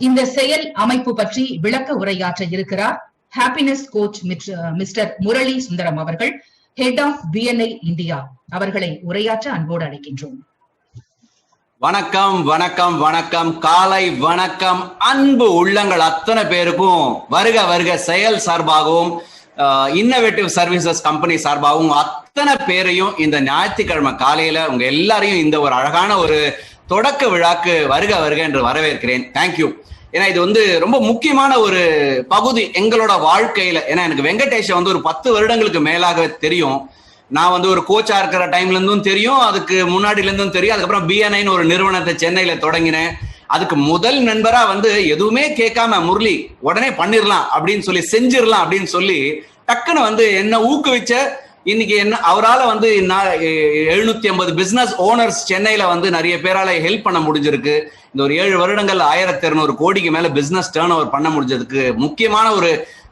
இந்த செயல் அமைப்பு பற்றி விளக்க உரையாற்ற இருக்கிறார் happiness coach mister Murali Sundaram அவர்கள், ஹெட் ஆஃப் BNI இந்தியா. அவர்களை உரையாற்ற அன்போடு அழைக்கின்றோம். வணக்கம் வணக்கம் வணக்கம், காலை வணக்கம். அன்பு உள்ளங்கள் அத்தனை பேருக்கும் வருக வருக. செயல் சார்பாகவும் இன்னோவேட்டிவ் சர்வீசஸ் கம்பெனி சார்பாகவும் அத்தனை பேரையும் இந்த ஞாயிற்றுக்கிழமை காலையில உங்க எல்லாரையும் இந்த ஒரு அழகான ஒரு தொடக்க விழாக்கு வருக வருக என்று வரவேற்கிறேன். தேங்க்யூ. ஏன்னா இது ரொம்ப முக்கியமான ஒரு பகுதி எங்களோட வாழ்க்கையில. ஏன்னா எனக்கு வெங்கடேஷை ஒரு 10 வருடங்களுக்கு மேலாக தெரியும். நான் ஒரு கோச்சா இருக்கிற டைம்ல இருந்தும் தெரியும், அதுக்கு முன்னாடில இருந்தும் தெரியும். அதுக்கப்புறம் BNIன்னு ஒரு நிறுவனத்தை சென்னையில தொடங்கினேன். அதுக்கு முதல் நண்பரா எதுவுமே கேட்காம முரளி உடனே பண்ணிடலாம் அப்படின்னு சொல்லி செஞ்சிடலாம் அப்படின்னு சொல்லி டக்குன்னு என்ன ஊக்குவிச்ச இன்னைக்கு அவரால் 750 பிசினஸ் ஓனர்ஸ் சென்னையில நிறைய பேரால ஹெல்ப் பண்ண முடிஞ்சிருக்கு. இந்த ஒரு 7 வருடங்கள் 1200 கோடிக்கு மேல பிசினஸ் டர்ன் ஓவர் பண்ண முடிஞ்சதுக்கு முக்கியமான ஒரு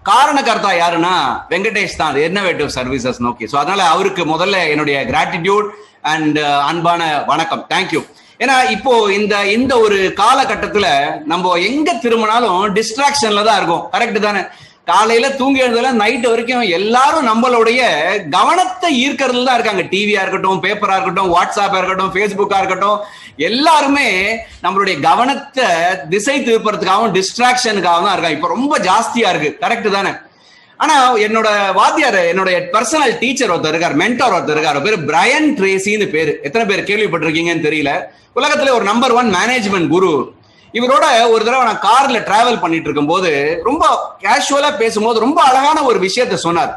காரணகர்த்தா யாருன்னா வெங்கடேஷ் தான், இன்னோவேட்டிவ் சர்வீசஸ் நோக்கி. ஸோ அதனால அவருக்கு முதல்ல என்னுடைய கிராட்டிடியூட் அண்ட் அன்பான வணக்கம். தேங்க்யூ. ஏன்னா இப்போ இந்த ஒரு காலகட்டத்துல நம்ம எங்க திரும்பினாலும் டிஸ்ட்ராக்ஷன்ல தான் இருக்கும். கரெக்ட் தானே? காலையில தூங்கி எழுந்ததுல நைட் வரைக்கும் எல்லாரும் நம்மளுடைய கவனத்தை ஈர்க்கிறதுல தான் இருக்காங்க. டிவியா இருக்கட்டும், பேப்பரா இருக்கட்டும், வாட்ஸ்அப்பா இருக்கட்டும், ஃபேஸ்புக்கா இருக்கட்டும், எல்லாருமே நம்மளுடைய கவனத்தை திசை திருப்பறதுக்காகவும் டிஸ்ட்ராக்ஷனுக்காகவும் தான் இருக்காங்க. இப்ப ரொம்ப ஜாஸ்தியா இருக்கு. கரெக்ட் தானே? ஆனா என்னோட வாத்தியார், என்னோட பர்சனல் டீச்சர் ஒருத்தர் இருக்கார், மென்டார் ஒருத்தர் இருக்கார். பேரு பிரையன் ட்ரேசின்னு பேரு. எத்தனை பேர் கேள்விப்பட்டிருக்கீங்கன்னு தெரியல. உலகத்துல ஒரு நம்பர் 1 மேனேஜ்மெண்ட் குரு. இவரோட ஒரு தடவை நான் கார்ல டிராவல் பண்ணிட்டு இருக்கும் போது ரொம்ப கேஷுவலா பேசும்போது ரொம்ப அழகான ஒரு விஷயத்த சொன்னார்.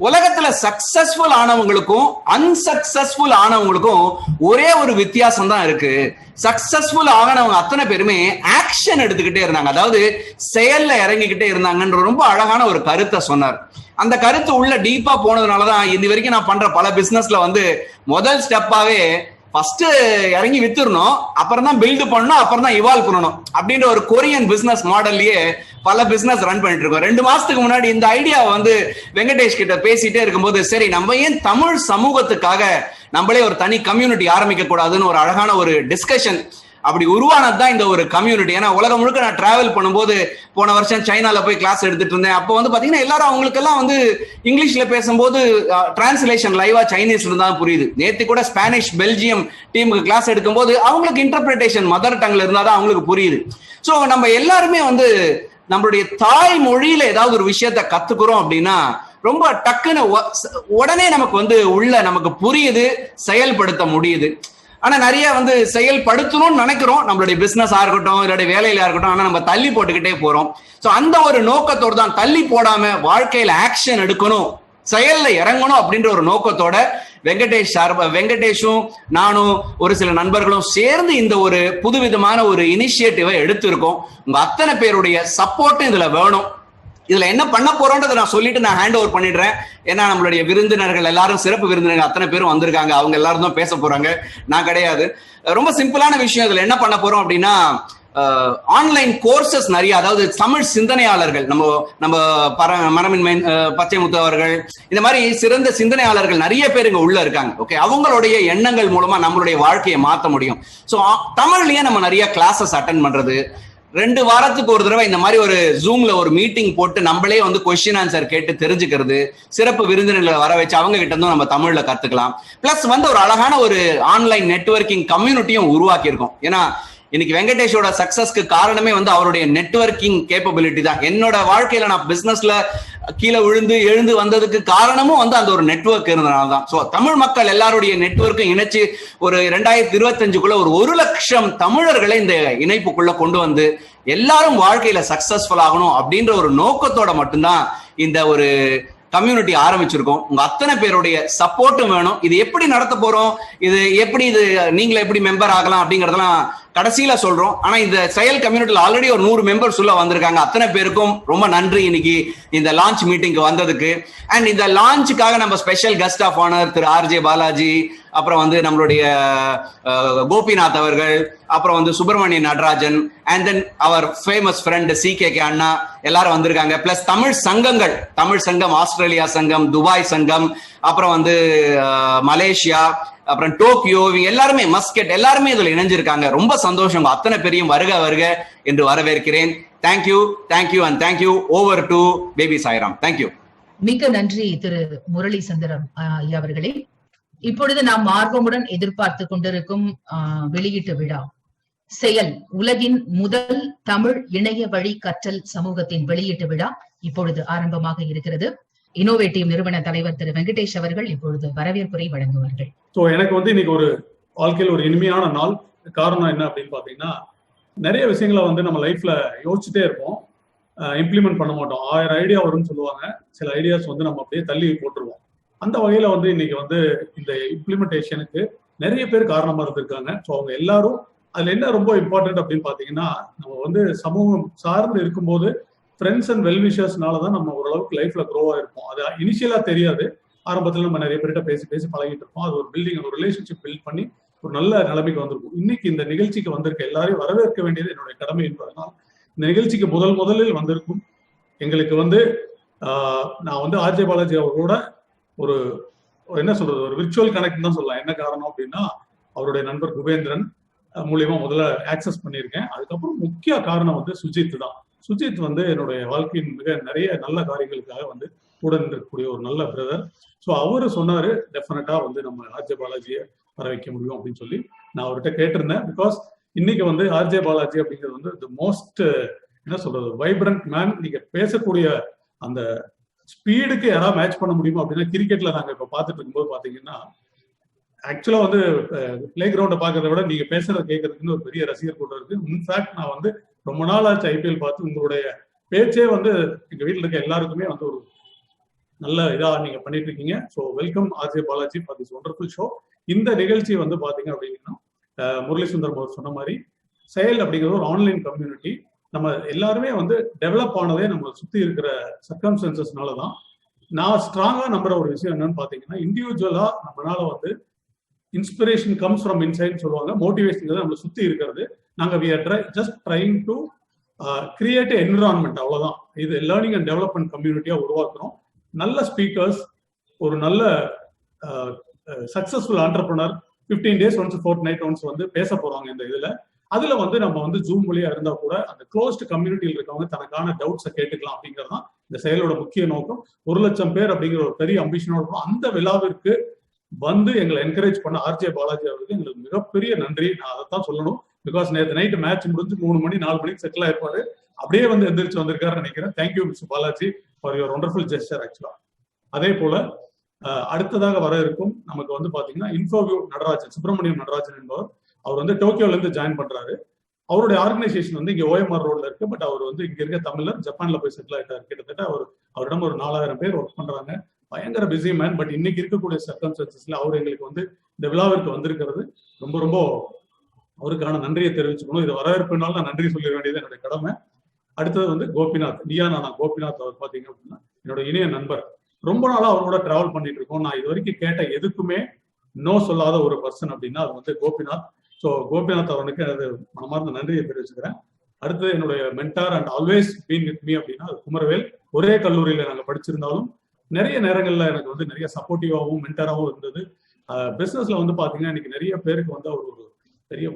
உலகத்துல சக்சஸ்ஃபுல் ஆனவங்களுக்கும் அன்சக்சஸ்ஃபுல் ஆனவங்களுக்கும் ஒரே ஒரு வித்தியாசம் தான் இருக்கு. சக்சஸ்ஃபுல் ஆனவங்க அத்தனை பேருமே ஆக்ஷன் எடுத்துக்கிட்டே இருந்தாங்க, அதாவது செயல்ல இறங்கிக்கிட்டே இருந்தாங்கன்ற ரொம்ப அழகான ஒரு கருத்தை சொன்னார். அந்த கருத்து உள்ள டீப்பா போனதுனாலதான் இது வரைக்கும் நான் பண்ற பல பிசினஸ்ல முதல் ஸ்டெப்பாவே ஃபர்ஸ்ட் இறங்கி வித்துறணும், அப்புறம் தான் பில்டு பண்ணணும், அப்புறம் தான் இவால்வ் பண்ணணும் அப்படின்ற ஒரு கொரியன் பிசினஸ் மாடல்லயே பல பிசினஸ் ரன் பண்ணிட்டு இருக்கோம். 2 மாசத்துக்கு முன்னாடி இந்த ஐடியா வெங்கடேஷ் கிட்ட பேசிட்டே இருக்கும்போது, சரி நம்ம ஏன் தமிழ் சமூகத்துக்காக நம்மளே ஒரு தனி கம்யூனிட்டி ஆரம்பிக்க கூடாதுன்னு ஒரு அழகான ஒரு டிஸ்கஷன் அப்படி உருவானதுதான் இந்த ஒரு கம்யூனிட்டி. ஏன்னா உலகம் முழுக்க நான் டிராவல் பண்ணும்போது, போன வருஷம் சைனால போய் கிளாஸ் எடுத்துட்டு இருந்தேன். அப்போ பாத்தீங்கன்னா எல்லாரும் அவங்களுக்கெல்லாம் இங்கிலீஷ்ல பேசும்போது டிரான்ஸ்லேஷன் லைவா சைனீஸ்ல தான் புரியுது. நேத்து கூட ஸ்பானிஷ் பெல்ஜியம் டீமுக்கு கிளாஸ் எடுக்கும் போது அவங்களுக்கு இன்டர்பிரிட்டேஷன் மதர் டங்ல இருந்தாதான் அவங்களுக்கு புரியுது. ஸோ நம்ம எல்லாருமே நம்மளுடைய தாய் மொழியில ஏதாவது ஒரு விஷயத்த கத்துக்கிறோம் அப்படின்னா ரொம்ப டக்குன்னு உடனே நமக்கு உள்ள நமக்கு புரியுது, செயல்படுத்த முடியுது. ஆனா நிறைய செயல்படுத்தணும்னு நினைக்கிறோம், நம்மளுடைய பிசினஸா இருக்கட்டும், இல்லடைய வேலையில இருக்கட்டும். ஆனா நம்ம தள்ளி போட்டுக்கிட்டே போறோம். சோ அந்த ஒரு நோக்கத்தோடு தான், தள்ளி போடாம வாழ்க்கையில ஆக்ஷன் எடுக்கணும், செயல்ல இறங்கணும் அப்படின்ற ஒரு நோக்கத்தோட வெங்கடேஷும் நானும் ஒரு சில நண்பர்களும் சேர்ந்து இந்த ஒரு புதுவிதமான ஒரு இனிஷியேட்டிவை எடுத்திருக்கோம். உங்க அத்தனை பேருடைய சப்போர்ட்டும் இதுல வேணும். இதுல என்ன பண்ண போறோம்ன்றதை நான் சொல்லிட்டு நான் ஹேண்ட் ஓவர் பண்ணிடுறேன். ஏன்னா நம்மளுடைய விருந்தினர்கள் எல்லாரும், சிறப்பு விருந்தினர்கள் அத்தனை பேரும் வந்திருக்காங்க. அவங்க எல்லாரும் தான் பேச போறாங்க, நான் கிடையாது. ரொம்ப சிம்பிளான விஷயம். இதுல என்ன பண்ண போறோம் அப்படின்னா, ஆன்லைன் கோர்சஸ் நிறைய, அதாவது தமிழ் சிந்தனையாளர்கள், நம்ம மரமின்மை பச்சை முத்து அவர்கள், இந்த மாதிரி சிறந்த சிந்தனையாளர்கள் நிறைய பேர் இங்க உள்ள இருக்காங்க. ஓகே, அவங்களுடைய எண்ணங்கள் மூலமா நம்மளுடைய வாழ்க்கையை மாற்ற முடியும். ஸோ தமிழ்லயே நம்ம நிறைய கிளாஸஸ் அட்டென்ட் பண்றது, 2 வாரத்துக்கு ஒரு தடவை இந்த மாதிரி ஒரு ஜூம்ல ஒரு மீட்டிங் போட்டு நம்மளே கொஸ்டின் ஆன்சர் கேட்டு தெரிஞ்சுக்கிறது, சிறப்பு விருந்தினர்களை வர வச்சு அவங்க கிட்ட இருந்தும் நம்ம தமிழ்ல கத்துக்கலாம். பிளஸ் ஒரு அழகான ஒரு ஆன்லைன் நெட்வொர்க்கிங் கம்யூனிட்டியும் உருவாக்கி இருக்கோம். ஏன்னா இன்னைக்கு வெங்கடேஷோட சக்சஸ்க்கு காரணமே நெட்வொர்க்கிங் கேப்பபிலிட்டி தான். என்னோட வாழ்க்கையில நான் பிசினஸ்ல கீழே விழுந்து எழுந்து வந்ததுக்கு காரணமும் அந்த ஒரு நெட்வொர்க் இருந்தனால்தான். சோ தமிழ் மக்கள் எல்லாருடைய நெட்வொர்க்கும் இணைச்சு ஒரு 2025க்குள்ள ஒரு 1 லட்சம் தமிழர்களை இந்த இணைப்புக்குள்ள கொண்டு எல்லாரும் வாழ்க்கையில சக்சஸ்ஃபுல் ஆகணும் அப்படின்ற ஒரு நோக்கத்தோட மட்டும்தான் இந்த ஒரு கம்யூனிட்டி ஆரம்பிச்சிருக்கோம். உங்க அத்தனை பேருடைய சப்போர்ட்டும் வேணும். இது எப்படி நடத்த போறோம், இது நீங்களே எப்படி மெம்பர் ஆகலாம் அப்படிங்கறதெல்லாம் கடைசியில சொல்றோம். ஆனா இந்த செயல் கம்யூனிட்டில ஆல்ரெடி ஒரு 100 மெம்பர்ஸ் உள்ள வந்திருக்காங்க. அத்தனை பேருக்கும் ரொம்ப நன்றி இன்னைக்கு இந்த லான்ச் மீட்டிங்க்கு வந்ததுக்கு. அண்ட் இந்த லான்ச்சுக்காக நம்ம ஸ்பெஷல் கெஸ்ட் ஆஃப் ஆனர் திரு RJ பாலாஜி, அப்புறம் நம்மளுடைய கோபிநாத் அவர்கள், அப்புறம் Subramanian Natarajan, and then our famous friend CKK அண்ணா எல்லாரும் வந்திருக்காங்க. பிளஸ் தமிழ் சங்கங்கள், தமிழ் சங்கம், ஆஸ்திரேலியா சங்கம், துபாய் சங்கம், அப்புறம் மலேசியா, அப்புறம் டோக்கியோ, எல்லாருமே மஸ்கெட் எல்லாருமே இதுல இணைஞ்சிருக்காங்க. ரொம்ப சந்தோஷம். அத்தனை பேரையும் வருக வருக என்று வரவேற்கிறேன். Thank you thank you and thank you. Over to baby Sairam. Thank you. மிக்க நன்றி திரு முரளி சுந்தரம் ஐயா அவர்களே. இப்பொழுது நாம் ஆர்வமுடன் எதிர்பார்த்து கொண்டிருக்கும் வெளியீட்டு விழா செயல் உலகின் முதல் தமிழ் இணைய வழி கற்றல் சமூகத்தின் வெளியீட்டு விழா இப்பொழுது ஆரம்பமாக இருக்கிறது. இன்னோவேட்டிவ் நிறுவன தலைவர் திரு வெங்கடேஷ் அவர்கள் இப்பொழுது வரவேற்புரை வழங்குவார்கள். எனக்கு இன்னைக்கு ஒரு வாழ்க்கையில் ஒரு இனிமையான நாள். காரணம் என்ன அப்படின்னு பாத்தீங்கன்னா, நிறைய விஷயங்களை நம்ம லைஃப்ல யோசிச்சுட்டே இருப்போம், இம்ப்ளிமெண்ட் பண்ண மாட்டோம். 1000 ஐடியா வரும்னு சொல்லுவாங்க. சில ஐடியாஸ் நம்ம அப்படியே தள்ளி போட்டுருவோம். அந்த வகையில இன்னைக்கு இந்த இம்ப்ளிமெண்டேஷனுக்கு நிறைய பேர் காரணமா இருந்திருக்காங்க. ஸோ அவங்க எல்லாரும் அதுல என்ன ரொம்ப இம்பார்ட்டன்ட் அப்படின்னு பாத்தீங்கன்னா, நம்ம சமூகம் சார்ந்து இருக்கும்போது ஃப்ரெண்ட்ஸ் அண்ட் வெல்விஷர்ஸ்னாலதான் நம்ம ஓரளவுக்கு லைஃப்ல க்ரோவா இருப்போம். அது இனிஷியலா தெரியாது. ஆரம்பத்துல நம்ம நிறைய பேர்கிட்ட பேசி பழகிட்டு இருப்போம். அது ஒரு பில்டிங், ஒரு ரிலேஷன்ஷிப் பில்ட் பண்ணி ஒரு நல்ல நிலைமைக்கு வந்திருக்கும். இன்னைக்கு இந்த நிகழ்ச்சிக்கு வந்திருக்க எல்லாரையும் வரவேற்க வேண்டியது என்னுடைய கடமை என்பதனால் இந்த நிகழ்ச்சிக்கு முதலில் வந்திருக்கும் எங்களுக்கு நான் ஆர்ஜே பாலாஜி அவர்களோட ஒரு என்ன சொல்றது, ஒரு விர்ச்சுவல் கனெக்ட் தான் சொல்லலாம். என்ன காரணம் அப்படின்னா, அவருடைய நண்பர் குபேந்திரன் மூலியமா முதல்ல ஆக்சஸ் பண்ணியிருக்கேன். அதுக்கப்புறம் முக்கிய காரணம் சுஜித் தான். சுஜித் என்னுடைய வாழ்க்கையின் மிக நிறைய நல்ல காரியங்களுக்காக கூட இருக்கக்கூடிய ஒரு நல்ல பிரதர். ஸோ அவரு சொன்னாரு, டெஃபினட்டா நம்ம ஆர்ஜே பாலாஜியை வர வைக்க முடியும் அப்படின்னு சொல்லி நான் அவர்கிட்ட கேட்டிருந்தேன். பிகாஸ் இன்னைக்கு ஆர்ஜே பாலாஜி அப்படிங்கிறது தி மோஸ்ட் என்ன சொல்றது வைப்ரண்ட் மேன். நீங்க பேசக்கூடிய அந்த ஸ்பீடுக்கு யாராவது மேட்ச் பண்ண முடியுமா அப்படின்னா, கிரிக்கெட்ல நாங்க இப்ப பாத்துட்டு இருக்கும்போது பாத்தீங்கன்னா, ஆக்சுவலா பிளே கிரவுண்டை பாக்குறத விட நீங்க பேசுறத கேட்கறதுக்குன்னு ஒரு பெரிய ரசிகர் கூட்டம் இருக்கு. இன்ஃபேக்ட் நான் ரொம்ப நாள் ஆச்சு ஐபிஎல் பார்த்து. உங்களுடைய பேச்சே எங்க வீட்டுல இருக்க எல்லாருக்குமே ஒரு நல்ல இதா நீங்க பண்ணிட்டு இருக்கீங்க. So welcome RJ Balaji for this wonderful show. இந்த நிகழ்ச்சி பாத்தீங்க அப்படின்னா, முரளி சுந்தரம் அவர் சொன்ன மாதிரி செயல் அப்படிங்கிறது ஒரு ஆன்லைன் கம்யூனிட்டி. நம்ம எல்லாருமே டெவலப் ஆனதே நம்ம சுத்தி இருக்கிற சர்க்கம்ஸ்டன்சஸ்னாலதான். நான் ஸ்ட்ராங்கா நம்புற ஒரு விஷயம் என்னன்னு பாத்தீங்கன்னா, இண்டிவிஜுவலா நம்மளால இன்ஸ்பிரேஷன் கம்ஸ் ஃப்ரம் இன்சைட் சொல்லுவாங்க. மோட்டிவேஷன் நம்மளை சுத்தி இருக்கிறது. நாங்க we are just trying to create environment, அவ்வளவுதான். இது லேர்னிங் அண்ட் டெவலப்மெண்ட் கம்யூனிட்டியா உருவாக்குறோம். நல்ல ஸ்பீக்கர்ஸ், ஒரு நல்ல successful entrepreneur 15 days once, fortnight once பேச போறாங்க இந்த இதுல. அதுல நம்ம ஜூம் மொழியா இருந்தா கூட அந்த க்ளோஸ்ட் கம்யூனிட்டியில் இருக்கவங்க தனக்கான டவுட்ஸை கேட்டுக்கலாம் அப்படிங்கிறது தான் இந்த செயலோட முக்கிய நோக்கம். 1,00,000 பேர் அப்படிங்கிற ஒரு பெரிய அம்பிஷனோட அந்த விழாவிற்கு எங்களை என்கரேஜ் பண்ண ஆர்ஜே பாலாஜி அவருக்கு எங்களுக்கு மிகப்பெரிய நன்றி. நான் அதைத்தான் சொல்லணும். பிகாஸ் நேற்று நைட்டு மேட்ச் முடிஞ்சு 3 மணி 4 மணிக்கு செட்டில் ஆயிருப்பாரு. அப்படியே எந்திரிச்சு வந்திருக்காரு நினைக்கிறேன். Thank you mister Balaji for your wonderful gesture. ஆக்சுவலா அதே போல அடுத்ததாக வர இருக்கும் நமக்கு பாத்தீங்கன்னா இன்ஃபோவியூ நடராஜன், சுப்பிரமணியம் நடராஜன் என்பவர். அவர் டோக்கியோல இருந்து ஜாயின் பண்றாரு. அவருடைய ஆர்கனைசேஷன் இங்க ஓஎம்ஆர் ரோட்ல இருக்கு. பட் அவர் இங்க இருக்க தமிழர், ஜப்பான்ல போய் செட்டில் ஆயிட்டாரு. கிட்டத்தட்ட அவரிடம் ஒரு 4000 பேர் ஒர்க் பண்றாங்க. பயங்கர பிஸி மேன். பட் இன்னைக்கு இருக்கக்கூடிய சர்க்கம்ஸ்டன்சஸ்ல அவர் எங்களுக்கு இந்த விழாவிற்கு வந்திருக்கிறது ரொம்ப ரொம்ப அவருக்கான நன்றியை தெரிவிச்சுக்கணும். இது வரவேற்புனால நான் நன்றி சொல்ல வேண்டியது என்னுடைய கடமை. அடுத்தது கோபிநாத், நீயா நானா கோபிநாத். அவர் பாத்தீங்க அப்படின்னா என்னோட இணைய நண்பர். ரொம்ப நாளா அவரோட டிராவல் பண்ணிட்டு இருக்கோம். நான் இது வரைக்கும் கேட்ட எதுக்குமே நோ சொல்லாத ஒரு பர்சன் அப்படின்னா அது கோபிநாத். ஸோ கோபிநாத் அவனுக்கு அது மனமார்ந்த நன்றியை தெரிவிச்சுக்கிறேன். அடுத்தது என்னுடைய mentor and always been with me அப்படின்னா அது குமரவேல். ஒரே கல்லூரியில நாங்கள் படிச்சிருந்தாலும் நிறைய நேரங்கள்ல எனக்கு நிறைய சப்போர்ட்டிவாகவும் மென்டாராகவும் இருந்தது. பிசினஸ்ல பாத்தீங்கன்னா இன்னைக்கு நிறைய பேருக்கு அவர் ஒரு பெரிய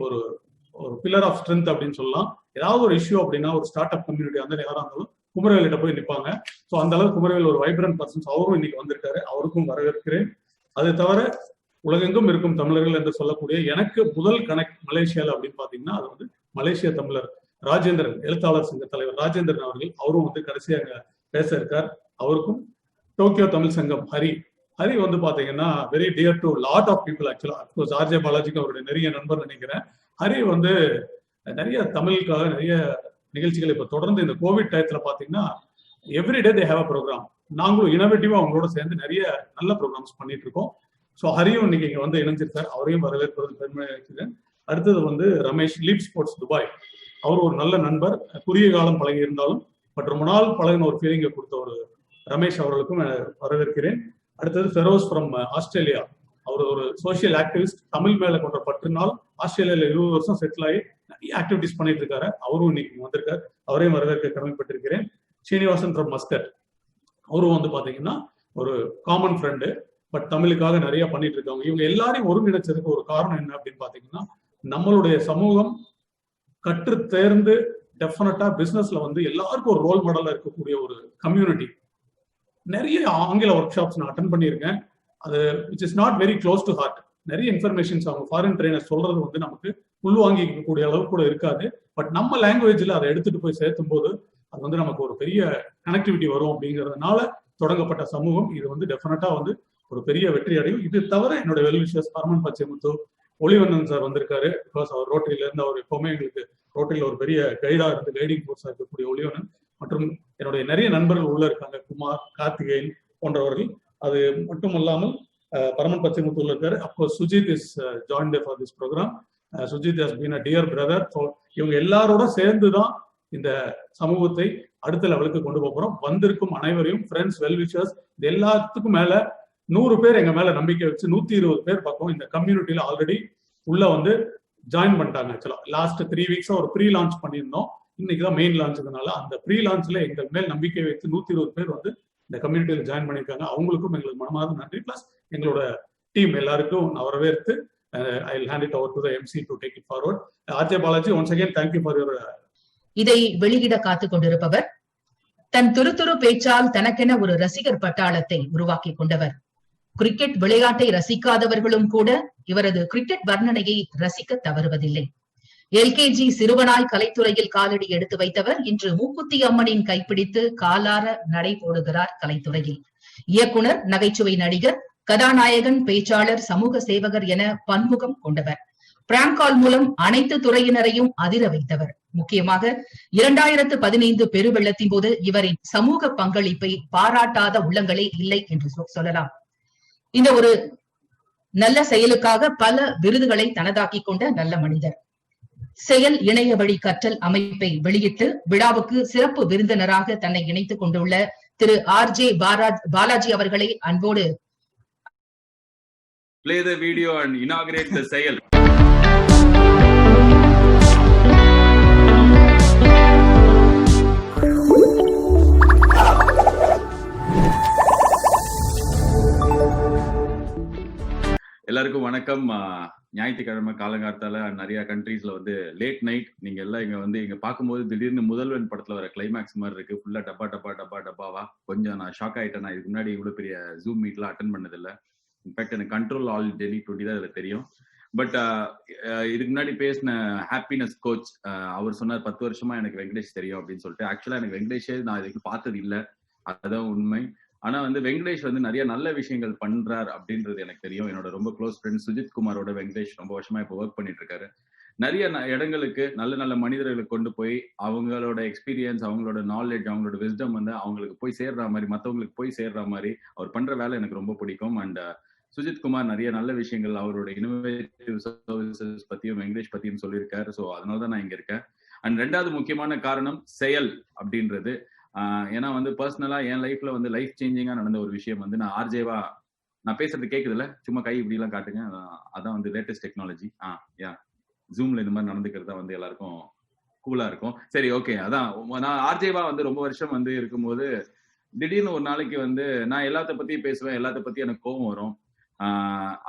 ஒரு பில்லர் ஆஃப் ஸ்ட்ரென்த் அப்படின்னு சொல்லலாம். ஏதாவது ஒரு இஷ்யூ அப்படின்னா ஒரு ஸ்டார்ட் அப் கம்யூனிட்டி யாரா இருந்தாலும் குமரவேலிட்ட போய் நிற்பாங்க. ஸோ அந்த அளவுக்கு குமரவேல் ஒரு வைப்ரண்ட் பர்சன்ஸ். அவரும் இன்னைக்கு வந்திருக்காரு. அவருக்கும் வரவேற்கிறேன். அதை தவிர உலகெங்கும் இருக்கும் தமிழர்கள் என்று சொல்லக்கூடிய எனக்கு முதல் கனெக்ட் மலேசியால அப்படின்னு பாத்தீங்கன்னா அது மலேசிய தமிழர் ராஜேந்திரன், எழுத்தாளர் சங்க தலைவர் ராஜேந்திரன் அவர்கள். அவரும் கடைசியா அங்க பேச இருக்கார். அவருக்கும் டோக்கியோ தமிழ் சங்கம் ஹரி பாத்தீங்கன்னா very dear to lot of people. ஆக்சுவலா அப்கோர்ஸ் ஆர்ஜே பாலாஜிக்கு அவருடைய நிறைய நண்பர் நினைக்கிறேன். ஹரி நிறைய தமிழுக்காக நிறைய நிகழ்ச்சிகள் இப்ப தொடர்ந்து இந்த கோவிட் டயத்துல பாத்தீங்கன்னா everyday they have a program. நாங்களும் இனோவேட்டிவா அவங்களோட சேர்ந்து நிறைய நல்ல ப்ரோக்ராம்ஸ் பண்ணிட்டு இருக்கோம். ஸோ ஹரியும் இன்னைக்கு இங்க இணைஞ்சிருக்கார். அவரையும் வரவேற்பது பெருமை நினைக்கிறேன். அடுத்தது ரமேஷ், லீப் ஸ்போர்ட்ஸ் துபாய். அவர் ஒரு நல்ல நண்பர். குறுகிய காலம் பழகி இருந்தாலும் பட் ரொம்ப நாள் பழகின ஒரு ஃபீலிங்கை கொடுத்த ஒரு ரமேஷ் அவர்களுக்கும் வரவேற்கிறேன். அடுத்தது ஃபெரோஸ் ஃப்ரம் ஆஸ்திரேலியா. அவர் ஒரு சோசியல் ஆக்டிவிஸ்ட். தமிழ் மேல கொண்ட பற்றுனால் ஆஸ்திரேலியால 20 வருஷம் செட்டில் ஆகி நிறைய ஆக்டிவிட்டிஸ் பண்ணிட்டு இருக்காரு. அவரும் இன்னைக்கு வந்திருக்காரு. அவரையும் வரவேற்க கடமைப்பட்டிருக்கிறேன். Srinivasan from Muscat. அவரும் பாத்தீங்கன்னா ஒரு காமன் ஃப்ரெண்டு. பட் தமிழுக்காக நிறைய பண்ணிட்டு இருக்காங்க. இவங்க எல்லாரையும் ஒருங்கிணைச்சதுக்கு ஒரு காரணம் என்ன அப்படின்னு பாத்தீங்கன்னா, நம்மளுடைய சமூகம் கற்று தேர்ந்து டெஃபினட்டா பிசினஸ்ல வந்து எல்லாருக்கும் ஒரு ரோல் மாடலா இருக்கக்கூடிய ஒரு கம்யூனிட்டி. நிறைய ஆங்கில ஒர்க் ஷாப்ஸ் நான் அட்டன் பண்ணியிருக்கேன். அது which is not very close to heart. நிறைய இன்ஃபர்மேஷன்ஸ் அவங்க ஃபாரின் ட்ரெயினர் சொல்றது வந்து நமக்கு உள்வாங்கிக்கக்கூடிய அளவுக்கு கூட இருக்காது. பட் நம்ம லாங்குவேஜ்ல அதை எடுத்துட்டு போய் சேர்த்தும் போது அது வந்து நமக்கு ஒரு பெரிய கனெக்டிவிட்டி வரும். அப்படிங்கிறதுனால தொடங்கப்பட்ட சமூகம் இது வந்து டெஃபினட்டா வந்து ஒரு பெரிய வெற்றி அடையும். இது தவிர என்னோட வெல்விஷர்ஸ் பரமன் பச்சைமுத்து, ஒளிவண்ணன் சார் வந்திருக்காரு. பிகாஸ் அவர் ரோட்டரியில இருந்து அவர் எப்பவுமே எங்களுக்கு ரோட்டரியில ஒரு பெரிய கைடா இருந்து கைடிங் ஃபோர்ஸா இருக்கக்கூடிய ஒளிவண்ணன் மற்றும் என்னுடைய நிறைய நண்பர்கள் உள்ள இருக்காங்க, குமார், கார்த்திகேயன் போன்றவர்கள். அது மட்டும் இல்லாமல் பரமன் பச்சைமுத்து உள்ள இருக்காரு. Of course Sujith is joined for this programme. Sujith has been a dear brother. இவங்க எல்லாரோட சேர்ந்துதான் இந்த சமூகத்தை அடுத்த லெவலுக்கு கொண்டு போறோம். வந்திருக்கும் அனைவரையும் ஃப்ரெண்ட்ஸ், வெல்விஷர்ஸ், இது எல்லாத்துக்கும் மேல 100 பேர் எங்க மேல நம்பிக்கை வச்சு 120 பேர் பக்கம் இந்த கம்யூனிட்டியில ஆல்ரெடி உள்ள வந்து ஜாயின் பண்ணிட்டாங்க. ஆக்சுவலா லாஸ்ட் 3 வீக்ஸா ஒரு ப்ரீ லான்ச் பண்ணியிருந்தோம். இன்னைக்குதான் மெயின் லான்ச்சுனால அந்த ப்ரீ லான்ச்ல எங்கள் மேல் நம்பிக்கை வைத்து 120 பேர் வந்து இந்த கம்யூனிட்டியில ஜாயின் பண்ணியிருக்காங்க. அவங்களுக்கும் எங்களுக்கு மனமார்ந்த நன்றி. பிளஸ் எங்களோட டீம் எல்லாருக்கும் நான் வரவேற்று I will hand it over to the MC to take it forward. RJ Balaji, once again thank you for your. இதை வெளியிட காத்துக் கொண்டிருப்பவர் தன் துரு பேச்சால் தனக்கென ஒரு ரசிகர் பட்டாளத்தை உருவாக்கி கொண்டவர். கிரிக்கெட் விளையாட்டை ரசிக்காதவர்களும் கூட இவரது கிரிக்கெட் வர்ணனையை ரசிக்க தவறுவதில்லை. எல்கேஜி சிறுவனாய் கலைத்துறையில் காலடி எடுத்து வைத்தவர் இன்று மூக்குத்தி அம்மனின் கைப்பிடித்து காலார நடை போடுகிறார் கலைத்துறையில். இயக்குனர், நகைச்சுவை நடிகர், கதாநாயகன், பேச்சாளர், சமூக சேவகர் என பன்முகம் கொண்டவர். பிராங்க் கால் மூலம் அனைத்து துறையினரையும் அதிர வைத்தவர். முக்கியமாக 2015 பெருவெள்ளத்தின் போது இவரின் சமூக பங்களிப்பை பாராட்டாத உள்ளங்களே இல்லை என்று சொல்லலாம். இந்த ஒரு நல்ல செயலுக்காக பல விருதுகளை தனதாக்கி கொண்ட நல்ல மனிதர். செயல் இணைய வழி கற்றல் அமைப்பை வெளியிட்டு விழாவுக்கு சிறப்பு விருந்தினராக தன்னை இணைத்துக் கொண்டுள்ள திரு ஆர்ஜே பாலாஜி அவர்களை அன்போடு play the video and inaugurate the செயல். எல்லாருக்கும் வணக்கம். ஞாயிற்றுக்கிழமை காலங்காலத்தால நிறைய கண்ட்ரீஸ்ல வந்து லேட் நைட் நீங்க எல்லாம் இங்க வந்து இங்க பார்க்கும்போது திடீர்னு முதல்வன் படத்துல வர கிளைமேக்ஸ் மாதிரி இருக்கு. ஃபுல்லா டப்பாவா. கொஞ்சம் நான் ஷாக் ஆயிட்டேன். நான் இதுக்கு முன்னாடி இவ்வளவு பெரிய ஜூம் மீட்லாம் அட்டன் பண்ணது இல்லை. இன்ஃபேக்ட் எனக்கு கண்ட்ரோல் ஆல் டெலிட் 20 தான் இதுல தெரியும். பட் இதுக்கு முன்னாடி பேசின ஹாப்பினஸ் கோச் அவர் சொன்னார் 10 வருஷமா எனக்கு வெங்கடேஷ் தெரியும் அப்படின்னு சொல்லிட்டு. ஆக்சுவலா எனக்கு வெங்கடேஷே நான் இதுக்கு பார்த்தது இல்லை, அதுதான் உண்மை. ஆனா வந்து வெங்கடேஷ் வந்து நிறைய நல்ல விஷயங்கள் பண்றார் அப்படின்றது எனக்கு தெரியும். என்னோட ரொம்ப க்ளோஸ் ஃப்ரெண்ட் சுஜித் குமாரோட வெங்கடேஷ் ரொம்ப வருஷமா இப்போ ஒர்க் பண்ணிட்டு இருக்காரு. நிறைய இடங்களுக்கு நல்ல நல்ல மனிதர்களை கொண்டு போய் அவங்களோட எக்ஸ்பீரியன்ஸ், அவங்களோட நாலேஜ், அவங்களோட விஸ்டம் வந்து அவங்களுக்கு போய் சேர்ற மாதிரி, மற்றவங்களுக்கு போய் சேர்ற மாதிரி அவர் பண்ற வேலை எனக்கு ரொம்ப பிடிக்கும். அண்ட் சுஜித் குமார் நிறைய நல்ல விஷயங்கள் அவரோட இன்னோவேட்டிவ் சர்வீசஸ் பத்தியும் வெங்கடேஷ் பத்தியும் சொல்லியிருக்காரு. ஸோ அதனாலதான் நான் இங்க இருக்கேன். அண்ட் ரெண்டாவது முக்கியமான காரணம் செயல் அப்படின்றது. ஏன்னா வந்து பர்சனலா என் லைஃப்ல வந்து லைஃப் சேஞ்சிங்கா நடந்த ஒரு விஷயம் வந்து நான் ஆர்ஜேவா நான் பேசுறது கேக்குதுல்ல, சும்மா கை இப்படி எல்லாம் காட்டுங்க. அதான் வந்து லேட்டஸ்ட் டெக்னாலஜி. ஜூம்ல இந்த மாதிரி நடந்துக்கிறது தான் வந்து எல்லாருக்கும் கூலா இருக்கும். சரி, ஓகே. அதான் நான் ஆர்ஜேவா வந்து ரொம்ப வருஷம் வந்து இருக்கும்போது திடீர்னு ஒரு நாளைக்கு வந்து நான் எல்லாத்த பத்தியும் பேசுவேன், எல்லாத்த பத்தி எனக்கு கோவம் வரும்.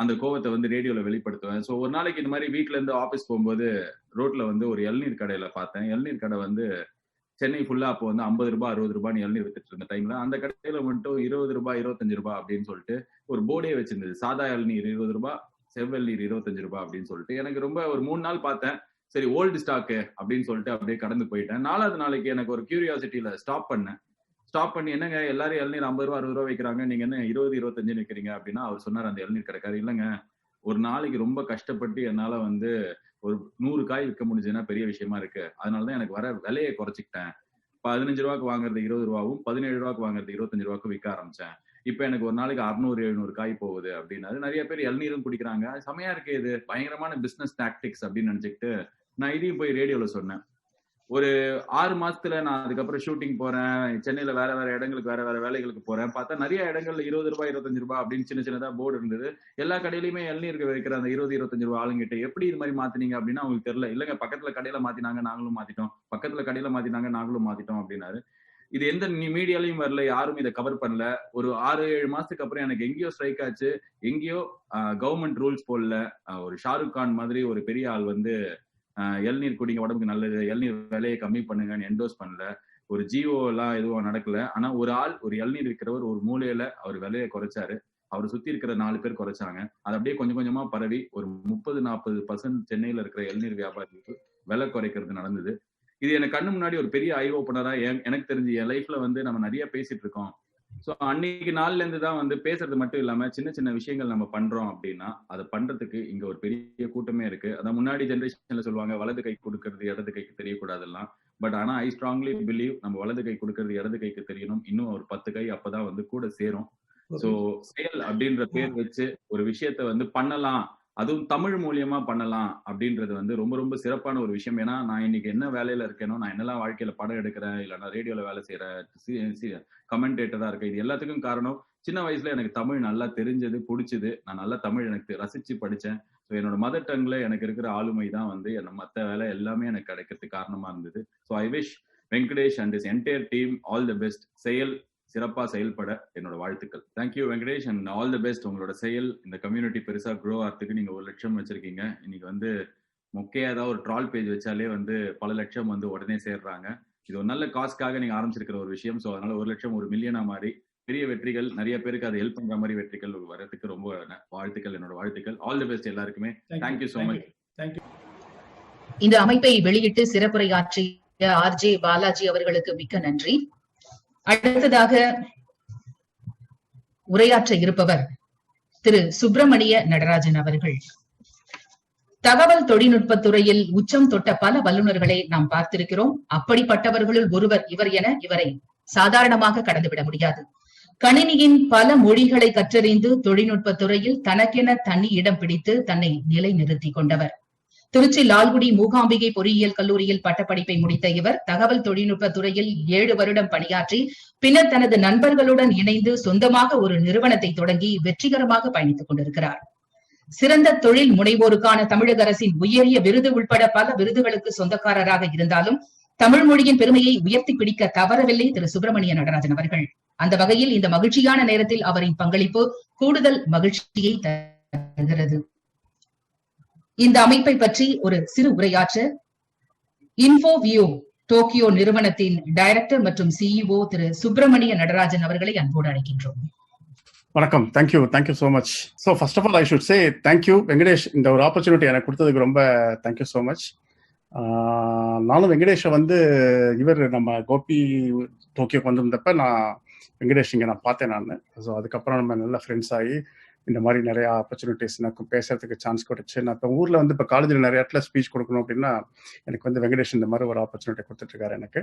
அந்த கோவத்தை வந்து ரேடியோல வெளிப்படுத்துவேன். ஸோ ஒரு நாளைக்கு இந்த மாதிரி வீட்டுல இருந்து ஆஃபீஸ் போகும்போது ரோட்ல வந்து ஒரு இளநீர் கடையில பார்த்தேன். இளநீர் கடை வந்து சென்னை ஃபுல்லா அப்போ வந்து 50 ரூபாய் 60 ரூபான்னு இளநீர் வித்துட்டு இருந்த டைம்ல அந்த கடையில மட்டும் 20 ரூபாய் 25 ரூபாய் அப்படின்னு சொல்லிட்டு ஒரு போர்டே வச்சிருந்தது. சாதா இளநீர் 20 ரூபாய், செவ்வெளநீர் 25 ரூபாய் அப்படின்னு சொல்லிட்டு. எனக்கு ரொம்ப ஒரு 3 நாள் பார்த்தேன். சரி, ஓல்டு ஸ்டாக்கு அப்படின்னு சொல்லிட்டு அப்படியே கடந்து போயிட்டேன். 4வது நாளைக்கு எனக்கு ஒரு கியூரியாசிட்டியில ஸ்டாப் பண்ணி என்னங்க எல்லாரும் இளநீர் 50 ரூபாய் 60 ரூபாய் வைக்கிறாங்க, நீங்க என்ன 20 25 வைக்கிறீங்க அப்படின்னா அவர் சொன்னார் அந்த இளநீர் கடைக்காரர், இல்லைங்க ஒரு நாளைக்கு ரொம்ப கஷ்டப்பட்டு என்னால வந்து ஒரு 100 காய் விற்க முடிஞ்சதுன்னா பெரிய விஷயமா இருக்கு. அதனாலதான் எனக்கு வர விலையை குறைச்சிக்கிட்டேன். 15 ரூபாய்க்கு வாங்குறது 20 ரூபாவும் 17 ரூபாய்க்கு வாங்குறது 25 ரூபாய்க்கு விற்க ஆரம்பிச்சேன். இப்ப எனக்கு ஒரு நாளைக்கு 600 700 காய் போகுது அப்படின்னாரு. நிறைய பேர் இளநீரும் குடிக்கிறாங்க, செமையா இருக்கு, இது பயங்கரமான பிசினஸ் டாக்டிக்ஸ் அப்படின்னு நினைச்சுக்கிட்டு நான் இதையும் போய் ரேடியோல சொன்னேன். ஒரு 6 மாசத்துல நான் அதுக்கப்புறம் ஷூட்டிங் போறேன், சென்னையில வேற வேற இடங்களுக்கு வேற வேற வேலைகளுக்கு போறேன். பார்த்தா நிறைய இடங்கள்ல 20 ரூபாய் 25 ரூபாய் அப்படின்னு சின்ன சின்னதா போர்டு இருந்தது. எல்லா கடையிலுமே இளநீருக்கு வைக்கிற அந்த 20 25 ரூபாய் ஆளுங்கிட்ட எப்படி இது மாதிரி மாத்தினீங்க அப்படின்னா அவங்களுக்கு தெரியல. இல்லங்க பக்கத்துல கடையில மாத்தினாங்க நாங்களும் மாத்திட்டோம், பக்கத்துல கடையில மாத்தினாங்க நாங்களும் மாத்திட்டோம் அப்படின்னாரு. இது எந்த மீடியாலையும் வரல, யாரும் இதை கவர் பண்ணல. ஒரு 6-7 மாசத்துக்கு அப்புறம் எனக்கு எங்கேயோ ஸ்ட்ரைக் ஆச்சு, எங்கேயோ கவர்மெண்ட் ரூல்ஸ் போடல. ஒரு ஷாருக் கான் மாதிரி ஒரு பெரிய ஆள் வந்து இளநீர் குடிங்க உடம்புக்கு நல்லது, இளநீர் விலையை கம்மி பண்ணுங்கன்னு என்டோஸ் பண்ணல. ஒரு ஜிஓ எல்லாம் எதுவும் நடக்கல. ஆனா ஒரு ஆள், ஒரு இளநீர் விற்கிறவர் ஒரு மூலையில அவர் விலையை குறைச்சாரு. அவர் சுத்தி இருக்கிற 4 பேர் குறைச்சாங்க. அது அப்படியே கொஞ்சம் கொஞ்சமா பரவி ஒரு 30-40% சென்னையில இருக்கிற இளநீர் வியாபாரிகளுக்கு விலை குறைக்கிறது நடந்தது. இது எனக்கு கண்ணு முன்னாடி ஒரு பெரிய ஐ ஓப்பனரா எனக்கு தெரிஞ்சு என் லைஃப்ல வந்து நம்ம நிறைய பேசிட்டு இருக்கோம். ஸோ அன்னைக்கு நாள்ல இருந்து தான் வந்து பேசுறது மட்டும் இல்லாம சின்ன சின்ன விஷயங்கள் நம்ம பண்றோம் அப்படின்னா அதை பண்றதுக்கு இங்க ஒரு பெரிய கூட்டமே இருக்கு. அதான் முன்னாடி ஜென்ரேஷன்ல சொல்லுவாங்க வலது கை கொடுக்கறது இடது கைக்கு தெரியக்கூடாதெல்லாம். பட் ஆனா ஐ ஸ்ட்ராங்லி பிலீவ் நம்ம வலது கை கொடுக்கறது இடது கைக்கு தெரியணும். இன்னும் ஒரு 10 கை அப்பதான் வந்து கூட சேரும். சோ செயல் அப்படின்ற பேர் வச்சு ஒரு விஷயத்த வந்து பண்ணலாம், அதுவும் தமிழ் மூலியமா பண்ணலாம் அப்படின்றது வந்து ரொம்ப ரொம்ப சிறப்பான ஒரு விஷயம். ஏன்னா நான் இன்னைக்கு என்ன வேலையில இருக்கேனோ, நான் என்னெல்லாம் வாழ்க்கையில படம் எடுக்கிறேன், இல்லைன்னா ரேடியோல வேலை செய்யறேன், கமெண்டேட்டரா இருக்கேன், இது எல்லாத்துக்கும் காரணம் சின்ன வயசுல எனக்கு தமிழ் நல்லா தெரிஞ்சது, பிடிச்சது. நான் நல்லா தமிழ் எனக்கு ரசிச்சு படிச்சேன். ஸோ என்னோட மதர் டங்ல எனக்கு இருக்கிற ஆளுமை தான் வந்து மற்ற வேலை எல்லாமே எனக்கு கிடைக்கிறதுக்கு காரணமா இருந்தது. So I wish Venkatesh and this entire team all the best. செயல் சிறப்பா செயல்பட என்னோட வாழ்த்துக்கள். Thank you Venkatesh and all the best. உங்களோட செயல் இந்த கம்யூனிட்டி பெருசா க்ரோ ஆகிறதுக்கு நீங்க 1 லட்சம் வச்சிருக்கீங்க. இன்னைக்கு வந்து மொக்கையா ஏதாவது ஒரு ட்ரால் பேஜ் வச்சாலே வந்து பல லட்சம் வந்து உடனே சேர்றாங்க. இது ஒரு நல்ல காஸ்க்காக நீங்க ஆரம்பிச்சிருக்கிற ஒரு விஷயம். ஸோ அதனால 1 லட்சம் ஒரு மில்லியனா மாறி பெரிய வெற்றிகள், நிறைய பேருக்கு அதை ஹெல்ப் பண்ற மாதிரி வெற்றிகள் வரதுக்கு ரொம்ப வாழ்த்துக்கள், என்னோட வாழ்த்துக்கள். ஆல் தி பெஸ்ட் எல்லாருக்குமே. Thank you so much. இந்த அமைப்பை வெளியிட்டு சிறப்புரையாற்றிய ஆர்ஜே பாலாஜி அவர்களுக்கு மிக்க நன்றி. அடுத்ததாக உரையாற்ற இருப்பவர் திரு சுப்பிரமணிய நடராஜன் அவர்கள். தகவல் தொழில்நுட்பத்துறையில் உச்சம் தொட்ட பல வல்லுநர்களை நாம் பார்த்திருக்கிறோம். அப்படிப்பட்டவர்களுள் ஒருவர் இவர் என இவரை சாதாரணமாக கடந்துவிட முடியாது. கணினியின் பல மொழிகளை கற்றறிந்து தொழில்நுட்பத்துறையில் தனக்கென தனி இடம் பிடித்து தன்னை நிலைநிறுத்திக் கொண்டவர். திருச்சி லால்குடி மூகாம்பிகை பொறியியல் கல்லூரியில் பட்டப்படிப்பை முடித்த இவர் தகவல் தொழில்நுட்ப துறையில் 7 வருடம் பணியாற்றி பின்னர் தனது நண்பர்களுடன் இணைந்து சொந்தமாக ஒரு நிறுவனத்தை தொடங்கி வெற்றிகரமாக பயணித்துக் கொண்டிருக்கிறார். சிறந்த தொழில் முனைவோருக்கான தமிழக அரசின் உயரிய விருது உட்பட பல விருதுகளுக்கு சொந்தக்காரராக இருந்தாலும் தமிழ் மொழியின் பெருமையை உயர்த்தி பிடிக்க தவறவில்லை திரு சுப்பிரமணிய நடராஜன் அவர்கள். அந்த வகையில் இந்த மகிழ்ச்சியான நேரத்தில் அவரின் பங்களிப்பு கூடுதல் மகிழ்ச்சியை தருகிறது. இந்த அமைப்பை பற்றி ஒரு சிறு உரையாற்ற இன்ஃபோவியூ டோக்கியோ நிறுவனத்தின் டைரக்டர் மற்றும் சிஇஓ திரு சுப்பிரமணிய நடராஜன் அவர்களை அன்போடு அழைக்கின்றோம். வணக்கம். Thank you so much. So first of all I should say thank you Venkatesh, இந்த ஒரு ஆப்பர்ச்சுனிட்டி எனக்கு கொடுத்ததுக்கு ரொம்ப தேங்க்யூ சோ மச். நானும் வெங்கடேஷை வந்து இவர் நம்ம கோபி டோக்கியோக்கு வந்திருந்தப்ப நான் வெங்கடேஷ் இங்கே நான் பார்த்தேன் நான். ஸோ அதுக்கப்புறம் நம்ம நல்ல ஃப்ரெண்ட்ஸ் ஆகி இந்த மாதிரி நிறைய ஆப்பர்ச்சுனிட்டிஸ் எனக்கு பேசுறதுக்கு சான்ஸ் கொடுத்துச்சு. நான் இப்போ ஊரில் வந்து இப்போ காலேஜில் நிறைய இடத்துல ஸ்பீச் கொடுக்கணும் அப்படின்னா எனக்கு வந்து வெங்கடேஷ் இந்த மாதிரி ஒரு ஆப்பர்ச்சுனிட்டி கொடுத்துட்ருக்காரு எனக்கு.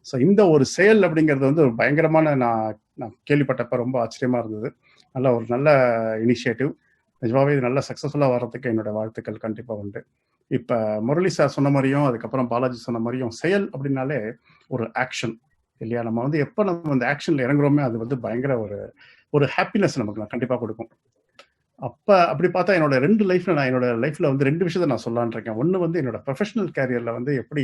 ஸோ இந்த ஒரு செயல் அப்படிங்கிறது வந்து ஒரு பயங்கரமான நான் கேள்விப்பட்டப்ப ரொம்ப ஆச்சரியமா இருந்தது. ஒரு நல்ல இனிஷியேட்டிவ். நிஜமாவே இது நல்ல சக்ஸஸ்ஃபுல்லாக வர்றதுக்கு என்னோட வாழ்த்துக்கள் கண்டிப்பாக உண்டு. இப்போ முரளி சார் சொன்ன மாதிரியும் அதுக்கப்புறம் பாலாஜி சொன்ன மாதிரியும் செயல் அப்படின்னாலே ஒரு ஆக்ஷன் இல்லையா? நம்ம வந்து எப்போ நம்ம அந்த ஆக்ஷனில் இறங்குறோமே அது வந்து பயங்கர ஒரு ஹாப்பினஸ் நமக்கு கண்டிப்பாக கொடுக்கும். அப்போ அப்படி பார்த்தா என்னோட என்னோட லைஃப்ல வந்து 2 விஷயத்த நான் சொல்லலான் இருக்கேன். ஒன்று வந்து என்னோட ப்ரொஃபஷனல் கேரியர்ல வந்து எப்படி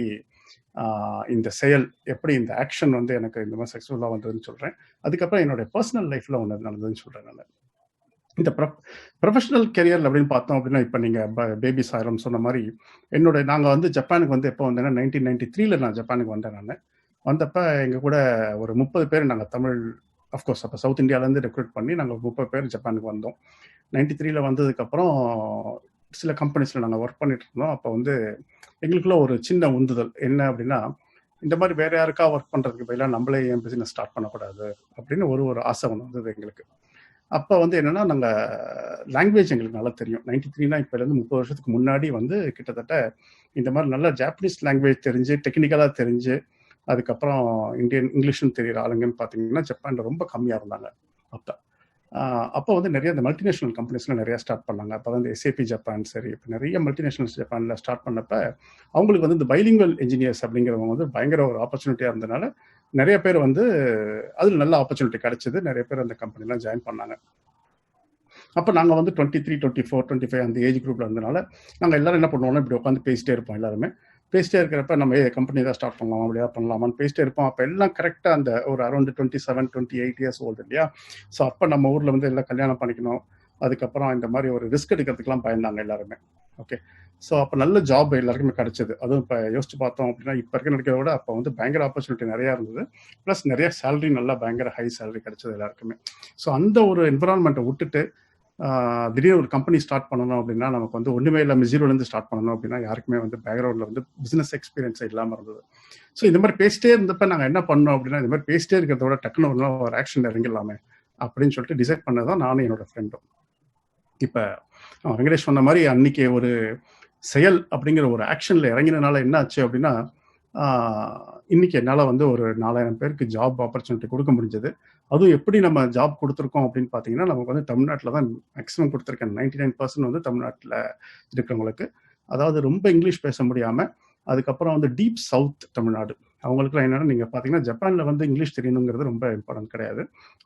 இந்த செயல், எப்படி இந்த ஆக்ஷன் வந்து எனக்கு இந்த மாதிரி சக்ஸஸ்ஃபுல்லாக வந்ததுன்னு சொல்றேன். அதுக்கப்புறம் என்னோட பர்சனல் லைஃப்ல ஒன்று நடந்ததுன்னு சொல்றேன். நான் இந்த ப்ரொஃபஷனல் கெரியர் அப்படின்னு பார்த்தோம் அப்படின்னா இப்போ நீங்கள் பேபி சாரம் சொன்ன மாதிரி நாங்கள் வந்து ஜப்பானுக்கு வந்து எப்போ வந்தேன்னா 1993 நான் ஜப்பானுக்கு வந்தேன். நான் வந்தப்போ எங்கள் கூட ஒரு 30 பேர் நாங்கள் தமிழ், அஃப்கோர்ஸ் அப்போ சவுத் இந்தியாவிலேருந்து ரெக்ரூட் பண்ணி நாங்கள் 30 பேர் ஜப்பானுக்கு வந்தோம். 93 வந்ததுக்கப்புறம் சில கம்பெனிஸில் நாங்கள் ஒர்க் பண்ணிட்டு இருந்தோம். அப்போ வந்து எங்களுக்குள்ள ஒரு சின்ன உந்துதல் என்ன அப்படின்னா, இந்த மாதிரி வேற யாருக்கா ஒர்க் பண்ணுறதுக்கு பதிலாக நம்மளே என் பிஸ்னஸ் ஸ்டார்ட் பண்ணக்கூடாது அப்படின்னு ஒரு ஆசை ஒன்று வந்தது எங்களுக்கு. அப்போ வந்து என்னன்னா, நாங்கள் லாங்குவேஜ் எங்களுக்கு நல்லா தெரியும். 93 இப்போலேருந்து 30 வருஷத்துக்கு முன்னாடி வந்து கிட்டத்தட்ட இந்த மாதிரி நல்லா ஜாப்பனீஸ் லாங்குவேஜ் தெரிஞ்சு, டெக்னிக்கலாக தெரிஞ்சு, அதுக்கப்புறம் இங்கிலீஷும் தெரியுற ஆளுங்கன்னு பார்த்தீங்கன்னா ஜப்பானில் ரொம்ப கம்மியாக இருந்தாங்க. அப்போ வந்து நிறைய இந்த மல்டிநேஷனல் கம்பெனிஸ்லாம் நிறைய ஸ்டார்ட் பண்ணாங்க. அப்போ வந்து SAP ஜப்பான் சரி, இப்போ நிறைய மல்டிநேஷனல்ஸ் ஜப்பானில் ஸ்டார்ட் பண்ணப்ப அவங்களுக்கு வந்து இந்த பைலிங்குவல் இன்ஜினியர்ஸ் அப்படிங்கிறவங்க வந்து பயங்கர ஒரு ஆப்பர்ச்சுனிட்டியாக இருந்தனால நிறைய பேர் வந்து அதில் நல்ல ஆப்பர்ச்சுனிட்டி கிடைச்சது. நிறைய பேர் அந்த கம்பெனிலாம் ஜாயின் பண்ணாங்க. அப்போ நாங்கள் வந்து 23, 24, 25 அந்த ஏஜ் குரூப்ல இருந்தனால நாங்கள் எல்லாரும் என்ன பண்ணுவோம்னா இப்படி உட்காந்து பேசிட்டே இருப்போம் எல்லாருமே. பேசிட்டே இருக்கிறப்ப நம்ம கம்பெனி தான் ஸ்டார்ட் பண்ணலாம் அப்படியா பண்ணலாமான்னு பேசிட்டே இருப்போம். அப்போ எல்லாம் கரெக்டாக அந்த ஒரு அரௌண்ட் 27-28 இயர்ஸ் ஓல்டு இல்லையா. ஸோ அப்போ நம்ம ஊரில் வந்து எல்லாம் கல்யாணம் பண்ணிக்கணும், அதுக்கப்புறம் இந்த மாதிரி ஒரு ரிஸ்க் எடுக்கிறதுக்கெல்லாம் பயந்தாங்க எல்லாருமே. ஓகே, ஸோ அப்போ நல்ல ஜாப் எல்லாருக்குமே கிடைச்சது. அதுவும் இப்போ யோசிச்சு பார்த்தோம் அப்படின்னா இப்போ இருக்க நினைக்கிறத விட அப்போ வந்து பயங்கர ஆப்பர்ச்சுனிட்டி நிறையா இருந்தது. ப்ளஸ் நிறைய சேலரி, நல்லா பயங்கர ஹை சேலரி கிடைச்சது எல்லாருக்குமே. ஸோ அந்த ஒரு என்விரான்மெண்ட்டை விட்டுட்டு திடீர்னு ஒரு கம்பெனி ஸ்டார்ட் பண்ணணும் அப்படின்னா நமக்கு வந்து ஒன்றுமே இல்லாமல் ஜீரோலேருந்து ஸ்டார்ட் பண்ணணும் அப்படின்னா யாருக்குமே வந்து பேக்ரவுண்டில் வந்து பிஸ்னஸ் எக்ஸ்பீரியன்ஸ் இல்லாமல் இருந்தது. ஸோ இந்த மாதிரி பேசிட்டே இருந்தப்போ நாங்கள் என்ன பண்ணோம் அப்படின்னா, இந்த மாதிரி பேசிட்டே இருக்கிறத விட டக்குன்னு ஒரு ஆக்ஷன் இறங்கிடலாமே அப்படின்னு சொல்லிட்டு டிசைட் பண்ணது தான் நானும் என்னோட ஃப்ரெண்டும். இப்போ வெங்கடேஷ் சொன்ன மாதிரி அன்னைக்கு ஒரு செயல் அப்படிங்கிற ஒரு ஆக்ஷனில் இறங்கினதுனால என்ன ஆச்சு அப்படின்னா, இன்னைக்கு என்னால் வந்து ஒரு 4000 பேருக்கு ஜாப் ஆப்பர்ச்சுனிட்டி கொடுக்க முடிஞ்சது. அதுவும் எப்படி நம்ம ஜாப் கொடுத்துருக்கோம் அப்படின்னு பார்த்தீங்கன்னா, நமக்கு வந்து தமிழ்நாட்டில் தான் மேக்ஸிமம் கொடுத்துருக்கேன். 99% வந்து தமிழ்நாட்டில் இருக்கிறவங்களுக்கு, அதாவது ரொம்ப இங்கிலீஷ் பேச முடியாமல், அதுக்கப்புறம் வந்து டீப் சவுத் தமிழ்நாடு அவங்களுக்குலாம் என்னென்னா, நீங்கள் பார்த்தீங்கன்னா ஜப்பானில் வந்து இங்கிலீஷ் தெரியணுங்கிறது ரொம்ப இம்பார்ட்டன்ட் கிடையாது.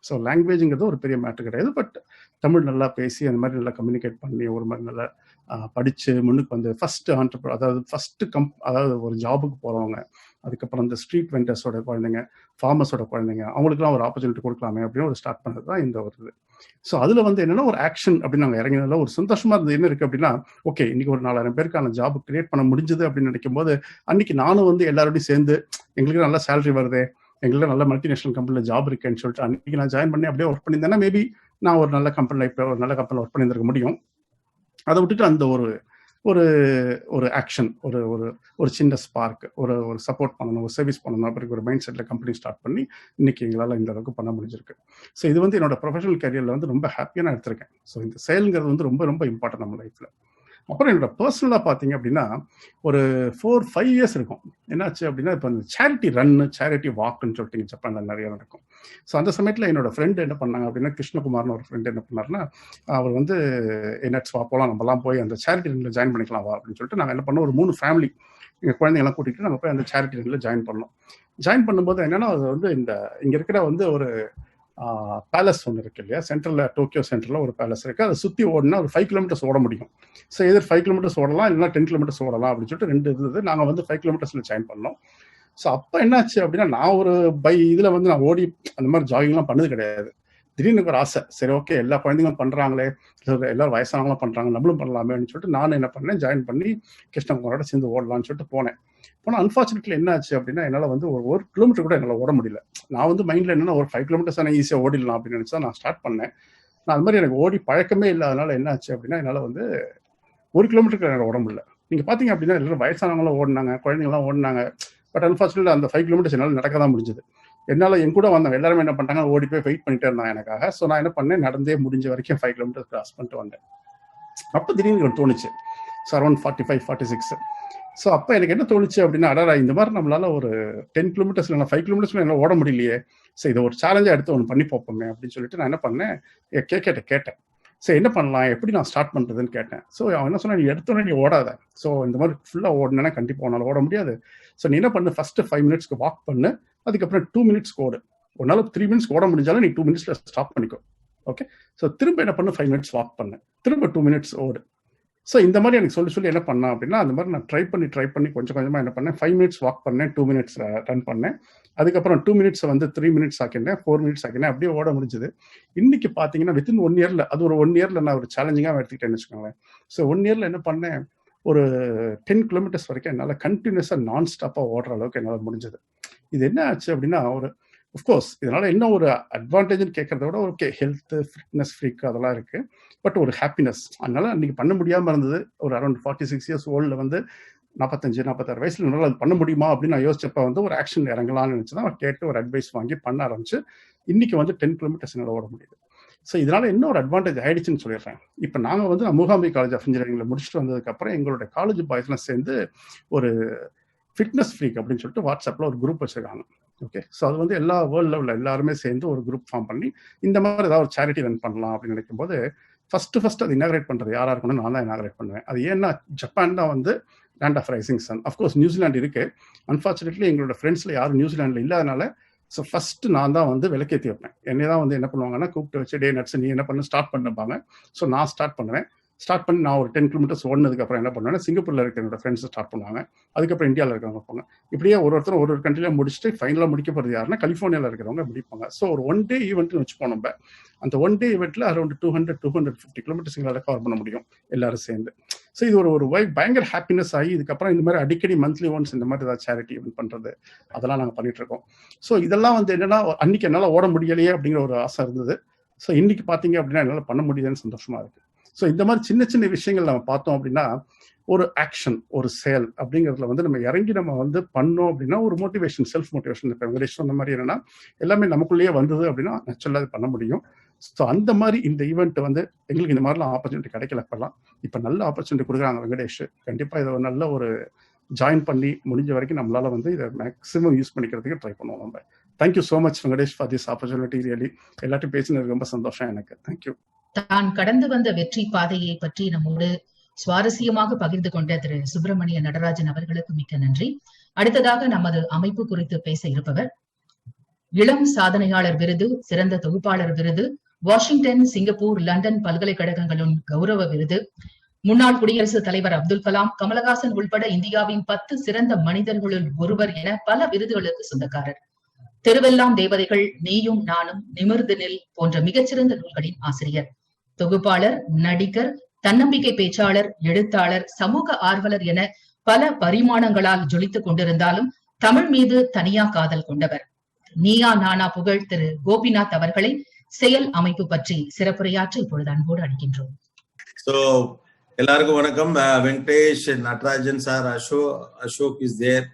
ஸோ லாங்குவேஜுங்கிறது ஒரு பெரிய மேட்ரு கிடையாது. பட் தமிழ் நல்லா பேசி அந்த மாதிரி நல்லா கம்யூனிகேட் பண்ணி ஒரு மாதிரி நல்லா படித்து முன்னுக்கு வந்து ஃபஸ்ட்டு ஆண்டர்ப்ரனர், அதாவது ஒரு ஜாபுக்கு போகிறவங்க, அதுக்கப்புறம் இந்த ஸ்ட்ரீட் வெண்டர்ஸோட குழந்தைங்க, ஃபார்மர்ஸோட குழந்தைங்க, அவங்களுக்குலாம் ஒரு ஆப்பர்ச்சுனிட்டி கொடுக்கலாமே அப்படின்னு ஒரு ஸ்டார்ட் பண்ணது தான் இந்த ஒரு இது. ஸோ அதில் வந்து என்னென்னா ஒரு ஆக்ஷன் அப்படின்னு நாங்கள் இறங்கினதில் ஒரு சந்தோஷமாக இருந்தது. என்ன இருக்குது அப்படின்னா, ஓகே இன்னைக்கு ஒரு 4000 பேருக்கான ஜாப் கிரியேட் பண்ண முடிஞ்சது அப்படின்னு நினைக்கும் போது, அன்னைக்கு நானும் வந்து எல்லாரோடையும் சேர்ந்து எங்களுக்கு நல்ல சேலரி வருது, எங்களுக்கு நல்ல மல்டிநேஷனல் கம்பெனியில் ஜாப் இருக்கேன்னு சொல்லிட்டு அன்னைக்கு நான் ஜாயின் பண்ணி அப்படியே ஒர்க் பண்ணியிருந்தேன்னா மேபி நான் ஒரு நல்ல கம்பெனியில் இப்போ ஒரு நல்ல கம்பெனியில் ஒர்க் பண்ணியிருந்திருக்க முடியும். அதை விட்டுட்டு அந்த ஒரு ஆக்ஷன், ஒரு சின்ன ஸ்பார்க், ஒரு சப்போர்ட் பண்ணணும், ஒரு சர்வீஸ் பண்ணணும் அப்படி ஒரு மைண்ட் செட்டில் கம்பெனி ஸ்டார்ட் பண்ணி இன்னைக்கு எங்களால் இந்த அளவுக்கு பண்ண முடிஞ்சிருக்கு. ஸோ இது வந்து என்னோட ப்ரொஃபஷனல் கேரியரில் வந்து ரொம்ப ஹாப்பியாக நான் எடுத்திருக்கேன். ஸோ இந்த செயல்ங்கிறது வந்து ரொம்ப ரொம்ப இம்பார்ட்டன்ட் நம்ம லைஃப்பில். அப்புறம் என்னோட பர்சனலாக பார்த்தீங்க அப்படின்னா, ஒரு 4-5 இயர்ஸ் இருக்கும். என்னாச்சு அப்படின்னா, இப்போ இந்த சேரிட்டி வாக்குன்னு சொல்லிட்டு ஜப்பானில் நிறைய நடக்கும். ஸோ அந்த சமயத்தில் என்னோட ஃப்ரெண்டு என்ன பண்ணாங்க அப்படின்னா, கிருஷ்ணகுமார்னு ஒரு ஃப்ரெண்டு என்ன பண்ணாருன்னா, அவர் வந்து என்னட்ஸ் வா போகலாம், நம்மலாம் போய் அந்த சேரிட்டி ரன்னில் ஜாயின் பண்ணிக்கலாம் வா அப்படின்னு சொல்லிட்டு நாங்கள் என்ன பண்ணோம், ஒரு 3 ஃபேமிலி எங்கள் குழந்தைங்களாம் கூட்டிகிட்டு நாங்கள் போய் அந்த சேரிட்டி ரன்னில் ஜாயின் பண்ணோம். ஜாயின் பண்ணும்போது என்னென்னா, அது வந்து இங்கே இருக்கிற வந்து ஒரு பேலஸ் ஒன்று இருக்கு இல்லையா, சென்ட்ரலில், டோக்கியோ சென்ட்ரலில் ஒரு பேலஸ் இருக்குது. அதை சுற்றி ஓடினா ஒரு 5 கிலோமீட்டர்ஸ் ஓட முடியும். ஸோ எதிர் 5 கிலோமீட்டர்ஸ் ஓடலாம், இல்லைனா 10 கிலோமீட்டர்ஸ் ஓடலாம் அப்படின்னு சொல்லிட்டு 2 இருந்தது. நாங்கள் வந்து 5 கிலோமீட்டர்ஸில் ஜாயின் பண்ணோம். ஸோ அப்போ என்னாச்சு அப்படின்னா, நான் ஒரு இதில் வந்து நான் ஓடி அந்த மாதிரி ஜாகிங்லாம் பண்ணது கிடையாது. திடீர்னு ஒரு ஆசை, சரி ஓகே எல்லா குழந்தைங்களும் பண்ணுறாங்களே, எல்லாரும் வயசானவங்களும் பண்ணுறாங்க, நம்மளும் பண்ணலாமே அப்படின்னு சொல்லிட்டு நான் என்ன பண்ணேன், ஜாயின் பண்ணி கிருஷ்ணகுமாரோட சேர்ந்து ஓடலான்னு சொல்லிட்டு போனேன். அன்ஃபார்ச்சுனேட்லி என்ன ஆச்சு அப்படின்னா, என்னால் வந்து ஒரு கிலோமீட்டர் கூட என்னால் ஓட முடியல. நான் வந்து மைண்டில் என்னன்னா, ஒரு 5 கிலோமீட்டர்ஸ் நான் ஈஸியாக ஓடிடலாம் அப்படின்னு நினச்சி தான் நான் ஸ்டார்ட் பண்ணேன். நான் அது மாதிரி எனக்கு ஓடி பழக்கமே இல்லாதனால என்ன ஆச்சு அப்படின்னா, என்னால் வந்து 1 கிலோமீட்டருக்கு என்னால் ஓட முடியல. நீங்கள் பார்த்தீங்க அப்படின்னா எல்லாரும் வயசானவங்களும் ஓடினாங்க, குழந்தைங்களாம் ஓடினாங்க. பட் அன்ஃபார்ச்சுனேட்லி அந்த 5 கிலோமீட்டர்ஸ் என்னால் நடக்க தான் முடிஞ்சது. என்னால் என் கூட வந்தவங்க எல்லாருமே என்ன பண்ணிட்டாங்க, ஓடி போய் வெயிட் பண்ணிட்டே இருந்தாங்க எனக்காக. ஸோ நான் என்ன பண்ணேன், நடந்தே முடிஞ்ச வரைக்கும் 5 கிலோமீட்டர் கிராஸ் பண்ணிட்டு வந்தேன். அப்போ திடீர்னு எனக்கு தோணுச்சு, ஸோ அரௌண்ட் 45-46. ஸோ அப்போ எனக்கு என்ன தோணுச்சு அப்படின்னா, அடடா இந்த மாதிரி நம்மளால ஒரு 10 கிலோமீட்டர்ஸ் இல்லை 5 கிலோமீட்டர்ஸ்ல என்னால் ஓட முடியலையே, ஸோ இதை ஒரு சேலஞ்சாக எடுத்து ஒன்று பண்ணி பார்ப்போமே அப்படின்னு சொல்லிட்டு நான் என்ன பண்ணேன், கேட்டேன். ஸோ என்ன பண்ணலாம், எப்படி நான் ஸ்டார்ட் பண்ணுறதுன்னு கேட்டேன். ஸோ அவன் என்ன சொன்னா, நீ எடுத்தோன்னே நீ ஓடாத, ஸோ இந்த மாதிரி ஃபுல்லாக ஓடினா கண்டிப்பாக உன்னால் ஓட முடியாது. ஸோ நீ என்ன பண்ணு, ஃபர்ஸ்ட் 5 மினிட்ஸ்க்கு வாக் பண்ணு, அதுக்கப்புறம் 2 மினிட்ஸ்க்கு ஓடு. உன்னால 3 மினிட்ஸ் ஓட முடிஞ்சாலும் நீ 2 மினிட்ஸ்ல ஸ்டாப் பண்ணிக்கோ. ஓகே, ஸோ திரும்ப என்ன பண்ணு, 5 மினிட்ஸ் வாக் பண்ணு, திரும்ப 2 மினிட்ஸ் ஓடு. ஸோ இந்த மாதிரி எனக்கு சொல்லி என்ன பண்ணேன் அப்படின்னா, அந்த மாதிரி நான் ட்ரை பண்ணி கொஞ்சம் கொஞ்சமாக என்ன பண்ணேன், 5 மினிட்ஸ் வாக் பண்ணேன், 2 மினிட்ஸ் ரன் பண்ணேன், அதுக்கப்புறம் 2 மினிட்ஸை வந்து 3 மினிட்ஸ் ஆக்கினேன், 4 மினிட்ஸ் ஆக்கினேன், அப்படியே ஓட முடிஞ்சது. இன்னைக்கு பார்த்தீங்கன்னா வித்தின் 1 இயர்ல, அது ஒரு 1 இயர்ல நான் ஒரு சேலஞ்சிங்காக எடுத்துக்கிட்டேன்னு வச்சுக்கோங்களேன். ஸோ 1 இயர்ல என்ன பண்ணேன், ஒரு 10 கிலோமீட்டர்ஸ் வரைக்கும் என்னால் கண்டினியூஸாக நான் ஸ்டாப்பாக ஓடுற அளவுக்கு என்னால் முடிஞ்சது. இது என்ன ஆச்சு அப்படின்னா, அஃப்கோர்ஸ் இதனால என்ன ஒரு அட்வான்டேஜ்னு கேட்கறத விட ஓகே ஹெல்த், ஃபிட்னஸ், ஃப்ரீக் அதெல்லாம் இருக்கு. பட் ஒரு ஹாப்பினஸ், அதனால அன்னைக்கு பண்ண முடியாமல் இருந்தது. ஒரு அரௌண்ட் 46 இயர்ஸ் ஓல்டில் வந்து 45-46 வயசுல என்னால் அது பண்ண முடியுமா அப்படின்னு நான் யோசிச்சப்ப வந்து ஒரு ஆக்ஷன் இறங்கலாம்னு நினச்சி தான் கேட்டு ஒரு அட்வைஸ் வாங்கி பண்ண ஆரம்பிச்சு இன்னைக்கு வந்து 10 கிலோமீட்டர்ஸ் என்னால் ஓட முடியுது. ஸோ இதனால என்ன ஒரு அட்வான்டேஜ் ஆயிடுச்சுன்னு சொல்லிடுறேன். இப்போ நாங்கள் வந்து மூகாம்பி காலேஜ் ஆஃப் இன்ஜினியரிங்ல முடிச்சுட்டு வந்ததுக்கப்புறம் எங்களோட காலேஜ் பாய்ஸ்லாம் சேர்ந்து ஒரு ஃபிட்னஸ் ஃப்ரீக் அப்படின்னு சொல்லிட்டு வாட்ஸ்அப்பில் ஒரு குரூப் வச்சிருக்காங்க. ஓகே, ஸோ அது வந்து எல்லா வேர்ல்டு லெவலில் எல்லாருமே சேர்ந்து ஒரு குரூப் ஃபார்ம் பண்ணி இந்த மாதிரி ஏதாவது ஒரு சேரிட்டி ரன் பண்ணலாம் அப்படின்னு நினைக்கும் போது ஃபர்ஸ்ட் அது இனாகிரேட் பண்ணுறது யாராக இருக்கணும்னு நான் தான் இனாகிரேட் பண்ணுவேன். அது ஏன்னா ஜப்பான் தான் வந்து land of rising sun. Of course New Zealand இருக்கு. அன்ஃபார்ச்சுனேட்லி எங்களோட ஃப்ரெண்ட்ஸில் யாரும் நியூசிலாண்டில் இல்லாதனால ஸோ ஃபர்ஸ்ட் நான் தான் வந்து விளக்கேற்றி வைப்பேன். என்னை தான் வந்து என்ன பண்ணுவாங்கன்னா கூப்பிட்டு வச்சு, டே நட்ஸ் நீ என்ன பண்ணு ஸ்டார்ட் பண்ணுப்பாங்க. ஸோ நான் ஸ்டார்ட் பண்ணுவேன். ஸ்டார்ட் பண்ணி நான் ஒரு 10 கிலோமீட்டர்ஸ் ஓடினதுக்கு அப்புறம் என்ன பண்ணுவேன்னா சிங்கப்பூர்ல இருக்க என்னோட ஃப்ரெண்ட்ஸ் ஸ்டார்ட் பண்ணுவாங்க. அதுக்கப்புறம் இந்தியாவில் இருக்கிறவங்க போங்க. இப்படியே ஒருத்தரும் ஒரு கண்ட்ரில முடிச்சுட்டு ஃபைனலாக முடிக்க போகிறது யாருன்னா கலிஃபோர்னியாவில் இருக்கிறவங்க முடிப்பாங்க. ஸோ ஒரு 1 day ஈவெண்ட்னு வச்சுப்போம் நம்ம. அந்த 1 day ஈவெண்ட்ல அரௌண்ட் 200-250 கிலோமீட்டர்ஸ் எங்களால் கவர் பண்ண முடியும் எல்லாரும் சேர்ந்து. ஸோ இது ஒரு பயங்கர ஹாப்பினஸ் ஆகி இதுக்கப்புறம் இந்த மாதிரி அடிக்கடி மந்த்லி ஒன்ஸ் இந்த மாதிரி ஏதாவது சேரிட்டி ஈவெண்ட் பண்றது அதெல்லாம் நாங்கள் பண்ணிட்டு இருக்கோம். ஸோ இதெல்லாம் வந்து என்னன்னா அன்னைக்கு என்னால் ஓட முடியலையே அப்படிங்கிற ஒரு ஆசை இருந்தது. ஸோ இன்னைக்கு பார்த்தீங்க அப்படின்னா என்னால் பண்ண முடியுதுன்னு சந்தோஷமா இருக்கு. ஸோ இந்த மாதிரி சின்ன சின்ன விஷயங்கள் நம்ம பார்த்தோம் அப்படின்னா ஒரு ஆக்ஷன், ஒரு செயல் அப்படிங்கிறதுல வந்து நம்ம இறங்கி நம்ம வந்து பண்ணோம் அப்படின்னா ஒரு மோட்டிவேஷன், செல்ஃப் மோட்டிவேஷன். இப்போ வெங்கடேஷ் சொன்ன மாதிரி என்னன்னா எல்லாமே நமக்குள்ளேயே வந்தது அப்படின்னா நேச்சுரலாக பண்ண முடியும். ஸோ அந்த மாதிரி இந்த ஈவெண்ட் வந்து எங்களுக்கு இந்த மாதிரிலாம் ஆப்பர்ச்சுனிட்டி கிடைக்கல இப்பெல்லாம். இப்போ நல்ல ஆப்பர்ச்சுனிட்டி கொடுக்குறாங்க வெங்கடேஷ். கண்டிப்பாக இதை நல்ல ஒரு ஜாயின் பண்ணி முடிஞ்ச வரைக்கும் நம்மளால வந்து இதை மேக்ஸிமம் யூஸ் பண்ணிக்கிறதுக்கு ட்ரை பண்ணுவோம் நம்ம. Thank you so much Venkatesh for this opportunity. Really எல்லாத்தையும் பேசினது ரொம்ப சந்தோஷம் எனக்கு. தேங்க்யூ. தான் கடந்து வந்த வெற்றி பாதையை பற்றி நம்மோடு சுவாரஸ்யமாக பகிர்ந்து கொண்ட திரு சுப்பிரமணிய நடராஜன் அவர்களுக்கு மிக்க நன்றி. அடுத்ததாக நமது அமைப்பு குறித்து பேச இருப்பவர் இளம் சாதனையாளர் விருது, சிறந்த தொகுப்பாளர் விருது, வாஷிங்டன், சிங்கப்பூர், லண்டன் பல்கலைக்கழகங்களின் கௌரவ விருது, முன்னாள் குடியரசுத் தலைவர் அப்துல் கலாம், கமலஹாசன் உள்பட இந்தியாவின் 10 சிறந்த மனிதர்களுள் ஒருவர் என பல விருதுகளுக்கு சொந்தக்காரர். தெருவெல்லாம் தேவதைகள், நீயும் நானும், நிமிர்ந்து நில் போன்ற மிகச்சிறந்த நூல்களின் ஆசிரியர், தொகுப்பாளர், நடிகர், தன்னம்பிக்கை பேச்சாளர், எழுத்தாளர், சமூக ஆர்வலர் என பல பரிமாணங்களால் ஜொலித்துக் கொண்டிருந்தாலும் தமிழ் மீது தனியா காதல் கொண்டவர். நீயா நானா புகழ் திரு கோபிநாத் அவர்களை செயல் அமைப்பு பற்றி சிறப்புரையாற்ற இப்பொழுது அன்போடு அழைக்கின்றோம். So எல்லாருக்கும் வணக்கம். Venkatesh, Natarajan sir, Ashok is there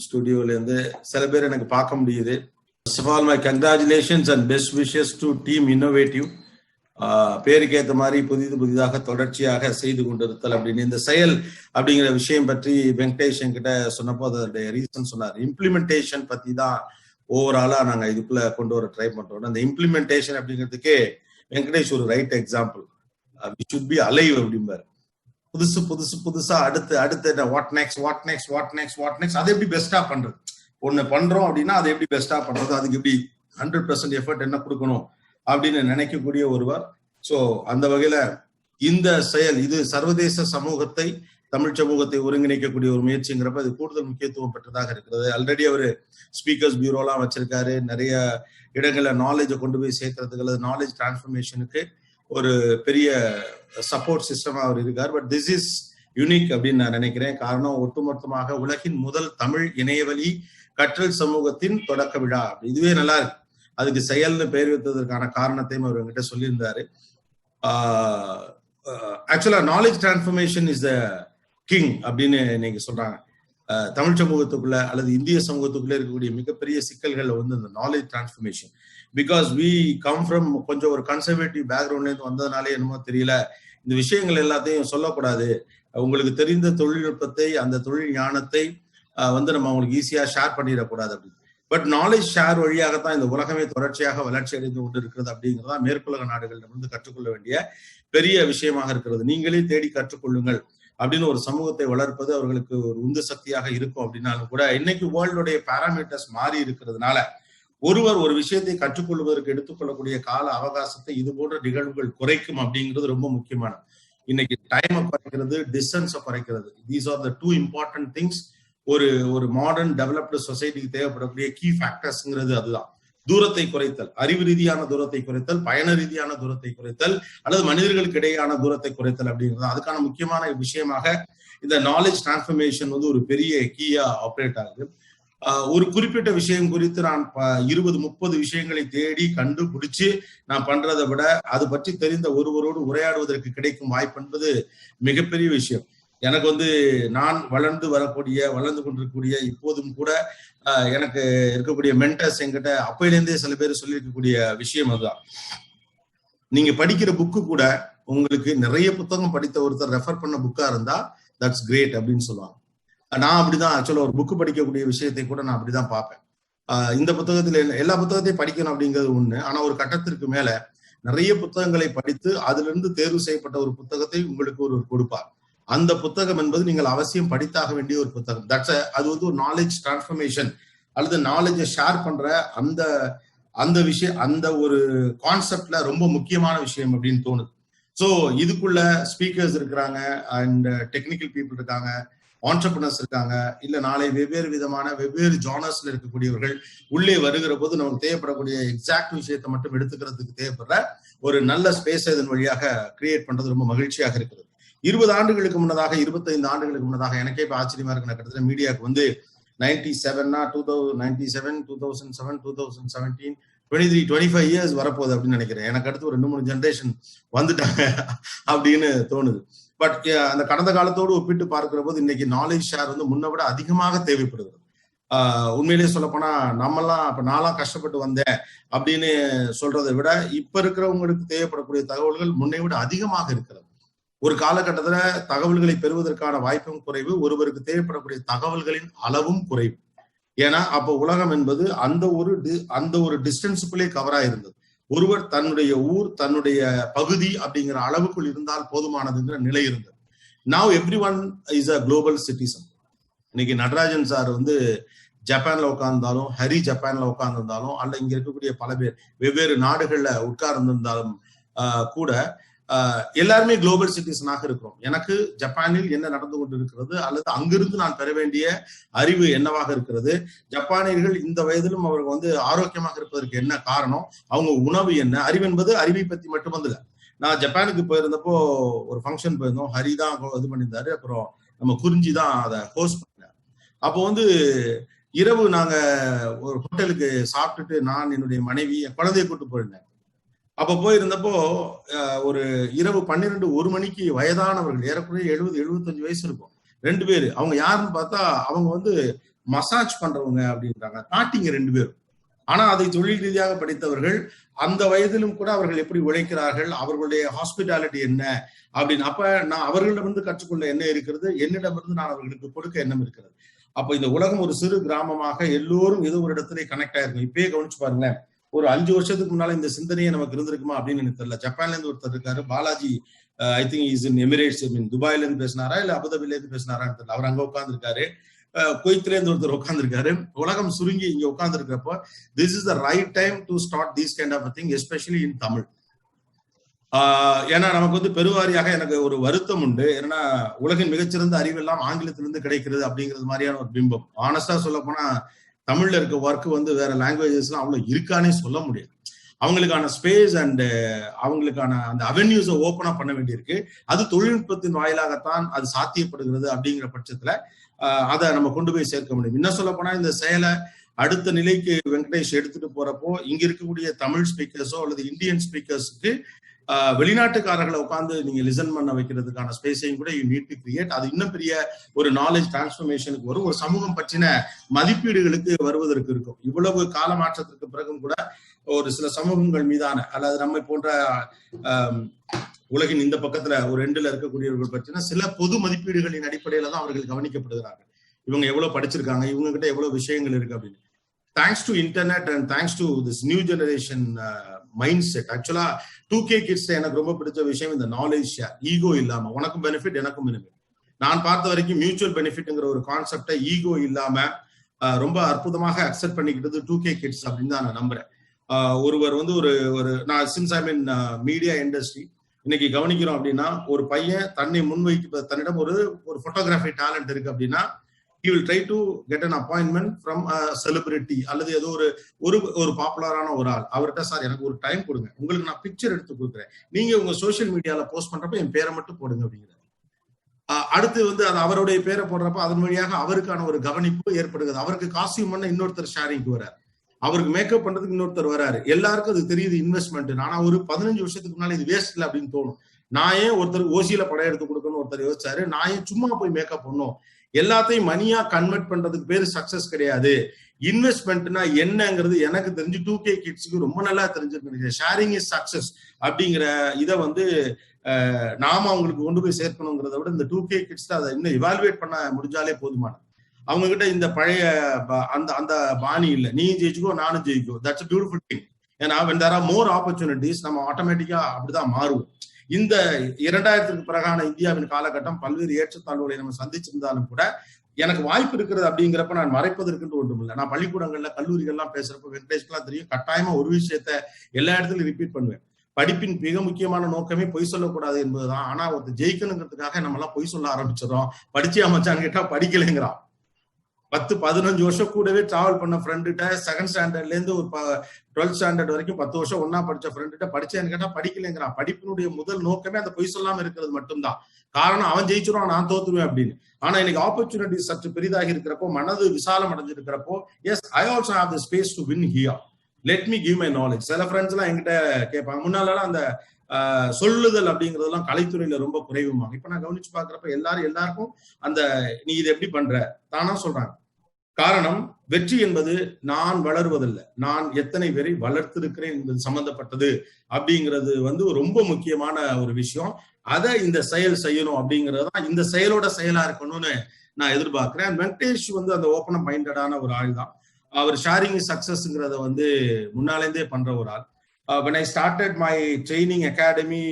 ஸ்டுடியோல இருந்து சில பேர் எனக்கு பார்க்க முடியுது. First of all, my congratulations and best wishes to team Innovative. பேருக்கு ஏற்ற மாதிரி புதிதாக தொடர்ச்சியாக செய்து கொண்டிருத்தல் அப்படின்னு இந்த செயல் அப்படிங்கிற விஷயம் பற்றி வெங்கடேஷ் என்கிட்ட சொன்னப்போ அதோடைய ரீசன் சொன்னார். இம்ப்ளிமெண்டேஷன் பத்தி தான் ஓவராலா நாங்க இதுக்குள்ள கொண்டு வர ட்ரை பண்றோம். அந்த இம்ப்ளிமெண்டேஷன் அப்படிங்கிறதுக்கே வெங்கடேஷ் ஒரு right example. we should be alive அப்படிம்பாரு. புதுசா அடுத்து வாட் நெக்ஸ்ட் அதை எப்படி பெஸ்டா பண்றது, ஒண்ணு பண்றோம் அப்படின்னா அதை எப்படி பெஸ்டா பண்றது, அதுக்கு எப்படி 100% எஃபர்ட் என்ன கொடுக்கணும் அப்படின்னு நினைக்கக்கூடிய ஒருவர். சோ அந்த வகையில இந்த செயல் இது சர்வதேச சமூகத்தை, தமிழ் சமூகத்தை ஒருங்கிணைக்கக்கூடிய ஒரு முயற்சிங்கிறப்ப அது கூடுதல் முக்கியத்துவம் பெற்றதாக இருக்கிறது. ஆல்ரெடி அவரு ஸ்பீக்கர்ஸ் பியூரோலாம் வச்சிருக்காரு. நிறைய இடங்கள்ல நாலேஜை கொண்டு போய் சேர்க்கறதுக்கு அல்லது நாலேஜ் டிரான்ஸ்ஃபர்மேஷனுக்கு ஒரு பெரிய சப்போர்ட் சிஸ்டமா அவர் இருக்கார். பட் திஸ் இஸ் யூனிக் அப்படின்னு நான் நினைக்கிறேன். காரணம், ஒட்டுமொத்தமாக உலகின் முதல் தமிழ் இணையவழி கற்றல் சமூகத்தின் தொடக்க விழா. இதுவே நல்லா இருக்கு. அதுக்கு செயல்னு பெயர் வைத்ததற்கான காரணத்தையும் அவர் என்கிட்ட சொல்லியிருந்தாரு. ஆக்சுவலா knowledge transformation is the king அப்படின்னு நீங்க சொல்றாங்க. தமிழ் சமூகத்துக்குள்ள அல்லது இந்திய சமூகத்துக்குள்ள இருக்கக்கூடிய மிகப்பெரிய சிக்கல்கள் வந்து இந்த knowledge transformation. Because we come from கொஞ்சம் ஒரு கன்சர்வேட்டிவ் பேக்ரவுண்ட்ல இருந்து வந்ததுனாலே என்னமோ தெரியல, இந்த விஷயங்கள் எல்லாத்தையும் சொல்லக்கூடாது, உங்களுக்கு தெரிந்த தொழில்நுட்பத்தை, அந்த தொழில் ஞானத்தை வந்து நம்ம அவங்களுக்கு ஈஸியா ஷேர் பண்ணிடக்கூடாது அப்படின்னு. பட் நாலேஜ் ஷேர் வழியாகத்தான் இந்த உலகமே தொடர்ச்சியாக வளர்ச்சி அடைந்து கொண்டு இருக்கிறது அப்படிங்கிறதா மேற்குலக நாடுகளிடமிருந்து கற்றுக்கொள்ள வேண்டிய பெரிய விஷயமாக இருக்கிறது. நீங்களே தேடி கற்றுக்கொள்ளுங்கள் அப்படின்னு ஒரு சமூகத்தை வளர்ப்பது அவர்களுக்கு ஒரு உந்து சக்தியாக இருக்கும். அப்படின்னாலும் கூட இன்னைக்கு வேர்ல்டுடைய பாராமீட்டர்ஸ் மாறி இருக்கிறதுனால ஒருவர் ஒரு விஷயத்தை கற்றுக்கொள்வதற்கு எடுத்துக்கொள்ளக்கூடிய கால அவகாசத்தை இது போன்ற நிகழ்வுகள் குறைக்கும் அப்படிங்கிறது ரொம்ப முக்கியமானது. இன்னைக்கு டைமை குறைக்கிறது, டிஸ்டன்ஸை குறைக்கிறது. These are the 2 important things. ஒரு மாடர்ன் டெவலப்டு சொசைட்டிக்கு தேவைப்படக்கூடிய கீ ஃபேக்டர்ஸ்ங்கிறது அதுதான். தூரத்தை குறைத்தல், அறிவு ரீதியான தூரத்தை குறைத்தல், பயண ரீதியான தூரத்தை குறைத்தல், அல்லது மனிதர்களுக்கு இடையான தூரத்தை குறைத்தல் அப்படிங்கிறது அதுக்கான முக்கியமான விஷயமாக இந்த நாலேஜ் டிரான்ஸ்ஃபர்மேஷன் வந்து ஒரு பெரிய கீயா ஆப்ரேட் ஆகுது. ஒரு குறிப்பிட்ட விஷயம் குறித்து நான் 20-30 விஷயங்களை தேடி கண்டுபிடிச்சு நான் பண்றதை விட அது பற்றி தெரிந்த ஒருவரோடு உரையாடுவதற்கு கிடைக்கும் வாய்ப்பு என்பது மிகப்பெரிய விஷயம். எனக்கு வந்து நான் வளர்ந்து கொண்டிருக்கக்கூடிய இப்போதும் கூட எனக்கு இருக்கக்கூடிய மென்டர்ஸ் என்கிட்ட அப்பையிலேருந்தே சில பேர் சொல்லியிருக்கக்கூடிய விஷயம் அதுதான். நீங்க படிக்கிற புக்கு கூட உங்களுக்கு நிறைய புத்தகம் படித்த ஒருத்தர் ரெஃபர் பண்ண புக்கா இருந்தா தட்ஸ் கிரேட் அப்படின்னு சொல்லுவாங்க. நான் அப்படிதான் ஆக்சுவலா ஒரு புக்கு படிக்கக்கூடிய விஷயத்தை கூட நான் அப்படிதான் பார்ப்பேன். இந்த புத்தகத்துல எல்லா புத்தகத்தையும் படிக்கணும் அப்படிங்கிறது ஒண்ணு. ஆனா ஒரு கட்டத்திற்கு மேல நிறைய புத்தகங்களை படித்து அதுல இருந்து தேர்வு செய்யப்பட்ட ஒரு புத்தகத்தை உங்களுக்கு ஒரு கொடுப்பார். அந்த புத்தகம் என்பது நீங்கள் அவசியம் படித்தாக வேண்டிய ஒரு புத்தகம். அது வந்து ஒரு நாலேஜ் டிரான்ஸ்ஃபர்மேஷன் அல்லது நாலேஜை ஷேர் பண்ற அந்த விஷயம், அந்த ஒரு கான்செப்ட்ல ரொம்ப முக்கியமான விஷயம் அப்படின்னு தோணுது. ஸோ இதுக்குள்ள ஸ்பீக்கர்ஸ் இருக்கிறாங்க அண்ட் டெக்னிக்கல் பீப்புள் இருக்காங்க, ஆண்டர்பிரினர்ஸ் இருக்காங்க, இல்ல நாளை வெவ்வேறு விதமான வெவ்வேறு ஜானர்ஸ்ல இருக்கக்கூடியவர்கள் உள்ளே வருகிற போது நமக்கு தேவைப்படக்கூடிய எக்ஸாக்ட் விஷயத்தை மட்டும் எடுத்துக்கிறதுக்கு தேவைப்படுற ஒரு நல்ல ஸ்பேஸ் இதன் வழியாக கிரியேட் பண்றது ரொம்ப மகிழ்ச்சியாக இருக்கிறது. 20 ஆண்டுகளுக்கு முன்னதாக, 25 ஆண்டுகளுக்கு முன்னதாக, எனக்கே இப்ப ஆச்சரியமா இருக்கு, நான் கிட்டத்தட்ட மீடியாவுக்கு வந்து 97, 2007, 2017, 23, 25 இயர்ஸ் வரப்போகுது அப்படின்னு நினைக்கிறேன். எனக்கு அடுத்து ஒரு 2-3 ஜெனரேஷன் வந்துட்டாங்க அப்படின்னு தோணுது. பட் அந்த கடந்த காலத்தோடு ஒப்பிட்டு பார்க்கிற போது இன்னைக்கு நாலேஜ் ஷேர் வந்து முன்ன விட அதிகமாக தேவைப்படுகிறது. உண்மையிலேயே சொல்ல போனா நம்மெல்லாம் அப்ப நான்லாம் கஷ்டப்பட்டு வந்தேன் அப்படின்னு சொல்றதை விட இப்ப இருக்கிறவங்களுக்கு தேவைப்படக்கூடிய தகவல்கள் முன்னை விட அதிகமாக இருக்கிறது. ஒரு காலகட்டத்துல தகவல்களை பெறுவதற்கான வாய்ப்பும் குறைவு, ஒருவருக்கு தேவைப்படக்கூடிய தகவல்களின் அளவும் குறைவு. ஏன்னா அப்ப உலகம் என்பது அந்த ஒரு டிஸ்டன்ஸுக்குள்ளே கவரா இருந்தது. ஒருவர் தன்னுடைய ஊர், தன்னுடைய பகுதி அப்படிங்கிற அளவுக்குள் இருந்தால் போதுமானதுங்கிற நிலை இருந்தது. Now every one is a global citizen. இன்னைக்கு நடராஜன் சார் வந்து ஜப்பான்ல உட்கார்ந்தாலும், ஹரி ஜப்பான்ல உட்கார்ந்திருந்தாலும், அல்ல இங்க இருக்கக்கூடிய பல பேர் வெவ்வேறு நாடுகள்ல உட்கார்ந்திருந்தாலும் கூட எல்லாருமே குளோபல் சிட்டிசனாக இருக்கிறோம். எனக்கு ஜப்பானில் என்ன நடந்து கொண்டு இருக்கிறது அல்லது அங்கிருந்து நான் பெற வேண்டிய அறிவு என்னவாக இருக்கிறது, ஜப்பானியர்கள் இந்த வயதிலும் அவர்கள் வந்து ஆரோக்கியமாக இருப்பதற்கு என்ன காரணம், அவங்க உணவு என்ன, அறிவு என்பது அறிவை பத்தி மட்டுமல்ல. நான் ஜப்பானுக்கு போயிருந்தப்போ ஒரு ஃபங்க்ஷன் போயிருந்தோம், ஹரி தான் இது பண்ணியிருந்தாரு, அப்புறம் நம்ம குறிஞ்சி தான் அதை ஹோஸ்ட் பண்ணார். அப்போ வந்து இரவு நாங்க ஒரு ஹோட்டலுக்கு சாப்பிட்டுட்டு நான், என்னுடைய மனைவி, என் குழந்தைய கூட்டு போயிருந்தேன். அப்ப போயிருந்தப்போ ஒரு இரவு 12-1 மணிக்கு வயதானவர்கள், ஏறக்குறைய 70-75 வயசு இருக்கும், 2 பேரு. அவங்க யாருன்னு பார்த்தா அவங்க வந்து மசாஜ் பண்றவங்க அப்படின்றாங்க, காட்டிங்க 2 பேரும். ஆனா அதை தொழில் ரீதியாக படித்தவர்கள். அந்த வயதிலும் கூட அவர்கள் எப்படி உழைக்கிறார்கள், அவர்களுடைய ஹாஸ்பிட்டாலிட்டி என்ன அப்படின்னு. அப்ப நான் அவர்களிடமிருந்து கற்றுக்கொள்ள என்ன இருக்கிறது, என்னிடமிருந்து நான் அவர்களுக்கு கொடுக்க எண்ணம் இருக்கிறது. அப்ப இந்த உலகம் ஒரு சிறு கிராமமாக எல்லோரும் ஏதோ ஒரு இடத்துல கனெக்ட் ஆயிருக்கும். இப்பயே கவனிச்சு பாருங்களேன், ஒரு 5 வருஷத்துக்கு முன்னால இந்த சிந்தனையே நமக்கு இருந்திருக்குமா அப்படின்னு எனக்கு தெரியல. ஜப்பான்ல இருந்து ஒருத்தர் இருக்காரு, Balaji, I think is in Emirates, துபாயில இருந்து பேசினாரா இல்ல அபுதாபில இருந்து பேசினாரான்னு தெரியல. அவர் அங்க உட்கார்ந்து இருக்காரு. குவைத்ல இருந்து ஒருத்தர் உட்கார்ந்து இருக்காரு. உலகம் சுருங்கி இங்க உட்கார்ந்து இருக்கிறப்போ this is the right time to start these kind of thing, especially in Tamil. ஏன்னா நமக்கு வந்து பெருவாரியாக எனக்கு ஒரு வருத்தம் உண்டு. ஏன்னா உலகின் மிகச்சிறந்த அறிவெல்லாம் ஆங்கிலத்திலிருந்து கிடைக்கிறது அப்படிங்கிறது மாதிரியான ஒரு பிம்பம். ஆனஸ்டா சொல்ல போனா தமிழ்ல இருக்க ஒர்க் வந்து வேற லாங்குவேஜஸ்லாம் அவ்வளவு இருக்கானே சொல்ல முடியாது. அவங்களுக்கான ஸ்பேஸ் அண்ட் அவங்களுக்கான அந்த அவென்யூஸை ஓப்பனா பண்ண வேண்டியிருக்கு. அது தொழில்நுட்பத்தின் வாயிலாகத்தான் அது சாத்தியப்படுகிறது. அப்படிங்கிற பட்சத்துல அதை நம்ம கொண்டு போய் சேர்க்க முடியும். என்ன சொல்ல போனா இந்த செயலை அடுத்த நிலைக்கு வெங்கடேஷ் எடுத்துட்டு போறப்போ இங்க இருக்கக்கூடிய தமிழ் ஸ்பீக்கர்ஸோ அல்லது இந்தியன் ஸ்பீக்கர்ஸுக்கு வெளிநாட்டுக்காரர்களை உட்காந்து நீங்க லிசன் பண்ண வைக்கிறதுக்கான ஸ்பேஸையும் கூட யூ நீட் டு கிரியேட். அது இன்னும் பெரிய ஒரு நாலேஜ் டிரான்ஸ்ஃபர்மேஷனுக்கு வரும், ஒரு சமூகம் பற்றின மதிப்பீடுகளுக்கு வருவதற்கு இருக்கும். இவ்வளவு கால மாற்றத்திற்கு பிறகும் கூட ஒரு சில சமூகங்கள் மீதான அல்லது நம்மை போன்ற உலகின் இந்த பக்கத்துல ஒரு எண்டுல இருக்கக்கூடியவர்கள் பற்றின சில பொது மதிப்பீடுகளின் அடிப்படையில தான் அவர்கள் கவனிக்கப்படுகிறார்கள். இவங்க எவ்வளவு படிச்சிருக்காங்க, இவங்க கிட்ட எவ்வளவு விஷயங்கள் இருக்கு அப்படின்னு. Thanks to internet and thanks to this new generation mind set. ஆக்சுவலா 2K கிட்ஸ் எனக்கு ரொம்ப பிடிச்ச விஷயம் இந்த நாலேஜ் ஷேர். ஈகோ இல்லாம உனக்கும் பெனிஃபிட் எனக்கும் பெனிஃபிட். நான் பார்த்த வரைக்கும் மியூச்சுவல் பெனிஃபிட்ங்கிற ஒரு கான்செப்டை ஈகோ இல்லாம ரொம்ப அற்புதமாக அக்செப்ட் பண்ணிக்கிட்டது 2K கிட்ஸ் அப்படின்னு தான் நான் நம்புறேன். ஒருவர் வந்து ஒரு நான் since I mean media industry இன்னைக்கு கவனிக்கிறோம் அப்படின்னா, ஒரு பையன் தன்னை முன்வைக்க, தன்னிடம் ஒரு போட்டோகிராஃபி டேலண்ட் இருக்கு அப்படின்னா he will try to get an appointment from a celebrity அல்லது ஏதோ ஒரு பாப்புலரான ஒரு ஆள். அவர்கிட்ட சார் எனக்கு ஒரு டைம் கொடுங்க, உங்களுக்கு நான் பிக்சர் எடுத்து கொடுக்குறேன், நீங்க உங்க சோசியல் மீடியால போஸ்ட் பண்றப்ப என் பேரை மட்டும் போடுங்க அப்படிங்கிறார். அடுத்து வந்து அது அவருடைய பேரை போடுறப்ப அதன் வழியாக அவருக்கான ஒரு கவனிப்பு ஏற்படுகிறது. அவருக்கு காஸ்டியூம் பண்ண இன்னொருத்தர் ஷேரிங்க்கு வராரு, அவருக்கு மேக்கப் பண்றதுக்கு இன்னொருத்தர் வராரு. எல்லாருக்கும் அது தெரியுது இன்வெஸ்ட்மெண்ட். ஆனா ஒரு 15 வருஷத்துக்கு முன்னால இது வேஸ்ட் இல்லை அப்படின்னு தோணும். நான் ஏன் ஒருத்தர் ஓசியில படம் எடுத்து கொடுக்கணும்னு ஒருத்தர் யோசிச்சாரு, நான் ஏன் சும்மா போய் மேக்கப் பண்ணும். எல்லாத்தையும் மணியா கன்வெர்ட் பண்றதுக்கு பேரு சக்சஸ் கிடையாது. இன்வெஸ்ட்மெண்ட்னா என்னங்கிறது எனக்கு தெரிஞ்சு 2K கிட்ஸுக்கு ரொம்ப நல்லா தெரிஞ்சிருக்கு. ஷேரிங் இஸ் சக்சஸ் அப்படிங்கிற இதை வந்து நாம அவங்களுக்கு கொண்டு போய் சேர்க்கணுங்கிறத விட இந்த 2K கிட்ஸ் அதை இன்னும் இவால்வேட் பண்ண முடிஞ்சாலே போதுமான. அவங்க கிட்ட இந்த பழைய அந்த பாணி இல்லை, நீ ஜெயிச்சுக்கோ நானும் ஜெயிக்கோ. That's a beautiful thing. ஏன்னா when there are more opportunities நம்ம ஆட்டோமேட்டிக்கா அப்படிதான் மாறுவோம். இந்த 2000க்கு பிறகான இந்தியாவின் காலகட்டம் பல்வேறு ஏற்றத்தாழ்வுகளை நம்ம சந்திச்சிருந்தாலும் கூட எனக்கு வாய்ப்பு இருக்கிறது அப்படிங்கிறப்ப நான் மறைப்பதற்கு ஒன்றும் இல்லை. நான் பள்ளிக்கூடங்கள்ல கல்லூரிகள்லாம் பேசுறப்ப வெங்கடேஷ்லாம் தெரியும், கட்டாயமா ஒரு விஷயத்த எல்லா இடத்துலயும் ரிப்பீட் பண்ணுவேன். படிப்பின் மிக முக்கியமான நோக்கமே பொய் சொல்லக்கூடாது என்பதுதான். ஆனா ஒருத்தர் ஜெயிக்கணுங்கிறதுக்காக நம்ம எல்லாம் பொய் சொல்ல ஆரம்பிச்சிடறோம். படிச்சியா மச்சான்னு கேட்டா படிக்கலைங்கிறான். 10-15 வருஷம் கூடவே டிராவல் பண்ண ஃப்ரெண்டுகிட்ட செகண்ட் ஸ்டாண்டர்ட்ல இருந்து ஒரு 12th ஸ்டாண்டர்ட் வரைக்கும் 10 வருஷம் ஒன்னா படிச்ச ஃப்ரெண்டுகிட்ட படிச்சேன்னு கேட்டா படிக்கலைங்கிறான். படிப்பினுடைய முதல் நோக்கமே அந்த பொய் சொல்லாம இருக்கிறது மட்டும்தான். காரணம் அவன் ஜெயிச்சிருவான், நான் தோத்துருவேன் அப்படின்னு. ஆனா இன்னைக்கு ஆப்பர்ச்சுனிட்டி சற்று பெரிதாகி இருக்கிறப்போ, மனது விசாலம் அடைஞ்சிருக்கிறப்போ, yes I also have the space to win here, let me give my knowledge. சில ஃப்ரெண்ட்ஸ் எல்லாம் என்கிட்ட கேட்பாங்க, முன்னாலாம் அந்த சொல்லுதல் அப்படிங்கறதெல்லாம் கலைத்துறையில ரொம்ப குறைவுமாங்க. இப்ப நான் கவனிச்சு பாக்குறப்ப எல்லாருக்கும் அந்த நீ இதை எப்படி பண்ற தானா சொல்றாங்க. காரணம், வெற்றி என்பது நான் வளருவதில்லை, நான் எத்தனை பேரை வளர்த்திருக்கிறேன் என்பது சம்பந்தப்பட்டது அப்படிங்கிறது ரொம்ப முக்கியமான ஒரு விஷயம். அதை இந்த செயல் செய்யணும் அப்படிங்கிறது தான் இந்த செயலோட செயலா இருக்கணும்னு நான் எதிர்பார்க்கிறேன். வெங்கடேஷ் அந்த ஓப்பன் மைண்டடான ஒரு ஆள் தான். அவர் ஷேரிங் சக்சஸ்ங்கிறத முன்னாலேருந்தே பண்ற ஒரு ஆள். when I started my training academy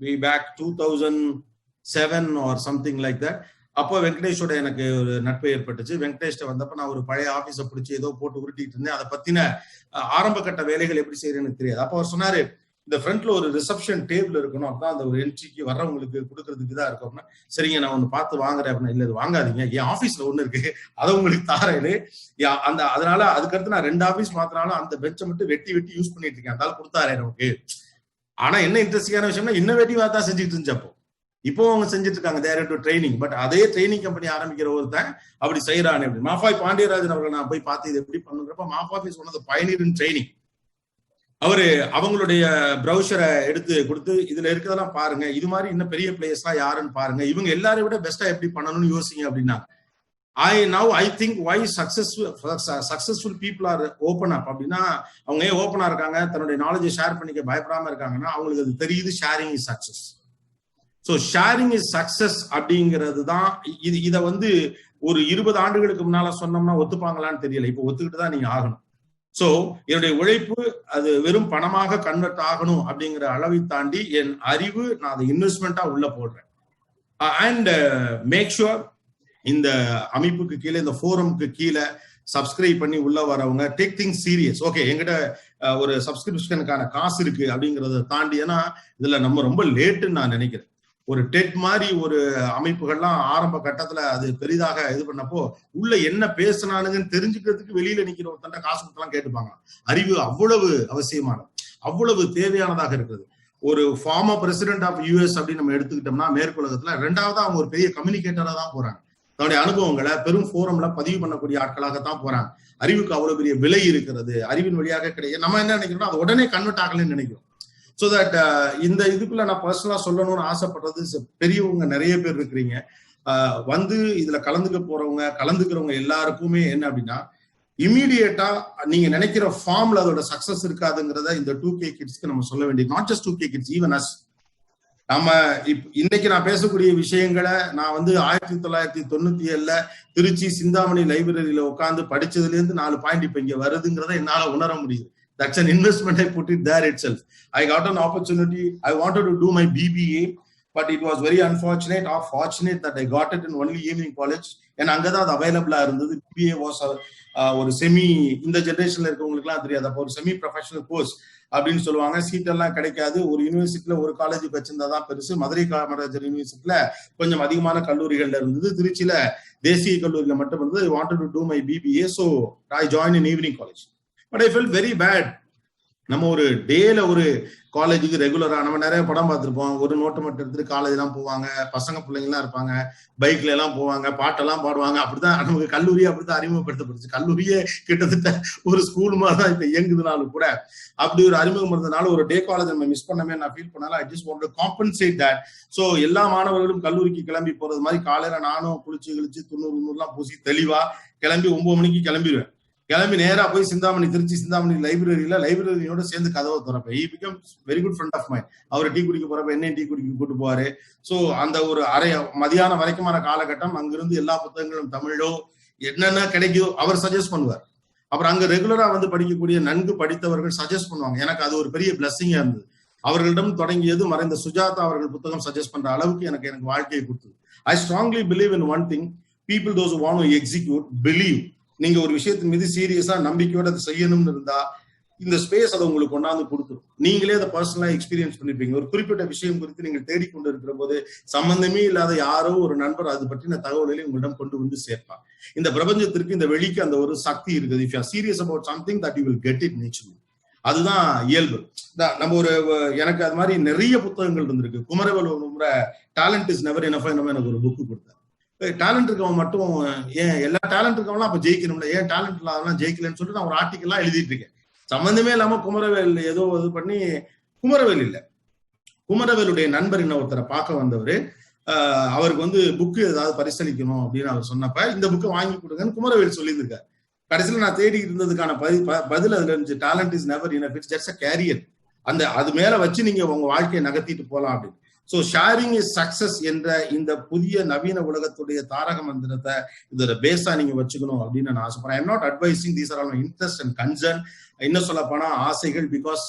way back 2007 or something like that, அப்போ வெங்கடேஷோட எனக்கு ஒரு நட்பு ஏற்பட்டுச்சு. வெங்கடேஷ்ட வந்தப்ப நான் ஒரு பழைய ஆபீஸை பிடிச்சி ஏதோ போட்டு உருட்டிட்டு இருந்தேன். அதை பத்தின ஆரம்ப கட்ட வேலைகள் எப்படி செய்யறேன்னு எனக்கு தெரியாது. அப்போ அவர் சொன்னாரு, இந்த ஃப்ரண்ட்ல ஒரு ரிசப்ஷன் டேபிள் இருக்கணும், அப்பதான் அந்த ஒரு என்ட்ரிக்கு வர்றவங்களுக்கு கொடுக்கறதுக்கு தான் இருக்கும் அப்படின்னா, சரிங்க நான் ஒண்ணு பார்த்து வாங்குறேன் அப்படின்னா, இல்ல இது வாங்காதீங்க, என் ஆபீஸ்ல ஒண்ணு இருக்கு அதை உங்களுக்கு தாரேன்னு. அதனால அதுக்கடுத்து நான் 2 ஆபீஸ் மாத்தினாலும் அந்த பெஞ்சை மட்டும் வெட்டி யூஸ் பண்ணிட்டு இருக்கேன். அதனால கொடுத்தாரே நமக்கு. ஆனா என்ன இன்ட்ரெஸ்டிங்கான விஷயம்னா, இன்னோவேட்டிவா தான் செஞ்சுட்டு இருந்துச்சப்போ. இப்போ அவங்க செஞ்சுட்டு இருக்காங்க, தேர் டு ட்ரைனிங். பட் அதே ட்ரைனிங் கம்பெனி ஆரம்பிக்கிற ஒருத்தன் அப்படி செய்யறானே அப்படி. மாஃபாய் பாண்டியராஜன் அவர்கள் நான் போய் பார்த்து இது எப்படி பண்ணுறப்ப, Mafoi is one of the pioneer in training. அவரு அவங்களுடைய ப்ரௌசரை எடுத்து கொடுத்து, இதுல இருக்கிறதெல்லாம் பாருங்க, இது மாதிரி இன்னும் பெரிய பிளேயர்ஸ் எல்லாம் யாருன்னு பாருங்க, இவங்க எல்லாரையும் விட பெஸ்டா எப்படி பண்ணணும்னு யோசிங்க அப்படின்னா, I think why successful people are open up அப்படின்னா, அவங்க ஏன் ஓப்பனா இருக்காங்க, தன்னுடைய நாலேஜை ஷேர் பண்ணிக்க பயப்படாம இருக்காங்கன்னா, அவங்களுக்கு அது தெரியுது, sharing is success. So sharing is success அப்படிங்கிறது தான். இதை ஒரு 20 ஆண்டுகளுக்கு முன்னால சொன்னோம்னா ஒத்துப்பாங்களான்னு தெரியல. இப்போ ஒத்துக்கிட்டு தான் நீங்க ஆகணும். ஸோ என்னுடைய உழைப்பு அது வெறும் பணமாக கன்வெர்ட் ஆகணும் அப்படிங்கிற அளவை தாண்டி என் அறிவு நான் அதை இன்வெஸ்ட்மெண்டா உள்ள போடுறேன். அண்ட் மேக் ஷுர் இந்த அமைப்புக்கு கீழே, இந்த ஃபோரமுக்கு கீழே சப்ஸ்கிரைப் பண்ணி உள்ள வரவங்க டேக் திங்ஸ் சீரியஸ். ஓகே, என்கிட்ட ஒரு சப்ஸ்கிரிப்ஷனுக்கான காசு இருக்கு அப்படிங்கறத தாண்டி, ஏன்னா இதுல நம்ம ரொம்ப லேட்டுன்னு நான் நினைக்கிறேன். ஒரு டெட் மாதிரி ஒரு அமைப்புகள்லாம் ஆரம்ப கட்டத்துல அது பெரிதாக இது பண்ணப்போ, உள்ள என்ன பேசினானுங்கன்னு தெரிஞ்சுக்கிறதுக்கு வெளியில நிக்கிற ஒருத்தண்ட காசு கொடுத்தலாம் கேட்டுப்பாங்க. அறிவு அவ்வளவு அவசியமானது, அவ்வளவு தேவையானதாக இருக்குது. ஒரு ஃபார்மர் பிரசிடென்ட் ஆஃப் யூஎஸ் அப்படின்னு நம்ம எடுத்துக்கிட்டோம்னா, மேற்குலகத்துல 2வது அவங்க ஒரு பெரிய கம்யூனிகேட்டரா தான் போறாங்க. தன்னுடைய அனுபவங்களை பெரும் ஃபோரம்ல பதிவு பண்ணக்கூடிய ஆட்களாகத்தான் போறாங்க. அறிவுக்கு அவ்வளவு பெரிய விலை இருக்கிறது. அறிவின் வழியாக கிடையாது. நம்ம என்ன நினைக்கிறோம், அது உடனே கன்வெர்ட் ஆகலன்னு நினைக்கிறோம். ஸோ தட் இந்த இதுக்குள்ள நான் பர்சனலா சொல்லணும்னு ஆசைப்படுறது, பெரியவங்க நிறைய பேர் இருக்கிறீங்க, இதுல கலந்துக்கிறவங்க எல்லாருக்குமே என்ன அப்படின்னா, இமீடியட்டா நீங்க நினைக்கிற ஃபார்ம்ல அதோட சக்சஸ் இருக்காதுங்கிறத இந்த 2K கிட்ஸ்க்கு நம்ம சொல்ல வேண்டியது. Not just 2K kids, even us. நம்ம இன்னைக்கு நான் பேசக்கூடிய விஷயங்களை நான் 1997 திருச்சி சிந்தாமணி லைப்ரரியில உட்காந்து படிச்சதுல இருந்து 4 பாயிண்ட் இப்ப இங்க வருதுங்கிறத என்னால உணர முடியுது. That's an investment. I put it there itself. I got an opportunity. I wanted to do my BBA, but it was very unfortunate or fortunate that I got it in only evening college. And அங்கதான் அது அவைலபிளா இருந்தது. BBA was ஒரு semi, இந்த ஜெனரேஷன்ல இருக்கவங்களுக்கு எல்லாம் தெரியாது, அப்போ ஒரு செமி ப்ரொஃபஷனல் கோர்ஸ் அப்படின்னு சொல்லுவாங்க. சீட் எல்லாம் கிடைக்காது. ஒரு யூனிவர்சிட்டியில ஒரு காலேஜுக்கு வச்சிருந்தாதான் பெருசு. மதுரை காமராஜர் யூனிவர்சிட்டியில கொஞ்சம் அதிகமான கல்லூரிகள்ல இருந்தது. திருச்சியில தேசிய கல்லூரியில மட்டும் இருந்தது. I wanted to do my BBA, so I joined in evening college. But I felt very bad. நம்ம ஒரு டேல ஒரு காலேஜுக்கு ரெகுலரா நம்ம நிறைய படம் பார்த்திருப்போம். ஒரு நோட்டு மட்டும் எடுத்துட்டு காலேஜ் எல்லாம் போவாங்க, பசங்க பிள்ளைங்க எல்லாம் இருப்பாங்க, பைக்ல எல்லாம் போவாங்க, பாட்டெல்லாம் பாடுவாங்க. அப்படிதான் நமக்கு கல்லூரியே அப்படித்தான் அறிமுகப்படுத்தப்படுச்சு. கல்லூரியே கிட்டத்தட்ட ஒரு ஸ்கூல் மாதிரி தான் இப்ப இயங்குதுனாலும் கூட, அப்படி ஒரு அறிமுகம் இருந்ததுனால ஒரு டே காலேஜ் நம்ம மிஸ் பண்ணவே நான் ஃபீல் பண்ணாலும் I just want to compensate that. So எல்லா மாணவர்களும் கல்லூரிக்கு கிளம்பி போறது மாதிரி காலையில நானும் குளிச்சு 90 பூசி தெளிவா கிளம்பி 9 மணிக்கு கிளம்பிடுவேன். கிளம்பி நேரா போய் திருச்சி சிந்தாமணி லைப்ரரியோட சேர்ந்து கதவை திறப்பேன். He becomes very good friend of mine. அவர் டீ குடிக்க போறப்ப என்ன டீ குடிக்க கூட்டு போவாரு. ஸோ அந்த ஒரு மதியானம் வரைக்குமான காலகட்டம் அங்கிருந்து எல்லா புத்தகங்களும் தமிழோ என்னென்ன கிடைக்குதோ அவர் சஜஸ்ட் பண்ணுவார். அப்புறம் அங்க ரெகுலரா படிக்கக்கூடிய நன்கு படித்தவர்கள் சஜஸ்ட் பண்ணுவாங்க. எனக்கு அது ஒரு பெரிய பிளஸ்ஸிங்கா இருந்தது. அவர்களிடம் தொடங்கியது மறைந்த சுஜாதா அவர்கள் புத்தகம் சஜஸ்ட் பண்ற அளவுக்கு எனக்கு வாழ்க்கையை கொடுத்தது. I strongly believe in one thing. People those who want to execute believe. நீங்க ஒரு விஷயத்தின் மீது சீரியஸா நம்பிக்கையோட அதை செய்யணும்னு இருந்தா இந்த ஸ்பேஸ் அதை உங்களுக்கு கொண்டாந்து கொடுத்துரும். நீங்களே அதை பர்சனலா எக்ஸ்பீரியன்ஸ் பண்ணிருப்பீங்க. ஒரு குறிப்பிட்ட விஷயம் குறித்து நீங்கள் தேடிக்கொண்டு இருக்கிற போது சம்பந்தமே இல்லாத யாரோ ஒரு நண்பர் அது பற்றின தகவல்களை உங்களிடம் கொண்டு வந்து சேர்ப்பார். இந்த பிரபஞ்சத்திற்கு, இந்த வெளிக்கு அந்த ஒரு சக்தி இருக்குது. If you are serious about something that you will get it naturally. அதுதான் இயல்பு. நம்ம எனக்கு அது மாதிரி நிறைய புத்தகங்கள் இருந்திருக்கு. Kumaravel talent is never enough எனக்கு ஒரு புக்கு கொடுத்தார். டேலண்ட் இருக்கவன் மட்டும் ஏன் எல்லா டேலண்ட் இருக்கவங்களாம் அப்ப ஜெயிக்கணும்ல, ஏன் டேலண்ட் இல்லாதவங்க ஜெயிக்கலன்னு சொல்லிட்டு நான் ஒரு ஆர்டிக்கல்லாம் எழுதிட்டு இருக்கேன். சம்பந்தமே இல்லாம குமரவேல் ஏதோ இது பண்ணி, குமரவேல் இல்ல, குமரவேலுடைய நண்பர் இன்னொருத்தரை பார்க்க வந்தவர், அவருக்கு புக்கு ஏதாவது பரிசீலிக்கணும் அப்படின்னு அவர் சொன்னப்ப இந்த புக்கை வாங்கி கொடுங்கன்னு குமரவேல் சொல்லியிருக்காரு. கடைசியில் நான் தேடி இருந்ததுக்கான பதில் அதுல இருந்துச்சு. Talent is never enough, it's just a career. அது மேல வச்சு நீங்க உங்க வாழ்க்கையை நகர்த்திட்டு போலாம் அப்படின்னு. ஸோ ஷேரிங் இஸ் சக்சஸ் என்ற இந்த புதிய நவீன உலகத்துடைய தாரக மந்திரத்தை இதோட பேஸா நீங்க வச்சுக்கணும் அப்படின்னு நான் ஆசைப்படுறேன். I'm not advising, these are all my interest and concern. இன்னும் சொல்ல போனா ஆசைகள். பிகாஸ்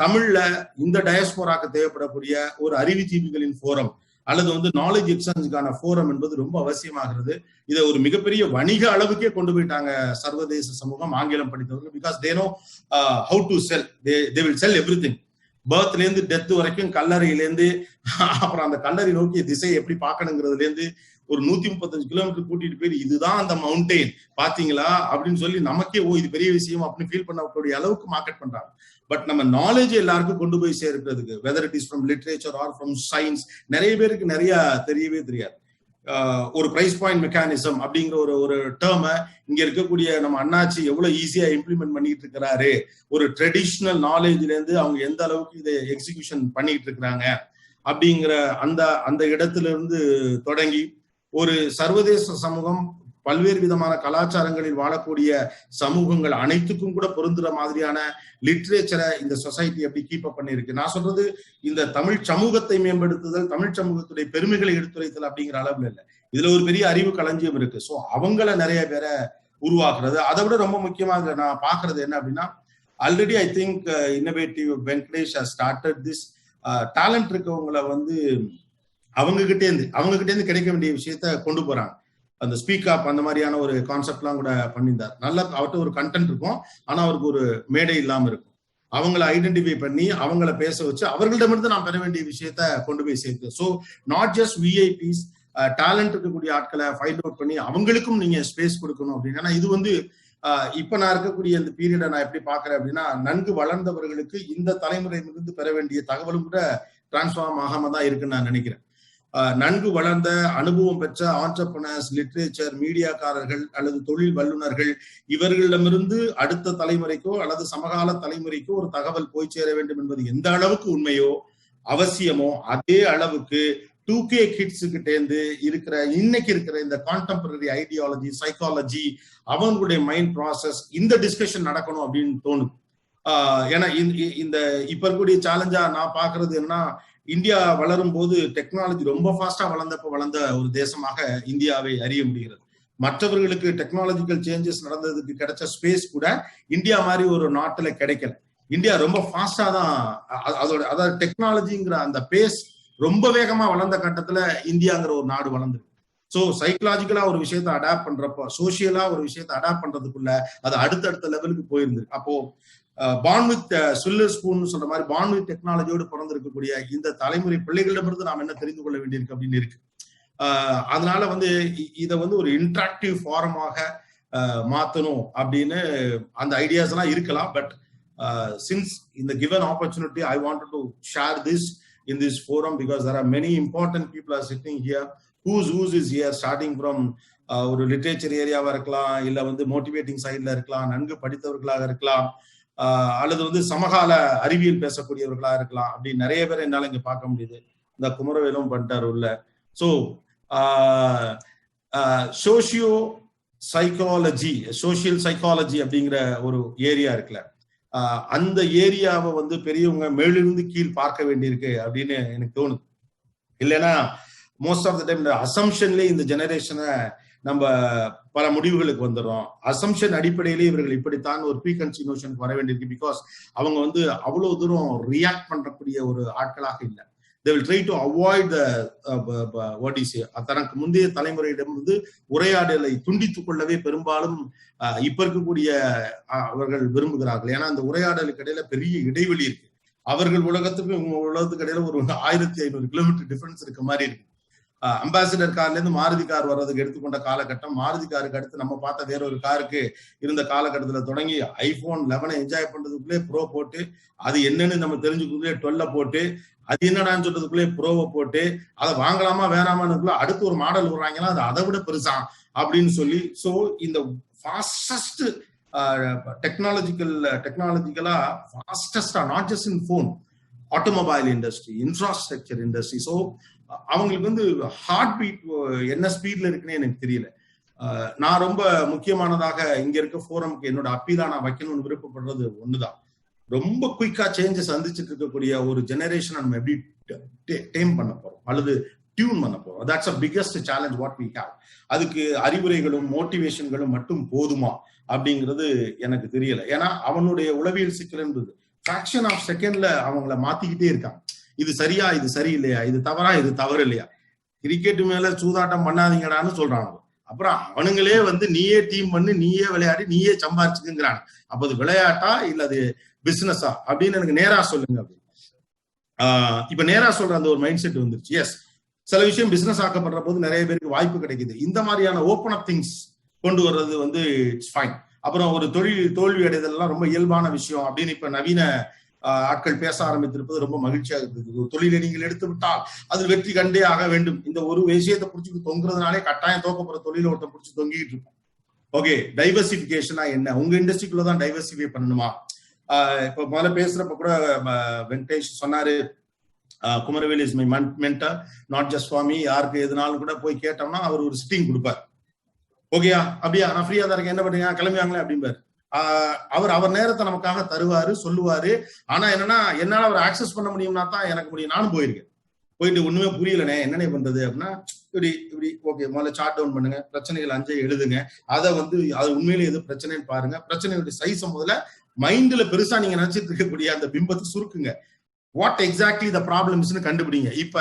தமிழ்ல இந்த டயஸ்போராக்கு தேவைப்படக்கூடிய ஒரு அறிவுஜீவிகளின் ஃபோரம் அல்லது நாலேஜ் எக்ஸ்சேஞ்சுக்கான ஃபோரம் என்பது ரொம்ப அவசியமாகிறது. இதை ஒரு மிகப்பெரிய வணிக அளவுக்கே கொண்டு போயிட்டாங்க சர்வதேச சமூகம், ஆங்கிலம் படித்தவர்கள். Because they know how to sell, they will sell everything. பர்த்ல இருந்து டெத் வரைக்கும், கல்லறையிலேருந்து அப்புறம் அந்த கல்லறை நோக்கிய திசையை எப்படி பார்க்கணுங்கிறதுல இருந்து ஒரு 135 கிலோமீட்டர் கூட்டிட்டு போய் இதுதான் அந்த மவுண்டெயின் பாத்தீங்களா அப்படின்னு சொல்லி நமக்கே இது பெரிய விஷயம் அப்படின்னு ஃபீல் பண்ணக்கூடிய அளவுக்கு மார்க்கெட் பண்றாங்க. பட் நம்ம நாலேஜ் எல்லாருக்கும் கொண்டு போய் சேர்க்கிறதுக்கு, whether it is from literature or from science, நிறைய பேருக்கு நிறைய தெரியவே தெரியாது. ஒரு பிரைஸ் பாயிண்ட் மெக்கானிசம் அப்படிங்கிற ஒரு டேர்மை இங்க இருக்கக்கூடிய நம்ம அண்ணாச்சி எவ்வளவு ஈஸியா இம்ப்ளிமெண்ட் பண்ணிட்டு இருக்கிறாரு. ஒரு ட்ரெடிஷ்னல் நாலேஜ்ல இருந்து அவங்க எந்த அளவுக்கு இதை எக்ஸிகியூஷன் பண்ணிட்டு இருக்கிறாங்க அப்படிங்கிற அந்த இடத்துல இருந்து தொடங்கி ஒரு சர்வதேச சமூகம், பல்வேறு விதமான கலாச்சாரங்களில் வாழக்கூடிய சமூகங்கள் அனைத்துக்கும் கூட பொருந்துற மாதிரியான லிட்ரேச்சரை இந்த சொசைட்டி எப்படி கீப் அப் பண்ணிருக்கு. நான் சொல்றது இந்த தமிழ் சமூகத்தை மேம்படுத்துதல், தமிழ் சமூகத்துடைய பெருமைகளை எடுத்துரைத்தல் அப்படிங்கிற அளவுல இல்லை. இதுல ஒரு பெரிய அறிவு களஞ்சியம் இருக்கு. ஸோ அவங்கள நிறைய பேரை உருவாக்குறது. அதை விட ரொம்ப முக்கியமா நான் பாக்குறது என்ன அப்படின்னா, already I think innovative Venkatesh has started this. Talent இருக்கவங்களை அவங்க கிட்டே இருந்து கிடைக்க வேண்டிய விஷயத்த கொண்டு போறாங்க. அந்த ஸ்பீக் அப் அந்த மாதிரியான ஒரு கான்செப்ட்லாம் கூட பண்ணியிருந்தார். நல்லா அவர்கிட்ட ஒரு கண்டென்ட் இருக்கும், ஆனா அவருக்கு ஒரு மேடை இல்லாம இருக்கும். அவங்கள ஐடென்டிஃபை பண்ணி அவங்கள பேச வச்சு அவர்களிடமிருந்து நான் பெற வேண்டிய விஷயத்த கொண்டு போய் சேர்த்து. So not just VIPs, talent இருக்கக்கூடிய ஆட்களை ஃபைண்ட் அவுட் பண்ணி அவங்களுக்கும் நீங்க ஸ்பேஸ் கொடுக்கணும் அப்படின்னு. இது இப்ப நான் இருக்கக்கூடிய இந்த பீரியடை நான் எப்படி பாக்குறேன் அப்படின்னா, நன்கு வளர்ந்தவர்களுக்கு இந்த தலைமுறையிலிருந்து பெற வேண்டிய தகவலும் கூட டிரான்ஸ்ஃபார்ம் ஆகாம தான் இருக்குன்னு நான் நினைக்கிறேன். நன்கு வளர்ந்த அனுபவம் பெற்ற ஆண்டர்பிரனர்ஸ், லிட்ரேச்சர், மீடியாக்காரர்கள் அல்லது தொழில் வல்லுநர்கள், இவர்களிடமிருந்து அடுத்த தலைமுறைக்கோ அல்லது சமகால தலைமுறைக்கோ ஒரு தகவல் போய் சேர வேண்டும் என்பது எந்த அளவுக்கு உண்மையோ அவசியமோ அதே அளவுக்கு 2K கிட்ஸு கிட்டேந்து இன்னைக்கு இருக்கிற இந்த கான்டெம்பரரி ஐடியாலஜி, சைக்காலஜி, அவங்களுடைய மைண்ட் ப்ராசஸ், இந்த டிஸ்கஷன் நடக்கணும் அப்படின்னு தோணுது. ஏன்னா இந்த இப்ப இருக்கக்கூடிய சேலஞ்சா நான் பாக்குறது என்ன, இந்தியா வளரும் போது டெக்னாலஜி ரொம்ப ஃபாஸ்டா வளர்ந்த ஒரு தேசமாக இந்தியாவை அறிய முடிகிறது. மற்றவர்களுக்கு டெக்னாலஜிக்கல் சேஞ்சஸ் நடந்ததுக்கு கிடைச்ச ஸ்பேஸ் கூட இந்தியா மாதிரி ஒரு நாட்டுல கிடைக்கல. இந்தியா ரொம்ப ஃபாஸ்டா தான் அதாவது டெக்னாலஜிங்கிற அந்த பேஸ் ரொம்ப வேகமா வளர்ந்த கட்டத்துல இந்தியாங்கிற ஒரு நாடு வளர்ந்துருக்கு. ஸோ சைக்கலாஜிக்கலா ஒரு விஷயத்த அடாப்ட் பண்றப்போ, சோசியலா ஒரு விஷயத்த அடாப்ட் பண்றதுக்குள்ள அது அடுத்தடுத்த லெவலுக்கு போயிருந்திருக்கு. அப்போ பார்ன் வித் சில்வர் ஸ்பூன் சொல்ற மாதிரி பார்ன் வித் டெக்னாலஜியோடு பிறந்திருக்கக்கூடிய இந்த தலைமுறை பிள்ளைகளிடமிருந்து நாம் என்ன தெரிந்து கொள்ள வேண்டியிருக்கு அப்படின்னு இருக்கு. அதனால இதை ஒரு இன்டராக்டிவ் ஃபாரமாக மாத்தணும் அப்படின்னு அந்த ஐடியாஸ் எல்லாம் இருக்கலாம். But since in the given opportunity I wanted to share this in this forum because there are many important people are sitting here. who's is here, starting from ஒரு லிட்ரேச்சர் ஏரியாவா இருக்கலாம், இல்ல motivating சைட்ல இருக்கலாம், நன்கு படித்தவர்களாக இருக்கலாம், அல்லது சமகால அறிவியல் பேசக்கூடியவர்களா இருக்கலாம். அப்படி நிறைய பேர் என்னால இங்க பார்க்க முடியுது. இந்த குமரவேலும் பண்ணிட்டாரு உள்ள. ஸோ சோசியல் சைக்காலஜி அப்படிங்கிற ஒரு ஏரியா இருக்குல்ல, அந்த ஏரியாவை பெரியவங்க மேலிருந்து கீழ் பார்க்க வேண்டியிருக்கு அப்படின்னு எனக்கு தோணுது. இல்லைன்னா மோஸ்ட் ஆஃப் த டைம் இந்த அசம்ஷன்லேயே இந்த ஜெனரேஷனை நம்ம பல முடிவுகளுக்கு வந்துடும். அசம்ஷன் அடிப்படையிலே இவர்கள் இப்படித்தான் ஒரு ப்ரீகன்சீவ் நோஷனுக்கு வர வேண்டியிருக்கு. பிகாஸ் அவங்க அவ்வளவு தூரம் ரியாக்ட் பண்றக்கூடிய ஒரு ஆட்களாக இல்லை. they will try to avoid the what is தனக்கு முந்தைய தலைமுறையிடமிருந்து உரையாடலை துண்டித்துக் கொள்ளவே பெரும்பாலும் இப்ப இருக்கக்கூடிய அவர்கள் விரும்புகிறார்கள். ஏன்னா அந்த உரையாடலுக்கு இடையில பெரிய இடைவெளி இருக்கு. அவர்கள் உலகத்துக்கும் இவங்க உலகத்துக்கு இடையில ஒரு 1500 கிலோமீட்டர் டிஃபரன்ஸ் இருக்க மாதிரி இருக்கு. அம்பாசிடர் கார்ல இருந்து மாருதி கார் வர்றதுக்கு எடுத்துக்கொண்ட காலகட்டம், மாருதி காருக்கு அடுத்து நம்ம பார்த்த வேற ஒரு காருக்கு இருந்த காலகட்டத்துல தொடங்கி ஐபோன் 11 என்ஜாய் பண்றதுக்குள்ளே ப்ரோ போட்டு, அது என்னன்னு நம்ம தெரிஞ்சுக்குள்ளே 12 போட்டு, அது என்னடான்னு சொல்றதுக்குள்ளே ப்ரோவை போட்டு, அதை வாங்கலாமா வேணாமான்னு அடுத்து ஒரு மாடல் விடுறாங்களா அது அதை விட பெருசா அப்படின்னு சொல்லி. ஸோ இந்த ஃபாஸ்டஸ்ட் டெக்னாலஜிக்கலா ஃபாஸ்டஸ்டா, not just in phone, automobile industry, infrastructure industry. So அவங்களுக்கு வந்து ஹார்ட் பீட் என்ன ஸ்பீட்ல இருக்குன்னு எனக்கு தெரியல. நான் ரொம்ப முக்கியமானதாக இங்க இருக்க ஃபோரமுக்கு என்னோட அப்பீலா நான் வைக்கணும்னு விருப்பப்படுறது ஒண்ணுதான். ரொம்ப குயிக்கா சேஞ்சஸ் சந்திச்சுட்டு இருக்கக்கூடிய ஒரு ஜெனரேஷன் நம்ம எப்படி டேம் பண்ண போறோம் அல்லது டியூன் பண்ண போறோம்? That's a biggest challenge what we have. அதுக்கு அறிவுரைகளும் மோட்டிவேஷன்களும் மட்டும் போதுமா அப்படிங்கிறது எனக்கு தெரியல. ஏன்னா அவனுடைய உளவியல் சிக்கல் என்பது ஃபிராக்ஷன் ஆஃப் செகண்ட்ல அவங்கள மாத்திக்கிட்டே இருக்காங்க. இது சரியா, இது சரியில்லையா, இது தவறா, இது தவறு இல்லையா, கிரிக்கெட் மேல சூதாட்டம் பண்ணாதீங்கடான்னு சொல்றாங்க. அப்புறம் அவனுங்களே வந்து நீயே டீம் பண்ணி, நீயே விளையாடி, நீயே சம்பாரிச்சுக்குங்கிறாங்க. அப்ப அது விளையாட்டா இல்ல அது பிசினஸா அப்படின்னு எனக்கு நேரா சொல்லுங்க அப்படின்னு. இப்ப நேரா சொல்ற அந்த ஒரு மைண்ட் செட் வந்துருச்சு. எஸ், சில விஷயம் பிசினஸ் ஆக்கப்படுற போது நிறைய பேருக்கு வாய்ப்பு கிடைக்குது. இந்த மாதிரியான ஓப்பன் அப் திங்ஸ் கொண்டு வர்றது வந்து இட்ஸ் ஃபைன். அப்புறம் ஒரு தோல்வி அடைதல்லாம் ரொம்ப இயல்பான விஷயம் அப்படின்னு இப்ப நவீன ஆட்கள் பேச ஆரம்பித்திருப்பது ரொம்ப மகிழ்ச்சியாக இருக்குது. ஒரு தொழிலை நீங்கள் எடுத்து விட்டால் அது வெற்றி கண்டே ஆக வேண்டும். இந்த ஒரு விஷயத்தை பிடிச்சி தொங்குறதுனாலே கட்டாயம் தோக்கப்படுற தொழில ஒருத்தன் பிடிச்சி தொங்கிட்டு இருக்கும். ஓகே, டைவர்சிபிகேஷனா என்ன? உங்க இண்டஸ்ட்ரிக்குள்ளதான் டைவர்சிஃபை பண்ணணுமா? இப்ப முதல்ல பேசுறப்ப கூட வெங்கடேஷ் சொன்னாரு, Kumaravel is my mentor, not just for me. யாருக்கு எதுனாலும் கூட போய் கேட்டோம்னா அவர் ஒரு சிட்டிங் கொடுப்பார். ஓகேயா, அப்படியா, நான் ஃப்ரீயா தான் இருக்கேன், என்ன பண்றீங்க, கிளம்பியாங்களே அப்படிம்பாரு. அவர் நேரத்தை நமக்காக தருவாரு, சொல்லுவாரு. ஆனா என்னன்னா, என்னால அவர் ஆக்சஸ் பண்ண முடியும்னா தான் எனக்கு முடியும். நானும் போயிருக்கேன், போயிட்டு ஒண்ணுமே புரியலனே என்னென்ன பண்றது அப்படின்னா, இப்படி ஓகே முதல்ல சார்ட் டவுன் பண்ணுங்க, பிரச்சனைகள் 5 எழுதுங்க, அதை வந்து அது உண்மையிலே எது பிரச்சனைன்னு பாருங்க, பிரச்சனையுடைய சைஸை முதல்ல மைண்ட்ல பெருசா நீங்க நினைச்சிட்டு இருக்கக்கூடிய அந்த பிம்பத்தை சுருக்குங்க, வாட் எக்ஸாக்ட்லி த ப்ராப்ளம்ஸ்னு கண்டுபிடிங்க. இப்ப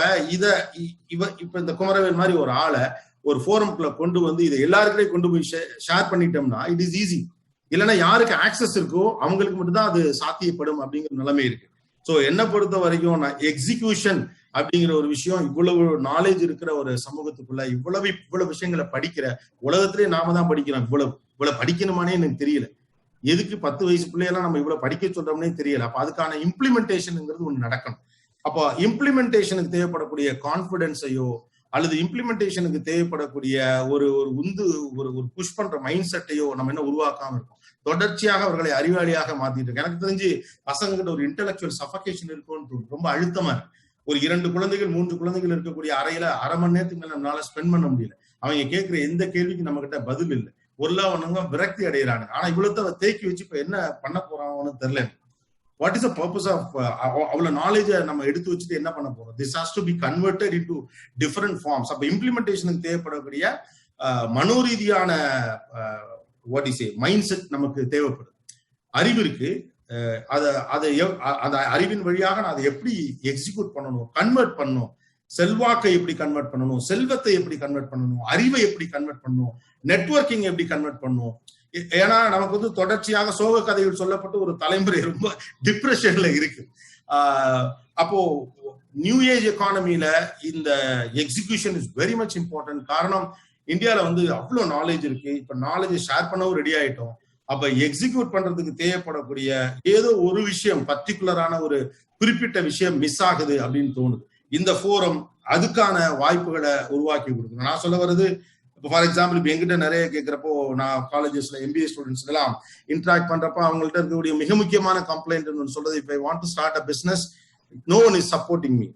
இந்த குமரவேல் மாதிரி ஒரு ஆளை ஒரு ஃபோரம்குள்ள கொண்டு வந்து இதை எல்லாருக்கிட்டையும் கொண்டு போய் ஷேர் பண்ணிட்டோம்னா இட் இஸ் ஈஸி. இல்லைன்னா யாருக்கு ஆக்சஸ் இருக்கோ அவங்களுக்கு மட்டும்தான் அது சாத்தியப்படும் அப்படிங்கிற நிலைமை இருக்கு. ஸோ என்னை பொறுத்த வரைக்கும் நான் எக்ஸிகியூஷன் அப்படிங்கிற ஒரு விஷயம், இவ்வளவு நாலேஜ் இருக்கிற ஒரு சமூகத்துக்குள்ள இவ்வளவு விஷயங்களை படிக்கிற உலகத்திலேயே நாம தான் படிக்கிறோம். இவ்வளவு படிக்கணுமானே எனக்கு தெரியல. எதுக்கு 10 வயசு பிள்ளையெல்லாம் நம்ம இவ்வளவு படிக்க சொல்றோம்னே தெரியல. அப்ப அதுக்கான இம்ப்ளிமெண்டேஷனுங்கிறது ஒண்ணு நடக்கணும். அப்போ இம்ப்ளிமெண்டேஷனுக்கு தேவைப்படக்கூடிய கான்பிடன்ஸையோ அல்லது இம்ப்ளிமெண்டேஷனுக்கு தேவைப்படக்கூடிய ஒரு புஷ் பண்ற மைண்ட் செட்டையோ நம்ம என்ன உருவாக்காம இருக்கோம். தொடர்ச்சியாக அவர்களை அறிவாளியாக மாத்திட்டு இருக்கு. எனக்கு தெரிஞ்சு பசங்க கிட்ட ஒரு இன்டெலெக்சுவல் சஃபகேஷன் இருக்கும்னு ரொம்ப அழுத்தமா இருக்கு. ஒரு 2 குழந்தைகள் 3 குழந்தைகள் இருக்கக்கூடிய அறையில அரை மணி நேரத்துக்கு மேல நம்மளால ஸ்பெண்ட் பண்ண முடியல. அவங்க கேட்கிற எந்த கேள்விக்கு நம்ம கிட்ட பதில் இல்லை. ஒருவனுங்க விரக்தி அடைகிறாங்க. ஆனா இவ்வளவு தேக்கி வச்சு இப்ப என்ன பண்ண போறாங்கன்னு தெரியல. What is the purpose of அவ்வளவு நாலேஜ நம்ம எடுத்து வச்சுட்டு என்ன பண்ண போறோம்? This has to be converted into different forms. அப்ப இம்ப்ளிமெண்டேஷனுக்கு தேவைப்படக்கூடிய மனோரீதியான வாட் இஸ் மைண்ட் செட் நமக்கு தேவைப்படுது. அறிவு இருக்கு, அந்த அறிவின் வழியாக நான் அதை எப்படி எக்ஸிக்யூட் பண்ணணும், கன்வெர்ட் பண்ணணும், செல்வாக்கை எப்படி கன்வெர்ட் பண்ணணும், செல்வத்தை எப்படி கன்வெர்ட் பண்ணணும், அறிவை எப்படி கன்வெர்ட் பண்ணணும், நெட்வொர்க்கிங் எப்படி கன்வெர்ட் பண்ணணும். ஏன்னா நமக்கு வந்து தொடர்ச்சியாக சோக கதைகள் சொல்லப்பட்டு ஒரு தலைமுறை ரொம்ப டிப்ரெஷன்ல இருக்கு. அப்போ நியூ ஏஜ் எக்கானமில இந்த execution is very much important. காரணம், இந்தியாவில வந்து அவ்வளவு நாலேஜ் இருக்கு. இப்ப நாலேஜ் ஷேர் பண்ணவும் ரெடி ஆயிட்டோம். அப்ப எக்ஸிக்யூட் பண்றதுக்கு தேவைப்படக்கூடிய ஏதோ ஒரு விஷயம், பர்டிகுலரான ஒரு குறிப்பிட்ட விஷயம் மிஸ் ஆகுது அப்படின்னு தோணுது. இந்த ஃபோரம் அதுக்கான வாய்ப்புகளை உருவாக்கி கொடுக்கணும். நான் சொல்ல வர்றது, ஃபார் எக்ஸாம்பிள் இப்ப எங்கிட்ட நிறைய கேட்கிறப்போ, நான் காலேஜஸ்ல MBA ஸ்டூடெண்ட்ஸ் எல்லாம் இன்டராக்ட் பண்றப்ப அவங்கள்ட்ட இருக்கக்கூடிய மிக முக்கியமான கம்ப்ளைண்ட் சொல்றது, இப்ப I want to start a business, no one is supporting me.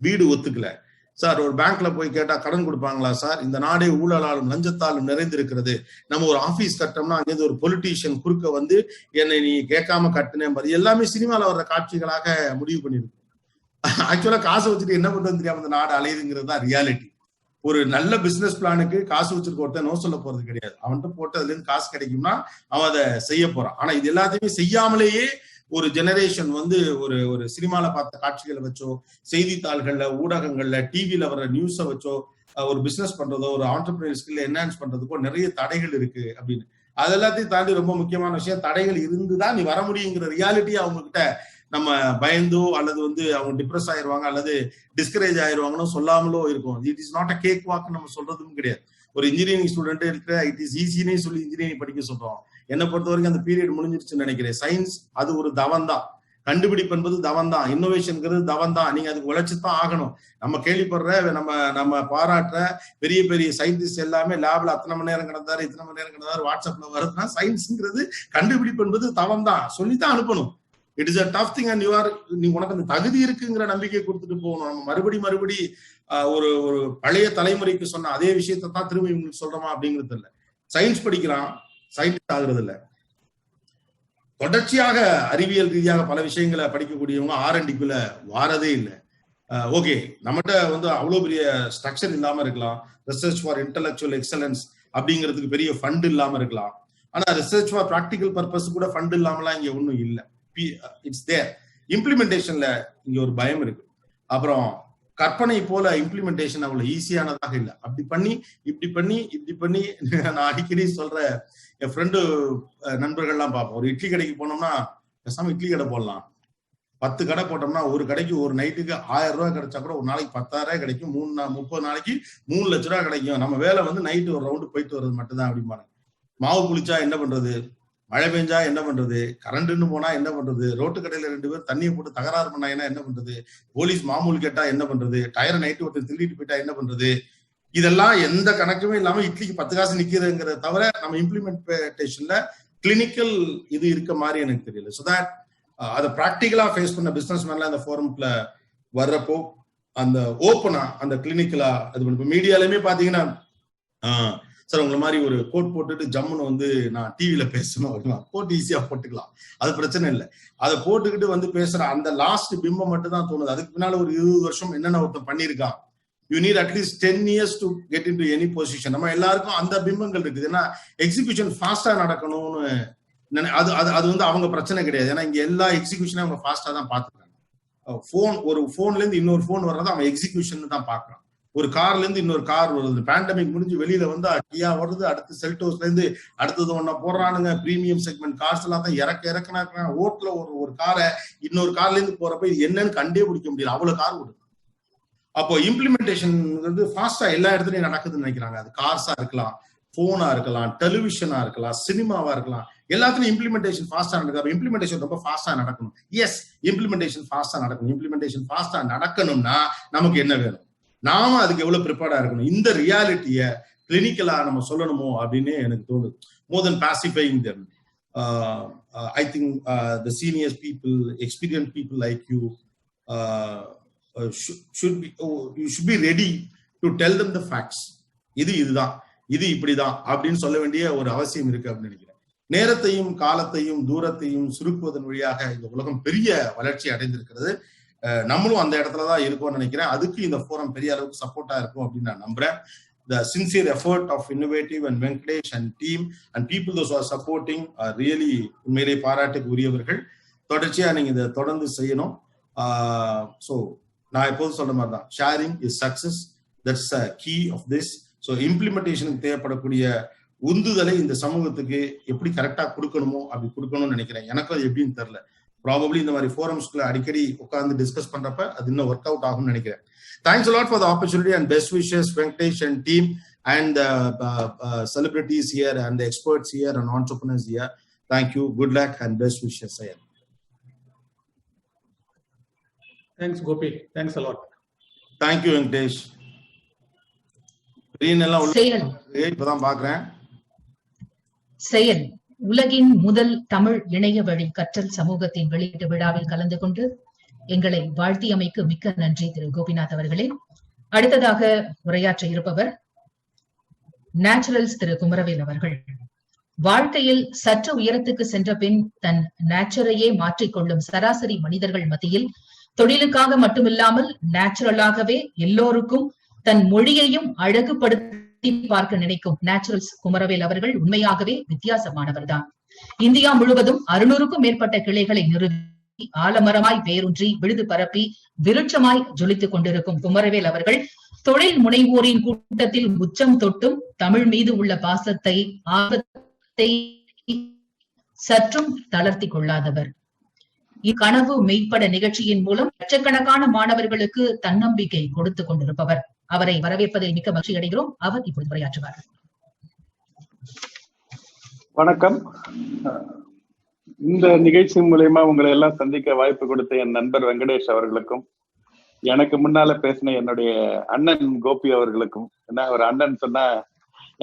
வீடு ஒத்துக்கல சார். ஒரு பேங்க்ல போய் கேட்டா கடன் கொடுப்பாங்களா சார்? இந்த நாடே ஊழலாலும் லஞ்சத்தாலும் நிறைந்திருக்கிறது. நம்ம ஒரு ஆபீஸ் கட்டோம்னா அங்கேருந்து ஒரு பொலிட்டீஷியன் குறுக்க வந்து என்னை நீ கேட்காம கட்டுனேன் பாரு. எல்லாமே சினிமால வர்ற காட்சிகளாக முடிவு பண்ணிருக்கு. ஆக்சுவலா காசு வச்சுட்டு என்ன பண்றது தெரியாம இந்த நாடு அலையுதுங்கிறது தான் ரியாலிட்டி. ஒரு நல்ல பிசினஸ் பிளானுக்கு காசு வச்சிருக்க ஒருத்தன் நோ சொல்ல போறது கிடையாது. அவன்கிட்ட போட்டு அதுல இருந்து காசு கிடைக்கும்னா அவன் அதை செய்ய போறான். ஆனா இது எல்லாத்தையுமே செய்யாமலேயே ஒரு ஜெனரேஷன் வந்து ஒரு ஒரு சினிமால பார்த்த காட்சிகளை வச்சோ, செய்தித்தாள்கள்ல, ஊடகங்கள்ல, டிவில வர்ற நியூஸை வச்சோ ஒரு பிசினஸ் பண்றதோ, ஒரு ஆண்டர்பிரினர் ஸ்கில் என்ஹான்ஸ் பண்றதுக்கோ நிறைய தடைகள் இருக்கு அப்படின்னு. அது எல்லாத்தையும் தாண்டி ரொம்ப முக்கியமான விஷயம், தடைகள் இருந்துதான் நீ வர முடியுங்கிற ரியாலிட்டியை அவங்க கிட்ட நம்ம பயந்தோ அல்லது வந்து அவங்க டிப்ரெஸ் ஆயிருவாங்க அல்லது டிஸ்கரேஜ் ஆயிருவாங்கன்னு சொல்லாமலோ இருக்கும். It is not a cake walk நம்ம சொல்றதும் கிடையாது. ஒரு இன்ஜினியரிங் ஸ்டூடெண்ட் இருக்கிற இட் இஸ் ஈஸினே சொல்லி இன்ஜினியரிங் படிக்க சொல்றோம். என்னை பொறுத்த வரைக்கும் அந்த பீரியட் முடிஞ்சிருச்சுன்னு நினைக்கிறேன். சயின்ஸ் அது ஒரு தவம் தான், கண்டுபிடிப்பு என்பது தவம் தான், இன்னோவேஷன்ங்கிறது தவம் தான். நீங்க அதுக்கு உழைச்சுதான் ஆகணும். நம்ம கேள்விப்படுற நம்ம பாராட்டுற பெரிய பெரிய சயின்டிஸ்ட் எல்லாமே லேப்ல அத்தனை மணி நேரம் கிடந்தாரு, இத்தனை மணி நேரம் கிடந்தாரு, வாட்ஸ்அப்ல வருதுன்னா சயின்ஸ்ங்கிறது கண்டுபிடிப்பு என்பது தவம் தான், சொல்லித்தான் அனுப்பணும். It is a tough thing and நீ உனக்கு அந்த தகுதி இருக்குங்கிற நம்பிக்கை கொடுத்துட்டு போகணும். நம்ம மறுபடி ஒரு ஒரு பழைய தலைமுறைக்கு சொன்ன அதே விஷயத்தை தான் திரும்ப இவங்களுக்கு சொல்றோமா அப்படிங்கிறது இல்லை. சயின்ஸ் படிக்கிறான், சயின்டிஸ்ட் ஆகுறது இல்லை. தொடர்ச்சியாக அறிவியல் ரீதியாக பல விஷயங்களை படிக்கக்கூடியவங்க R&Dக்குள்ள வாரதே இல்லை. ஓகே, நம்மகிட்ட வந்து அவ்வளவு பெரிய ஸ்ட்ரக்சர் இல்லாம இருக்கலாம், ரிசர்ச் ஃபார் இன்டெலெக்சுவல் எக்ஸலன்ஸ் அப்படிங்கிறதுக்கு பெரிய ஃபண்ட் இல்லாம இருக்கலாம். ஆனா ரிசர்ச் ஃபார் ப்ராக்டிக்கல் பர்பஸ் கூட ஃபண்ட் இல்லாமலாம் இங்க ஒன்றும் இல்லை. இட்ஸ் தேர். இம்ப்ளிமெண்டேஷன்ல இங்க ஒரு பயம் இருக்கு. அப்புறம் கற்பனை போல இம்ப்ளிமெண்டேஷன் அவ்வளவு ஈஸியானதாக இல்லை. அப்படி பண்ணி இப்படி பண்ணி நான் அடிக்கடி சொல்ற என் ஃப்ரெண்டு நண்பர்கள்லாம் பார்ப்போம். ஒரு இட்லி கடைக்கு போனோம்னா பேசாம இட்லி கடை போடலாம், 10 கடை போட்டோம்னா ஒரு கடைக்கு ஒரு நைட்டுக்கு 1000 ரூபாய் கிடைச்சா கூட ஒரு நாளைக்கு 10,000 கிடைக்கும், 30 நாளைக்கு 3 லட்ச ரூபாய் கிடைக்கும். நம்ம வேலை வந்து நைட்டு ஒரு ரவுண்டு போயிட்டு வர்றது மட்டும்தான் அப்படிம்பாங்க. மாவு புளிச்சா என்ன பண்றது, மழை பெஞ்சா என்ன பண்றது, கரண்ட்னு போனா என்ன பண்றது, ரோட்டு கடையில 2 பேர் தண்ணியை போட்டு தகராறு பண்ணாங்கன்னா என்ன பண்றது, போலீஸ் மாமூல் கேட்டா என்ன பண்றது, டயரை நைட்டு ஒருத்தர் திருடிட்டு போயிட்டா என்ன பண்றது, இதெல்லாம் எந்த கணக்குமே இல்லாம இட்லிக்கு 10 காசு நிக்கிறதுங்கிறத தவிர நம்ம இம்ப்ளிமெண்டேஷன்ல கிளினிக்கல் இது இருக்க மாதிரி எனக்கு தெரியல. ஸோ தட் அதை ப்ராக்டிக்கலா ஃபேஸ் பண்ண பிசினஸ் மேன்லாம் இந்த ஃபோரம்ல வர்றப்போ அந்த ஓப்பனா அந்த கிளினிக்கலா அது இப்போ மீடியாலுமே பாத்தீங்கன்னா சார் உங்களை மாதிரி ஒரு கோட் போட்டுட்டு ஜம்முன்னு வந்து நான் டிவியில பேசணும் அப்படின்னா கோட் ஈஸியா போட்டுக்கலாம், அது பிரச்சனை இல்லை. அதை போட்டுக்கிட்டு வந்து பேசுற அந்த லாஸ்ட் பிம்பம் மட்டும் தான் தோணுது. அதுக்கு பின்னால ஒரு 20 வருஷம் என்னென்ன ஒருத்தன் பண்ணியிருக்கான். You need at least 10 years to get in to any position. நம்ம எல்லாருக்கும் அந்த பிம்பங்கள் இருக்குது. ஏன்னா எக்ஸிகியூஷன் ஃபாஸ்டா நடக்கணும்னு அது வந்து அவங்க பிரச்சனை கிடையாது. ஏன்னா இங்க எல்லா எக்ஸிகியூஷனும் அவங்க ஃபாஸ்டா தான் பாத்துக்கிறாங்க. ஒரு போன்ல இருந்து இன்னொரு போன் வர்றதை அவன் எக்ஸிகியூஷன் தான் பாக்குறான். ஒரு கார்ல இருந்து இன்னொரு கார் வருது, பேண்டமிக் முடிஞ்சு வெளியில வந்து கியா வருது, அடுத்து செல்டோஸ்ல இருந்து அடுத்தது ஒன்ன போடுறானுங்க. பிரீமியம் செக்மெண்ட் கார்ஸ் எல்லாம் தான் இறக்குனா ஓட்டுல ஒரு காரை இன்னொரு கார்ல இருந்து போறப்ப இது என்னன்னு கண்டே பிடிக்க முடியல, அவ்வளவு கார் விடுது. அப்போ இம்ப்ளிமெண்டேஷன் வந்து ஃபாஸ்டா எல்லா இடத்துலயும் நடக்குதுன்னு நினைக்கிறாங்க. அது கார்ஸா இருக்கலாம், போனா இருக்கலாம், டெலிவிஷனா இருக்கலாம், சினிமாவா இருக்கலாம், எல்லாத்துலயும் இம்ப்ளிமெண்டேஷன் ஃபாஸ்டா நடக்குது. இம்ப்ளிமெண்டேஷன் ரொம்ப ஃபாஸ்டா நடக்கணும். எஸ், இம்ப்ளிமெண்டேஷன் ஃபாஸ்டா நடக்கணும். இம்ப்ளிமெண்டேஷன் ஃபாஸ்டா நடக்கணும்னா நமக்கு என்ன வேணும், நாம அதுக்கு எவ்வளவு ப்ரிப்பேர்டா இருக்கணும், இந்த ரியாலிட்டிய கிளினிக்கலா நம்ம சொல்லணுமோ அப்படின்னு எனக்கு தோணுது. More then pacifying them, I think the senior people, experienced people like you you should be ready to tell them the facts. இதுதான் இது இப்படிதான் அப்படின்னு சொல்ல வேண்டிய ஒரு அவசியம் இருக்கு அப்படின்னு நினைக்கிறேன். நேரத்தையும் காலத்தையும் தூரத்தையும் சுருக்குவதன் வழியாக இந்த உலகம் பெரிய வளர்ச்சி அடைந்திருக்கிறது. நம்மளும் அந்த இடத்துலதான் இருக்கோம்னு நினைக்கிறேன். அதுக்கு இந்த ஃபோரம் பெரிய அளவுக்கு சப்போர்ட்டா இருக்கும் அப்படின்னு நான் நம்புறேன். The sincere effort of Innovative and Venkatesh and team and people those who are supporting are really உண்மையிலே பாராட்டுக்கு உரியவர்கள். தொடர்ச்சியா நீங்க இதை தொடர்ந்து செய்யணும். ஸோ நான் எப்போதும் சொல்ற மாதிரி தான், sharing is success, that's a key of this. So இம்ப்ளிமெண்டேஷனுக்கு தேவைப்படக்கூடிய உந்துதலை இந்த சமூகத்துக்கு எப்படி கரெக்டா கொடுக்கணுமோ அப்படி கொடுக்கணும்னு நினைக்கிறேன். எனக்கும் அது எப்படின்னு தெரியல. ப்ராபப்ளி இந்த மாதிரி ஃபோரம்ஸ்குள்ள அடிக்கடி உட்கார்ந்து டிஸ்கஸ் பண்றப்ப அது இன்னும் ஒர்க் அவுட் ஆகும்னு நினைக்கிறேன். Thanks a lot for the opportunity and best wishes, Venkatesh and team, and the celebrities here and the experts here and entrepreneurs here. Thank you. Good luck and best wishes. Thanks, Gopi. Thanks a lot. Thank you, Venkatesh. இப்பதான் பாக்குறேன். செயல் உலகின் முதல் தமிழ் இணைய வழி கற்றல் சமூகத்தின் வெளியீட்டு விழாவில் கலந்து கொண்டு எங்களை வாழ்த்தியமைக்கு மிக்க நன்றி திரு கோபிநாத் அவர்களே. அடுத்ததாக உரையாற்ற இருப்பவர் நேச்சுரல்ஸ் திரு குமரவேல் அவர்கள். வாழ்க்கையில் சற்று உயரத்துக்கு சென்ற பின் தன் நேச்சரையே மாற்றிக்கொள்ளும் சராசரி மனிதர்கள் மத்தியில் தொழிலுக்காக மட்டுமில்லாமல் நேச்சுரலாகவே எல்லோருக்கும் தன் மொழியையும் அழகுபடுத்தி பார்க்க நினைக்கும் நேச்சுரல்ஸ் குமரவேல் அவர்கள் உண்மையாகவே வித்தியாசமானவர்தான். இந்தியா முழுவதும் 600க்கும் மேற்பட்ட கிளைகளை நிறுவி ஆலமரமாய் வேரூன்றி விழுது பரப்பி விருட்சமாய் ஜொலித்துக் கொண்டிருக்கும் குமரவேல் அவர்கள் தொழில் முனைவோரின் கூட்டத்தில் உச்சம் தொட்டும் தமிழ் மீது உள்ள பாசத்தை ஆர்வத்தை சற்றும் தளர்த்தி கொள்ளாதவர். இக்கனவு மெய்ப்பட நிகழ்ச்சியின் மூலம் லட்சக்கணக்கான மாணவர்களுக்கு தன்னம்பிக்கை கொடுத்துக் கொண்டிருப்பவர். அவரை வரவேற்பதில் மிக்க மகிழ்ச்சி அடைகிறோம். அவர் இப்பொழுது உரையாற்றுவார். வணக்கம். இந்த நிகழ்ச்சி மூலமா உங்களை எல்லாம் சந்திக்க வாய்ப்பு கொடுத்த என் நண்பர் வெங்கடேஷ் அவர்களுக்கும், எனக்கு முன்னால பேசின என்னுடைய அண்ணன் கோபி அவர்களுக்கும், ஏன்னா ஒரு அண்ணன் சொன்னா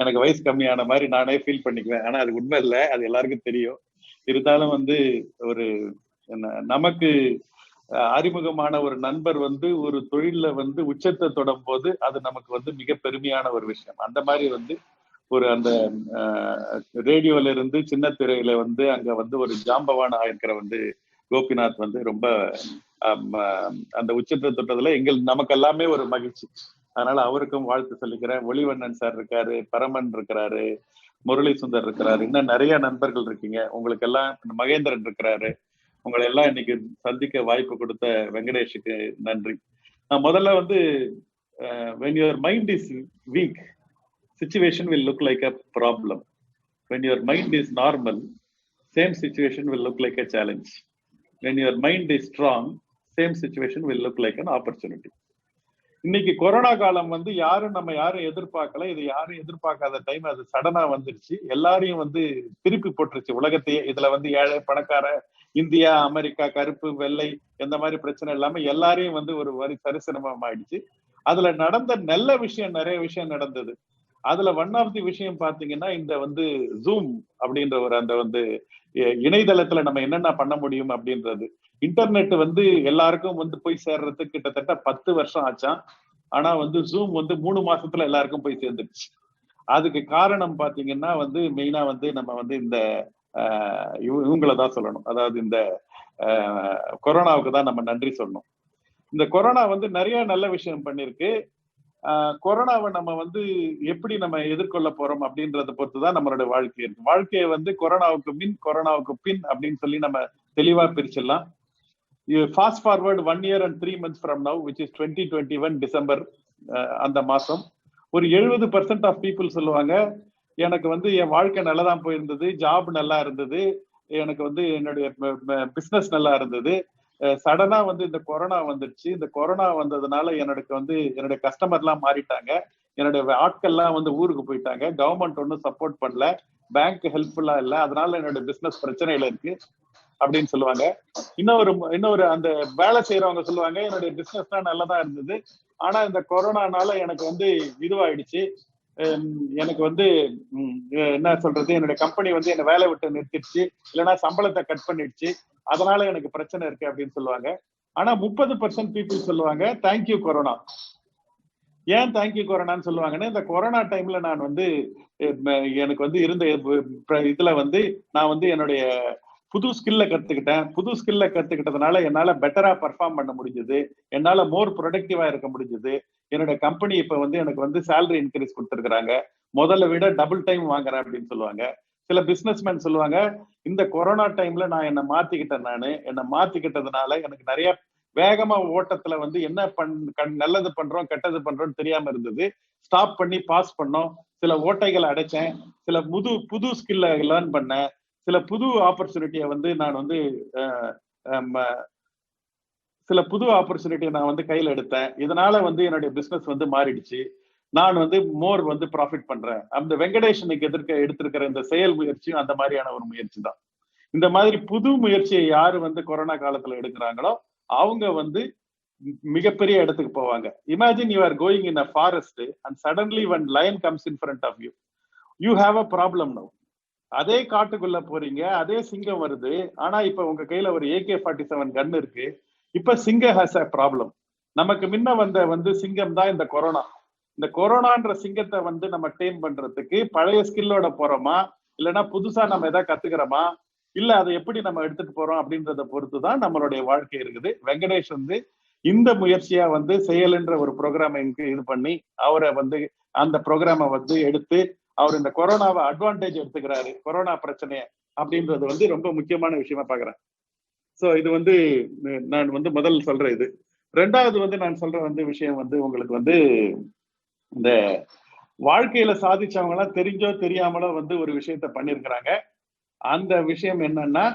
எனக்கு வயசு கம்மியான மாதிரி நானே ஃபீல் பண்ணிக்குவேன். ஆனா அது உண்மை இல்லை, அது எல்லாருக்கும் தெரியும். இருந்தாலும் ஒரு நமக்கு அறிமுகமான ஒரு நண்பர் ஒரு தொழில உச்சத்தை தொடும் போது அது நமக்கு மிக பெருமையான ஒரு விஷயம். அந்த மாதிரி ஒரு அந்த ரேடியோல இருந்து சின்ன திரையில அங்க ஒரு ஜாம்பவான் ஆயிருக்கிற கோபிநாத் ரொம்ப அந்த உச்சத்தை தொட்டதுல நமக்கு எல்லாமே ஒரு மகிழ்ச்சி. அதனால அவருக்கும் வாழ்த்து சொல்லிக்கிறேன். ஒளிவண்ணன் சார் இருக்காரு, பரமன் இருக்கிறாரு, முரளி சுந்தர் இருக்கிறாரு, இன்னும் நிறைய நண்பர்கள் இருக்கீங்க. உங்களுக்கு எல்லாம் மகேந்திரன் இருக்கிறாரு. உங்களை எல்லாம் இன்னைக்கு சந்திக்க வாய்ப்பு கொடுத்த வெங்கடேஷுக்கு நன்றி. நான் முதல்ல when your mind is weak, situation will look like a problem. When your mind is normal, same situation will look like a challenge. When your mind is strong, same situation will look like an opportunity. இன்னைக்கு corona காலம் நம்ம யாரும் எதிர்பார்க்கல. இது யாரும் எதிர்பார்க்காத time. அது சடனா வந்துருச்சு. எல்லாரையும் திருப்பி போட்டுருச்சு உலகத்தையே. இதுல ஏழை பணக்கார, இந்தியா அமெரிக்கா, கருப்பு வெள்ளை, எந்த மாதிரி பிரச்சனை இல்லாம எல்லாரையும் ஒரு வரி சரிசனமா ஆயிடுச்சு. அதுல நடந்த நல்ல விஷயம், நிறைய விஷயம் நடந்தது. அதுல ஒன் ஆஃப் தி விஷயம் பாத்தீங்கன்னா இந்த ஜூம் அப்படின்ற அந்த இணையதளத்துல நம்ம என்னென்ன பண்ண முடியும் அப்படின்றது. இன்டர்நெட் எல்லாருக்கும் போய் சேர்றதுக்கு கிட்டத்தட்ட 10 வருஷம் ஆச்சான். ஆனா ஜூம் 3 மாசத்துல எல்லாருக்கும் போய் சேர்ந்துருச்சு. அதுக்கு காரணம் பாத்தீங்கன்னா மெயினா நம்ம இந்த இவங்களை தான் சொல்லணும். அதாவது இந்த கொரோனாவுக்கு தான் நம்ம நன்றி சொல்லணும். இந்த கொரோனா நிறைய நல்ல விஷயம் பண்ணிருக்கு. கொரோனாவை நம்ம எப்படி நம்ம எதிர்கொள்ள போறோம் அப்படின்றத பொறுத்துதான் நம்மளோட வாழ்க்கை இருக்கு. வாழ்க்கையை கொரோனாவுக்கு முன், கொரோனாவுக்கு பின் அப்படின்னு சொல்லி நம்ம தெளிவா பிரிச்சிடலாம். Fast forward 1 year and 3 months from now, which is 2021 December அந்த மாசம், ஒரு 70% ஆஃப் பீப்புள் சொல்லுவாங்க, எனக்கு என் வாழ்க்கை நல்லதான் போயிருந்தது, ஜாப் நல்லா இருந்தது, எனக்கு என்னுடைய பிசினஸ் நல்லா இருந்தது. சடனா இந்த கொரோனா வந்துருச்சு. இந்த கொரோனா வந்ததுனால எனக்கு என்னுடைய கஸ்டமர் எல்லாம் மாறிட்டாங்க, என்னுடைய ஆட்கள்லாம் ஊருக்கு போயிட்டாங்க, கவர்மெண்ட் ஒன்றும் சப்போர்ட் பண்ணல, பேங்க் ஹெல்ப்ஃபுல்லா இல்லை, அதனால என்னுடைய பிசினஸ் பிரச்சனையில இருக்கு அப்படின்னு சொல்லுவாங்க. இன்னொரு அந்த வேலை செய்யறவங்க சொல்லுவாங்க, என்னுடைய பிசினஸ் தான் நல்லதான் இருந்தது, ஆனா இந்த கொரோனானால எனக்கு இதுவாயிடுச்சு, எனக்கு என்ன சொல்றது, என்னுடைய கம்பெனி என்னை வேலை விட்டு நிறுத்திடுச்சு, இல்லைன்னா சம்பளத்தை கட் பண்ணிடுச்சு, அதனால எனக்கு பிரச்சனை இருக்கு அப்படின்னு சொல்லுவாங்க. ஆனா 30% பீப்புள் சொல்லுவாங்க தேங்க்யூ கொரோனா. ஏன் தேங்க்யூ கொரோனான்னு சொல்லுவாங்கன்னா, இந்த கொரோனா டைம்ல நான் எனக்கு இருந்த இதுல நான் என்னுடைய புது ஸ்கில்ல கத்துக்கிட்டேன். புது ஸ்கில்ல கத்துக்கிட்டதுனால என்னால பெட்டரா பர்ஃபார்ம் பண்ண முடிஞ்சது, என்னால மோர் ப்ரொடக்டிவா இருக்க முடிஞ்சது. என்னோட கம்பெனி இப்ப எனக்கு சேலரி இன்க்ரீஸ் கொடுத்துருக்காங்க, முதல்ல விட டபுள் டைம் வாங்குறேன் அப்படின்னு சொல்லுவாங்க. சில பிசினஸ்மேன் சொல்லுவாங்க, இந்த கொரோனா டைம்ல நான் என்னை மாத்திக்கிட்டேன், என்னை மாத்திக்கிட்டதுனால எனக்கு நிறைய வேகமா ஓட்டத்துல என்ன நல்லது பண்றோம் கெட்டது பண்றோம்னு தெரியாம இருந்தது. ஸ்டாப் பண்ணி பாஸ் பண்ணோம், சில ஓட்டைகளை அடைச்சேன், சில புது ஸ்கில்ல லேர்ன் பண்ணேன், சில புது ஆப்பர்ச்சுனிட்டியை சில புது ஆப்பர்ச்சுனிட்டியை நான் கையில எடுத்தேன். இதனால என்னுடைய பிசினஸ் மாறிடுச்சு. நான் மோர் ப்ராஃபிட் பண்றேன். அந்த வெங்கடேஷனுக்கு எடுத்திருக்கிற இந்த செயல் முயற்சியும் அந்த மாதிரியான ஒரு முயற்சி தான். இந்த மாதிரி புது முயற்சியை யாரு கொரோனா காலத்துல எடுக்கிறாங்களோ அவங்க மிகப்பெரிய இடத்துக்கு போவாங்க. Imagine you are going in a forest and suddenly when lion comes in front of you, you have a problem now. அதே காட்டுக்குள்ள போறீங்க, அதே சிங்கம் வருது, ஆனா இப்ப உங்க கையில ஒரு AK-47 கன் இருக்கு. இப்ப சிங்கம் ஹாஸ் அ ப்ராப்ளம். நமக்கு முன்ன வந்த சிங்கம் தான் இந்த கொரோனா. இந்த கொரோனான்ற சிங்கத்தை நம்ம டேம் பண்றதுக்கு பழைய ஸ்கில்லோட போறோமா, இல்லைன்னா புதுசா நம்ம எதாவது கத்துக்கிறோமா, இல்ல அதை எப்படி நம்ம எடுத்துட்டு போறோம் அப்படின்றத பொறுத்துதான் நம்மளுடைய வாழ்க்கை இருக்குது. வெங்கடேஷ் இந்த முயற்சியா செயல்ன்ற ஒரு ப்ரோக்ராம் இது பண்ணி அவரை அந்த ப்ரோக்ராம எடுத்து அவர் இந்த கொரோனாவை அட்வான்டேஜ் எடுத்துக்கிறாரு. கொரோனா பிரச்சனைய அப்படின்றது வந்து ரொம்ப முக்கியமான விஷயமா பாக்குறேன். சோ இது வந்து நான் வந்து முதல் சொல்ற இது. ரெண்டாவது வந்து நான் சொல்ற வந்து விஷயம் வந்து உங்களுக்கு வந்து இந்த வாழ்க்கையில சாதிச்சவங்க எல்லாம் தெரிஞ்சோ தெரியாமலோ வந்து ஒரு விஷயத்த பண்ணிருக்கிறாங்க. அந்த விஷயம் என்னன்னா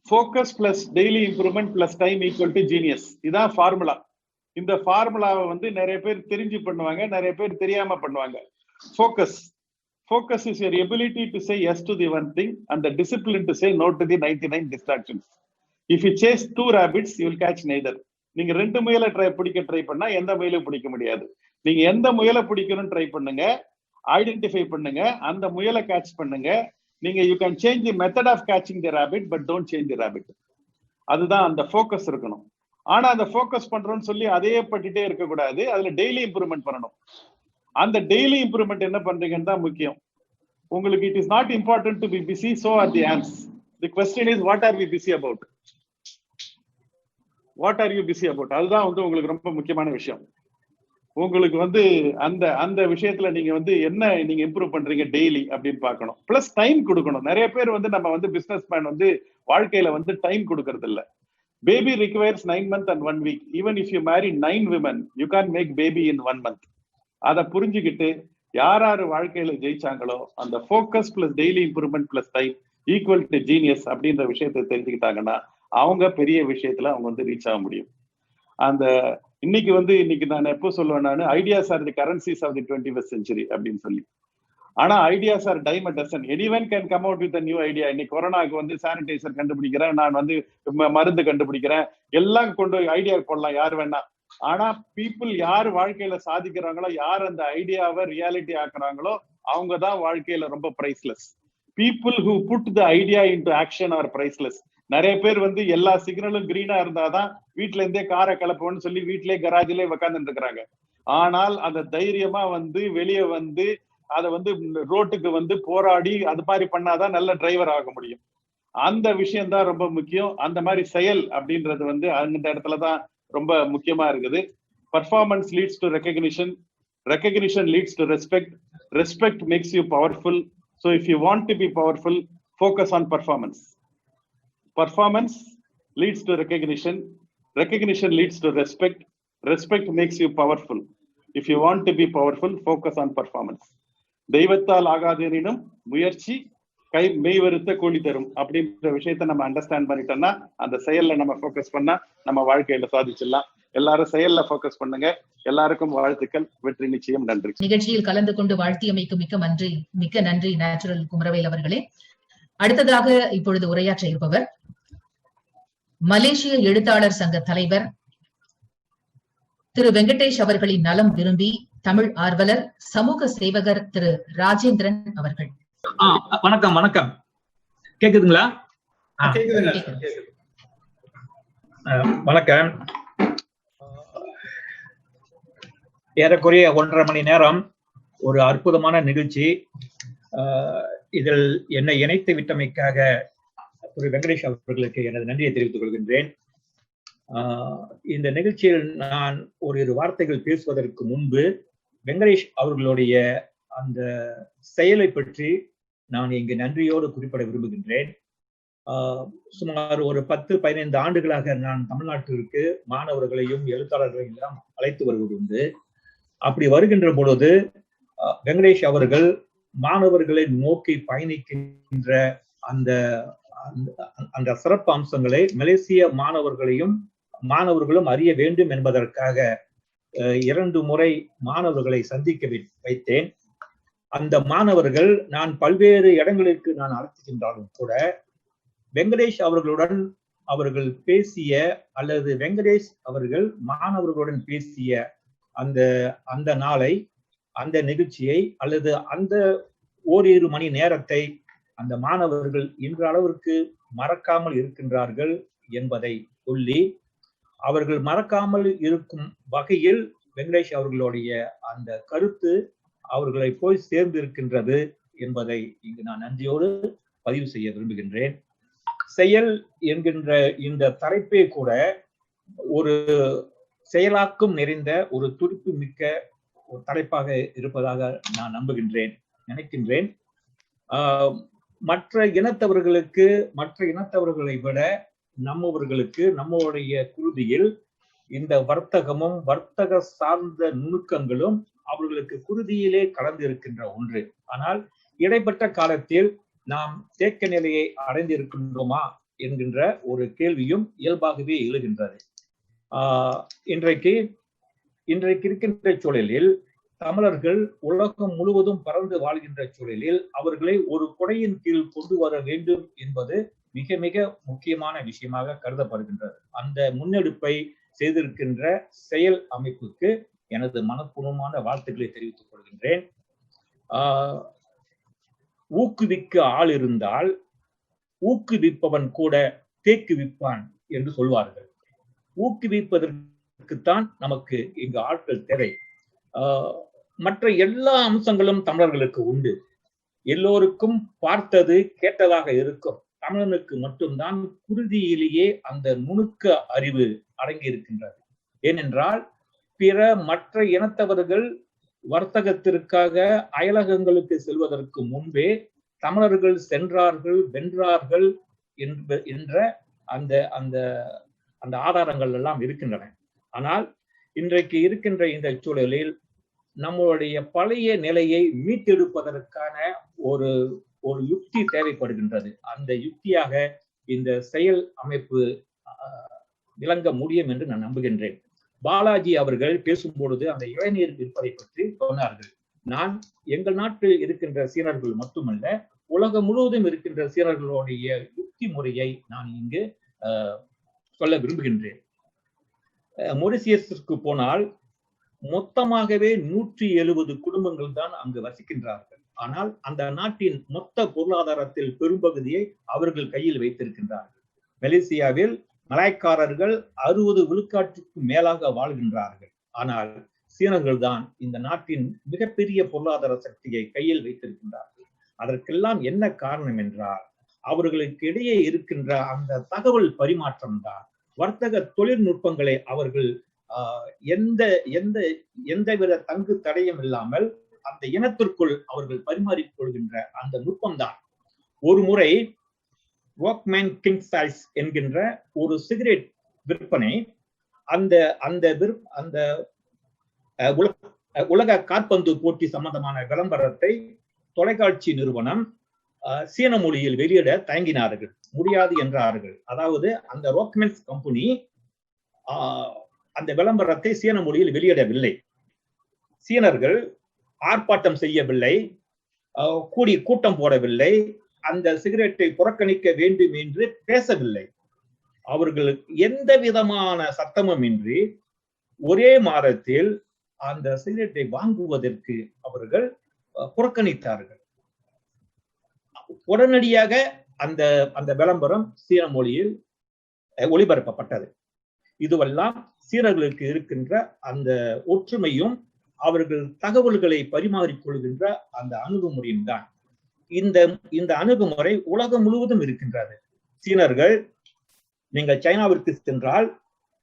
focus plus daily improvement plus time equal to genius. இதான் ஃபார்முலா. இந்த ஃபார்முலாவை வந்து நிறைய பேர் தெரிஞ்சு பண்ணுவாங்க, நிறைய பேர் தெரியாம பண்ணுவாங்க. Focus is your ability to say yes to the one thing and the discipline to say no to the 99 distractions. If you chase 2 rabbits, you will catch neither. நீங்க 2 முயலை ட்ரை பண்ணா எந்த முயலையும் பிடிக்க முடியாது. நீங்க எந்த முயலை பிடிக்கணும்னு ட்ரை பண்ணுங்க, ஐடென்டிஃபை பண்ணுங்க, அந்த முயலை கேட்ச் பண்ணுங்க. நீங்க you can change the method of catching the rabbit but don't change the rabbit. அதுதான் அந்த ஃபோக்கஸ் இருக்கணும். ஆனா அந்த ஃபோக்கஸ் பண்றோம்னு சொல்லி அதே பட்டுட்டே இருக்கக்கூடாது. அதுல டெய்லி இம்ப்ரூவ்மெண்ட் பண்ணணும். அந்த டெய்லி இம்ப்ரூவ்மெண்ட் என்ன பண்றீங்கன்னு தான் முக்கியம். உங்களுக்கு it is not important to be busy, so are the ants. The question is what are we busy about? What are you busy about? அதுதான் வந்து உங்களுக்கு ரொம்ப முக்கியமான விஷயம். உங்களுக்கு வந்து அந்த அந்த விஷயத்துல நீங்க வந்து என்ன நீங்க இம்ப்ரூவ் பண்றீங்க டெய்லி அப்படின்னு பார்க்கணும். பிளஸ் டைம் கொடுக்கணும். நிறைய பேர் வந்து நம்ம வந்து பிசினஸ் மேன் வந்து வாழ்க்கையில வந்து டைம் கொடுக்கறது இல்ல. Baby requires 9 months and 1 week. Even if you marry 9 women, you can't make baby in 1 month. அதை புரிஞ்சுக்கிட்டு யார் யார் வாழ்க்கையில ஜெயிச்சாங்களோ அந்த focus plus daily improvement plus time equal to genius அப்படின்ற விஷயத்தை தெரிஞ்சுக்கிட்டாங்கன்னா அவங்க பெரிய விஷயத்துல அவங்க வந்து ரீச் ஆக முடியும். அந்த இன்னைக்கு நான் எப்போ சொல்லுவேன், நான் ideas are the currencies of the 21st century அப்படின்னு சொல்லி. ஆனா ideas are dime a dozen. Anyone can come out with new idea. இன்னைக்கு கொரோனாக்கு வந்து சானிடைசர் கண்டுபிடிக்கிறேன், நான் வந்து மருந்து கண்டுபிடிக்கிறேன், எல்லாம் கொண்டு ஐடியா போடலாம் யார் வேணா. ஆனா பீப்புள் யார் வாழ்க்கையில சாதிக்கிறாங்களோ, யார் அந்த ஐடியாவை ரியாலிட்டி ஆக்குறாங்களோ அவங்க தான் வாழ்க்கையில ரொம்ப priceless. People who put the idea into action are priceless. நிறைய பேர் வந்து எல்லா சிக்னலும் கிரீனா இருந்தாதான் வீட்டுல இருந்தே காரை கிளப்போன்னு சொல்லி வீட்டிலே கராஜிலே உட்காந்துட்டு இருக்கிறாங்க. ஆனால் அந்த தைரியமா வந்து வெளியே வந்து அதை வந்து ரோட்டுக்கு வந்து போராடி அது மாதிரி பண்ணாதான் நல்ல டிரைவர் ஆக முடியும். அந்த விஷயம் தான் ரொம்ப முக்கியம். அந்த மாதிரி செயல் அப்படின்றது வந்து அந்த இடத்துலதான் ரொம்ப முக்கியமா இருக்குது. Performance leads to recognition, recognition leads to respect, respect makes you powerful. So if you want to be powerful, focus on performance. Performance leads to recognition, recognition leads to respect, respect makes you powerful. If you want to be powerful, focus on performance. தெய்வத்தால் ஆகாதெனினும் முயற்சி மெய் வருத்த கூலி தரும் அப்படின்ற விஷயத்த நம்ம அண்டர்ஸ்டாண்ட் பண்ணிட்டோம்னா அந்த செயல்ல நம்ம ஃபோக்கஸ் பண்ணா நம்ம வாழ்க்கையில சாதிச்சிடலாம். எல்லாரும் செயல்ல ஃபோக்கஸ் பண்ணுங்க. எல்லாருக்கும் வாழ்த்துக்கள். வெற்றி நிச்சயம். நன்றி. நிகழ்ச்சியில் கலந்து கொண்டு வாழ்த்தியமைக்கு மிக்க நன்றி நேச்சுரல் குமரவேல் அவர்களே. அடுத்ததாக இப்பொழுது உரையாற்ற இருப்பவர் மலேசிய எழுத்தாளர் சங்க தலைவர் திரு வெங்கடேஷ் அவர்களின் நலம் விரும்பி தமிழ் ஆர்வலர், சமூக சேவகர் திரு ராஜேந்திரன் அவர்கள். வணக்கம். வணக்கம். கேக்குதுங்களா? வணக்கம். ஏறக்குறைய 1.5 மணி நேரம் ஒரு அற்புதமான நிகழ்ச்சி. இதில் என்னை இணைத்து விட்டமைக்காக திரு வெங்கடேஷ் அவர்களுக்கு எனது நன்றியை தெரிவித்துக் கொள்கின்றேன். இந்த நிகழ்ச்சியில் நான் ஒரு வார்த்தைகள் பேசுவதற்கு முன்பு வெங்கடேஷ் அவர்களுடைய அந்த செயலை பற்றி நான் இங்கு நன்றியோடு குறிப்பிட விரும்புகின்றேன். சுமார் ஒரு 10-15 ஆண்டுகளாக நான் தமிழ்நாட்டிற்கு மாணவர்களையும் எழுத்தாளர்களையும் எல்லாம் அழைத்து வருவது உண்டு. அப்படி வருகின்ற பொழுது வெங்கடேஷ் அவர்கள் மாணவர்களை நோக்கி பயணிக்கின்ற அந்த அந்த சிறப்பு அம்சங்களை மலேசிய மாணவர்களும் அறிய வேண்டும் என்பதற்காக 2 முறை மாணவர்களை சந்திக்க வைத்தேன். அந்த மாணவர்கள் நான் பல்வேறு இடங்களுக்கு நான் அழைத்து சென்றாலும் கூட வெங்கடேஷ் அவர்களுடன் அவர்கள் பேசிய அல்லது வெங்கடேஷ் அவர்கள் மாணவர்களுடன் பேசிய அந்த நாளை, அந்த நிகழ்ச்சியை அல்லது அந்த ஓரிரு மணி நேரத்தை அந்த மாணவர்கள் இன்றளவிற்கு மறக்காமல் இருக்கின்றார்கள் என்பதை சொல்லி, அவர்கள் மறக்காமல் இருக்கும் வகையில் வெங்கடேஷ் அவர்களுடைய அந்த கருத்து அவர்களை போய் சேர்ந்து இருக்கின்றது என்பதை இங்கு நான் நன்றியோடு பதிவு செய்ய விரும்புகின்றேன். செயல் என்கின்ற இந்த தலைப்பே கூட ஒரு செயலாக்கம் நிறைந்த ஒரு துடிப்பு மிக்க ஒரு தலைப்பாக இருப்பதாக நான் நினைக்கின்றேன். மற்ற இனத்தவர்களை விட நம்முடைய குருதியில் இந்த வர்த்தகமும் வர்த்தக சார்ந்த நுணுக்கங்களும் அவர்களுக்கு குருதியிலே கலந்து இருக்கின்ற ஒன்று. ஆனால் இடைப்பட்ட காலத்தில் நாம் தேக்க நிலையை அடைந்திருக்கின்றோமா என்கின்ற ஒரு கேள்வியும் இயல்பாகவே எழுகின்றது. இன்றைக்கு இருக்கின்ற சூழலில் தமிழர்கள் உலகம் முழுவதும் பறந்து வாழ்கின்ற சூழலில் அவர்களை ஒரு கொடையின் கீழ் கொண்டு வர வேண்டும் என்பது மிக மிக முக்கியமான விஷயமாக கருதப்படுகின்றது. அந்த முன்னெடுப்பை செய்திருக்கின்ற செயல் அமைப்புக்கு எனது மனப்பூர்வமான வாழ்த்துக்களை தெரிவித்துக் கொள்கின்றேன். ஊக்குவிக்க ஆள் இருந்தால் ஊக்குவிப்பவன் கூட தேக்குவிப்பான் என்று சொல்வார்கள். ஊக்குவிப்பதற்குத்தான் நமக்கு இங்கு ஆட்கள் தேவை. மற்ற எல்லா அம்சங்களும் தமிழர்களுக்கு உண்டு. எல்லோருக்கும் பார்த்தது கேட்டதாக இருக்கும். தமிழனுக்கு மட்டும்தான் குருதியிலேயே அந்த நுணுக்க அறிவு அடங்கி இருக்கின்றது. ஏனென்றால் மற்ற இனத்தவர்கள் வர்த்தகத்திற்காக அயலகங்களுக்கு செல்வதற்கு முன்பே தமிழர்கள் சென்றார்கள், வென்றார்கள் என்ற அந்த அந்த அந்த ஆதாரங்கள் எல்லாம் இருக்கின்றன. ஆனால் இன்றைக்கு இருக்கின்ற இந்த சூழலில் நம்மளுடைய பழைய நிலையை மீட்டெடுப்பதற்கான ஒரு யுக்தி தேவைப்படுகின்றது. அந்த யுக்தியாக இந்த செயல் அமைப்பு விளங்க முடியும் என்று நான் நம்புகின்றேன். பாலாஜி அவர்கள் பேசும்பொழுது அந்த இளைஞர் விற்பதை பற்றி சொன்னார்கள். நான் எங்கள் நாட்டில் இருக்கின்ற சீனர்கள் மட்டுமல்ல, உலகம் முழுவதும் இருக்கின்ற சீனர்களுடைய யுக்தி முறையை நான் இங்கு சொல்ல விரும்புகின்றேன். மொரிசியஸிற்கு போனால் மொத்தமாகவே 170 குடும்பங்கள் தான் அங்கு வசிக்கின்றார்கள். ஆனால் அந்த நாட்டின் மொத்த பொருளாதாரத்தில் பெரும்பகுதியை அவர்கள் கையில் வைத்திருக்கின்றார்கள். மலேசியாவில் மலாய்க்காரர்கள் 60 விழுக்காட்டுக்கு மேலாக வாழ்கின்றார்கள். ஆனால் சீனர்கள் தான் இந்த நாட்டின் மிகப்பெரிய பொருளாதார சக்தியை கையில் வைத்திருக்கின்றார்கள். அதற்கெல்லாம் என்ன காரணம் என்றால் அவர்களுக்கு இடையே இருக்கின்ற அந்த தகவல் பரிமாற்றம் தான். வர்த்தக தொழில்நுட்பங்களை அவர்கள் எந்தவித தங்கு தடையும் இல்லாமல் அந்த இனத்திற்குள் அவர்கள் பரிமாறிக்கொள்கின்ற அந்த நுட்பம்தான். ஒரு முறை வாக்மேன் கிங் சைஸ் என்கின்ற ஒரு சிகரெட் விற்பனை அந்த அந்த உலக காற்பந்து போட்டி சம்பந்தமான விளம்பரத்தை தொலைக்காட்சி நிறுவனம் சீன மொழியில் வெளியிட தயங்கினார்கள், முடியாது என்றார்கள். அதாவது அந்த ராக்மென்ஸ் கம்பெனி அந்த விளம்பரத்தை சீன மொழியில் வெளியிடவில்லை. சீனர்கள் ஆர்ப்பாட்டம் செய்யவில்லை, கூட்டம் போடவில்லை, அந்த சிகரெட்டை புறக்கணிக்க வேண்டும் என்று பேசவில்லை. அவர்கள் எந்த விதமான சத்தமும் இன்றி ஒரே மாதத்தில் அந்த சிகரெட்டை வாங்குவதற்கு அவர்கள் புறக்கணித்தார்கள். உடனடியாக அந்த அந்த விளம்பரம் சீன மொழியில் ஒளிபரப்பப்பட்டது. இதுவெல்லாம் சீனர்களுக்கு இருக்கின்ற அந்த ஒற்றுமையும் அவர்கள் தகவல்களை பரிமாறிக்கொள்கின்ற அந்த அணுகுமுறையும் தான். இந்த அணுகுமுறை உலகம் முழுவதும் இருக்கின்றது. சீனர்கள், நீங்கள் சைனாவிற்கு சென்றால்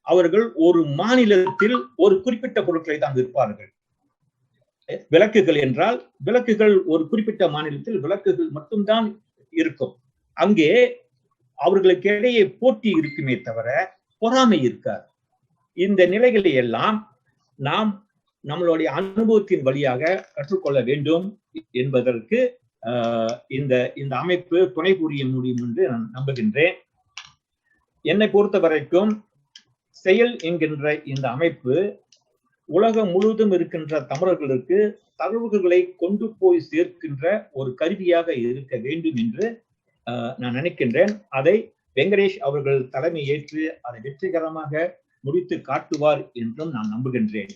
அவர்கள் ஒரு மாநிலத்தில் ஒரு குறிப்பிட்ட பொருட்களை தான் விற்பார்கள். விளக்குகள் என்றால் விளக்குகள் ஒரு குறிப்பிட்ட மாநிலத்தில் விளக்குகள் மட்டும்தான் இருக்கும். அங்கே அவர்களுக்கு இடையே போட்டி இருக்குமே தவிர பொறாமை இருக்காது. இந்த நிலைகளை எல்லாம் நாம் நம்மளுடைய அனுபவத்தின் வழியாக கற்றுக்கொள்ள வேண்டும் என்பதற்கு இந்த அமைப்பு துணை புரிய முடியும் என்று நான் நம்புகின்றேன். என்னை பொறுத்த வரைக்கும் செயல் என்கின்ற இந்த அமைப்பு உலகம் முழுவதும் இருக்கின்ற தமிழர்களுக்கு தகவல்களை கொண்டு போய் சேர்க்கின்ற ஒரு கருவியாக இருக்க வேண்டும் என்று நான் நினைக்கின்றேன். அதை வெங்கடேஷ் அவர்கள் தலைமை ஏற்று அதை வெற்றிகரமாக முடித்து காட்டுவார் என்றும் நான் நம்புகின்றேன்.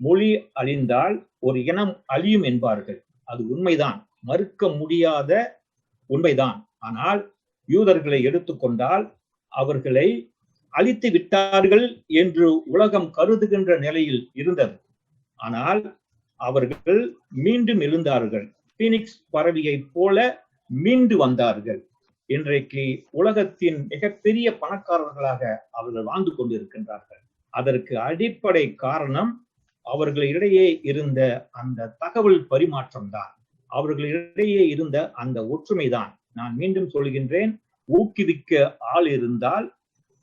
மொழி அழிந்தால் ஒரு இனம் அழியும் என்பார்கள். அது உண்மைதான், மறுக்க முடியாத உண்மைதான். ஆனால் யூதர்களை எடுத்துக்கொண்டால் அவர்களை அழித்து விட்டார்கள் என்று உலகம் கருதுகின்ற நிலையில் இருந்தது. ஆனால் அவர்கள் மீண்டும் எழுந்தார்கள். பீனிக்ஸ் பறவையை போல மீண்டு வந்தார்கள். இன்றைக்கு உலகத்தின் மிகப்பெரிய பணக்காரர்களாக அவர்கள் வாழ்ந்து கொண்டிருக்கின்றார்கள். அதற்கு அடிப்படை காரணம் அவர்களிடையே இருந்த அந்த தகவல் பரிமாற்றம் தான், அவர்களிடையே இருந்த அந்த ஒற்றுமை தான். நான் மீண்டும் சொல்கின்றேன், ஊக்குவிக்க ஆள் இருந்தால்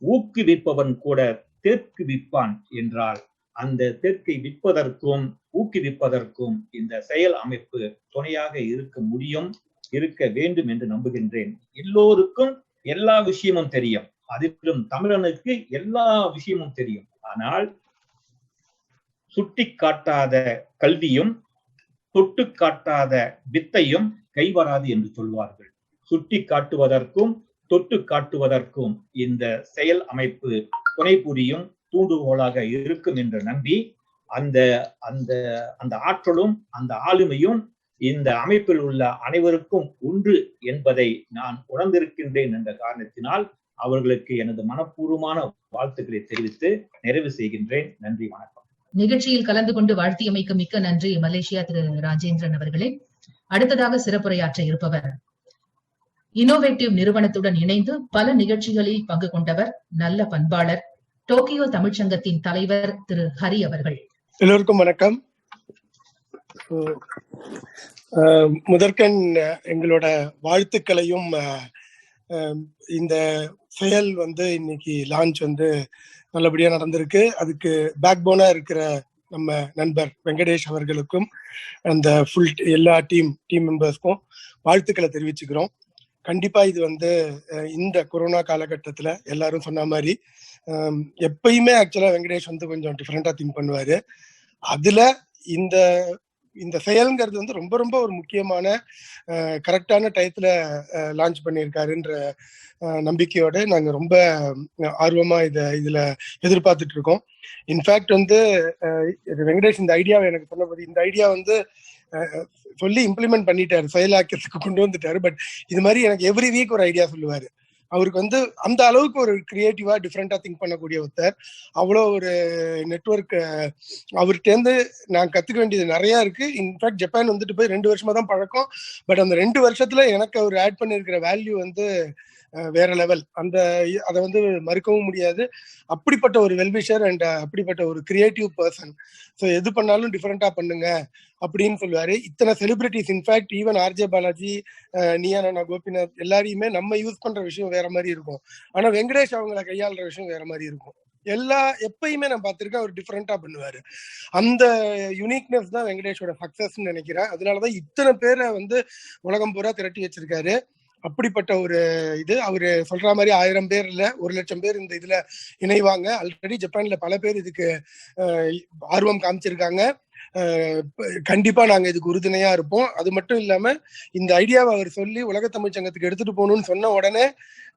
ஊக்குவிப்பவன் கூட தெற்கு விற்பான் என்றால் அந்த தெற்கை விற்பதற்கும் ஊக்குவிப்பதற்கும் இந்த செயல் அமைப்பு துணையாக இருக்க வேண்டும் என்று நம்புகின்றேன். எல்லோருக்கும் எல்லா விஷயமும் தெரியும், அதிலும் தமிழனுக்கு எல்லா விஷயமும் தெரியும். ஆனால் சுட்டி காட்டாத கல்வியும் தொட்டு காட்டாத வித்தையும் கைவராது என்று சொல்வார்கள். சுட்டி காட்டுவதற்கும் தொட்டு காட்டுவதற்கும் இந்த செயல் அமைப்பு துணை புரியும், தூண்டுகோலாக இருக்கும் என்று நம்பி அந்த அந்த அந்த ஆற்றலும் அந்த ஆளுமையும் இந்த அமைப்பில் உள்ள அனைவருக்கும் உண்டு என்பதை நான் உணர்ந்திருக்கின்றேன் என்ற காரணத்தினால் அவர்களுக்கு எனது மனப்பூர்வமான வாழ்த்துக்களை தெரிவித்து நிறைவு செய்கின்றேன். நன்றி, வணக்கம். நிகழ்ச்சியில் கலந்து கொண்டு வாழ்த்தியமைக்கு மிக்க நன்றி மலேசியா திரு ராஜேந்திரன் அவர்களே. அடுத்ததாக சிறப்புரையாற்ற இருப்பவர் இன்னோவேட்டிவ் நிறுவனத்துடன் இணைந்து பல நிகழ்ச்சிகளில் பங்கு கொண்டவர், நல்ல பண்பாளர், டோக்கியோ தமிழ்ச்சங்கத்தின் தலைவர் திரு ஹரி அவர்கள். எல்லோருக்கும் வணக்கம். முதற்கண் எங்களோட வாழ்த்துக்களையும், இந்த செயல் இன்னைக்கு லான்ச் நல்லபடியா நடந்திருக்கு. அதுக்கு பேக் போனா இருக்கிற நம்ம நண்பர் வெங்கடேஷ் அவர்களுக்கும் அந்த ஃபுல் எல்லா டீம் மெம்பர்ஸ்க்கும் வாழ்த்துக்களை தெரிவிச்சுக்கிறோம். கண்டிப்பா இது இந்த கொரோனா காலகட்டத்துல எல்லாரும் சொன்ன மாதிரி எப்பயுமே ஆக்சுவலா வெங்கடேஷ் கொஞ்சம் டிஃப்ரெண்டா திங்க் பண்ணுவாரு. அதுல இந்த செயல்ங்கிறது ரொம்ப ரொம்ப ஒரு முக்கியமான கரெக்டான டயத்துல லான்ச் பண்ணியிருக்காருன்ற நம்பிக்கையோட நாங்க ரொம்ப ஆர்வமா இதுல எதிர்பார்த்துட்டு இருக்கோம். இன்ஃபேக்ட் வெங்கடேஷ் இந்த ஐடியாவை எனக்கு சொன்னபோது, இந்த ஐடியா சொல்லி இம்ப்ளிமெண்ட் பண்ணிட்டாரு, செயலாக்கிறதுக்கு கொண்டு வந்துட்டாரு. பட் இது மாதிரி எனக்கு எவ்ரி வீக் ஒரு ஐடியா சொல்லுவாரு. அவருக்கு அந்த அளவுக்கு ஒரு கிரியேட்டிவா டிஃப்ரெண்டா திங்க் பண்ணக்கூடிய ஒருத்தர். அவ்வளோ ஒரு நெட்வொர்க் அவர்கிட்ட நான் கத்துக்க வேண்டியது நிறைய இருக்கு. இன்ஃபேக்ட் ஜப்பான் போய் 2 வருஷமா தான் பழக்கம். பட் அந்த 2 வருஷத்துல எனக்கு அவர் ஆட் பண்ணிருக்கிற வேல்யூ வேற லெவல். அதை மறுக்கவும் முடியாது. அப்படிப்பட்ட ஒரு வெல்விஷர் அண்ட் அப்படிப்பட்ட ஒரு கிரியேட்டிவ் பர்சன். ஸோ எது பண்ணாலும் டிஃப்ரெண்டா பண்ணுங்க அப்படின்னு சொல்லுவாரு. இத்தனை celebrities, in fact even RJ Balaji, நியானா கோபிநாத் எல்லாரையுமே நம்ம யூஸ் பண்ற விஷயம் வேற மாதிரி இருக்கும். ஆனா வெங்கடேஷ் அவங்களை கையாளுற விஷயம் வேற மாதிரி இருக்கும். எப்பயுமே நான் பார்த்திருக்கேன், அவர் டிஃப்ரெண்டா பண்ணுவாரு. அந்த யுனிக்னஸ் தான் வெங்கடேஷோட சக்சஸ்ன்னு நினைக்கிறேன். அதனாலதான் இத்தனை பேரை உலகம் பூரா திரட்டி வச்சிருக்காரு. அப்படிப்பட்ட ஒரு அவரு சொல்ற மாதிரி 1000 பேர் இல்ல 1,00,000 பேர் இந்த இதுல இணைவாங்க. ஆல்ரெடி ஜப்பான்ல பல பேர் இதுக்கு ஆர்வம் காமிச்சிருக்காங்க. கண்டிப்பா நாங்க இதுக்கு உறுதுணையா இருப்போம். அது மட்டும் இல்லாம இந்த ஐடியாவை அவர் சொல்லி உலக தமிழ்ச்சங்கத்துக்கு எடுத்துட்டு போகணும்னு சொன்ன உடனே,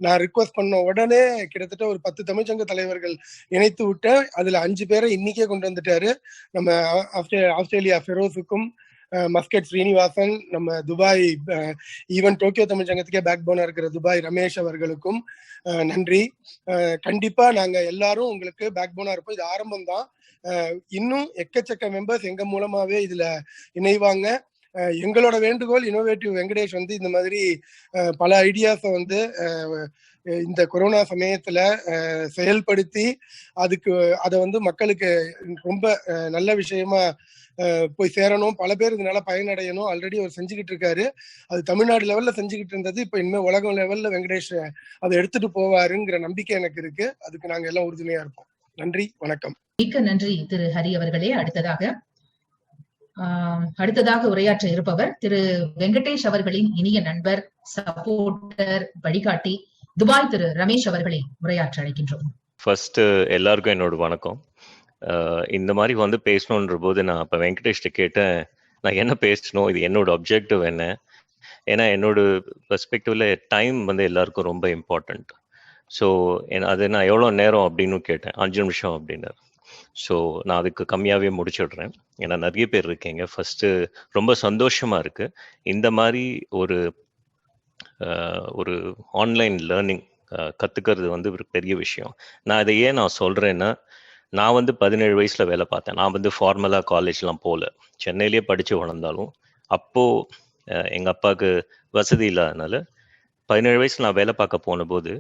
நான் ரிக்வஸ்ட் பண்ண உடனே கிட்டத்தட்ட ஒரு 10 தமிழ்ச்சங்க தலைவர்கள் இணைத்து விட்டேன். அதுல 5 பேரை இன்னைக்கே கொண்டு வந்துட்டாரு. நம்ம ஆஸ்திரேலியா ஃபெரோஸுக்கும், மஸ்கட் ஸ்ரீனிவாசன், நம்ம துபாய், ஈவன் டோக்கியோ தமிழ்ச்சங்கத்துக்கே பேக் போனா இருக்கிற துபாய் ரமேஷ் அவர்களுக்கும் நன்றி. கண்டிப்பா நாங்க எல்லாரும் உங்களுக்கு பேக் போனா இருப்போம். இது ஆரம்பம் தான். இன்னும் எக்கச்சக்க மெம்பர்ஸ் எங்க மூலமாவே இதுல இணைவாங்க. எங்களோட வேண்டுகோள், இன்னோவேட்டிவ் வெங்கடேஷ் இந்த மாதிரி பல ஐடியாஸை இந்த கொரோனா சமயத்துல செயல்படுத்தி அதை மக்களுக்கு ரொம்ப நல்ல விஷயமா போய் சேரணும், பல பேர் இதனால பயனடையணும். ஆல்ரெடி அவர் செஞ்சுக்கிட்டு இருக்காரு. அது தமிழ்நாடு லெவல்ல செஞ்சுக்கிட்டு இருந்தது. இப்ப இனிமே உலகம் லெவல்ல வெங்கடேஷ் அதை எடுத்துட்டு போவாருங்கிற நம்பிக்கை எனக்கு இருக்கு. அதுக்கு நாங்க எல்லாம் உறுதுணையா இருப்போம். நன்றி, வணக்கம். மிக்க நன்றி திரு ஹரி அவர்களே. அடுத்ததாக உரையாற்ற இருப்பவர் திரு வெங்கடேஷ் அவர்களின் இனிய நண்பர், சப்போர்ட்டர், வழிகாட்டி, துபாய் திரு ரமேஷ் அவர்களை உரையாற்ற அழைக்கின்றோம். ஃபர்ஸ்ட் எல்லாருக்கும் என்னோட வணக்கம். இந்த மாதிரி பேசணுன்ற போது நான் இப்போ வெங்கடேஷ்ட கேட்டேன், நான் என்ன பேசணும், இது என்னோட அப்ஜெக்டிவ் என்ன. ஏன்னா என்னோட பெர்ஸ்பெக்டிவ்ல டைம் எல்லாருக்கும் ரொம்ப இம்பார்ட்டண்ட். ஸோ அது நான் எவ்வளோ நேரம் அப்படின்னு கேட்டேன். 5 நிமிஷம் அப்படின்னாரு. ஸோ நான் அதுக்கு கம்மியாகவே முடிச்சிடுறேன். ஏன்னா நிறைய பேர் இருக்கீங்க. ஃபர்ஸ்ட் ரொம்ப சந்தோஷமா இருக்கு. இந்த மாதிரி ஒரு ஆன்லைன் லேர்னிங் கத்துக்கிறது ஒரு பெரிய விஷயம். நான் இதை ஏன் நான் சொல்றேன்னா, நான் 17 வயசுல வேலை பார்த்தேன். நான் ஃபார்மலா காலேஜ்லாம் போகல, சென்னையிலேயே படிச்சு வளர்ந்தாலும் அப்போ எங்க அப்பாவுக்கு வசதி இல்லாதனால 17 வயசுல நான் வேலை பார்க்க போன போது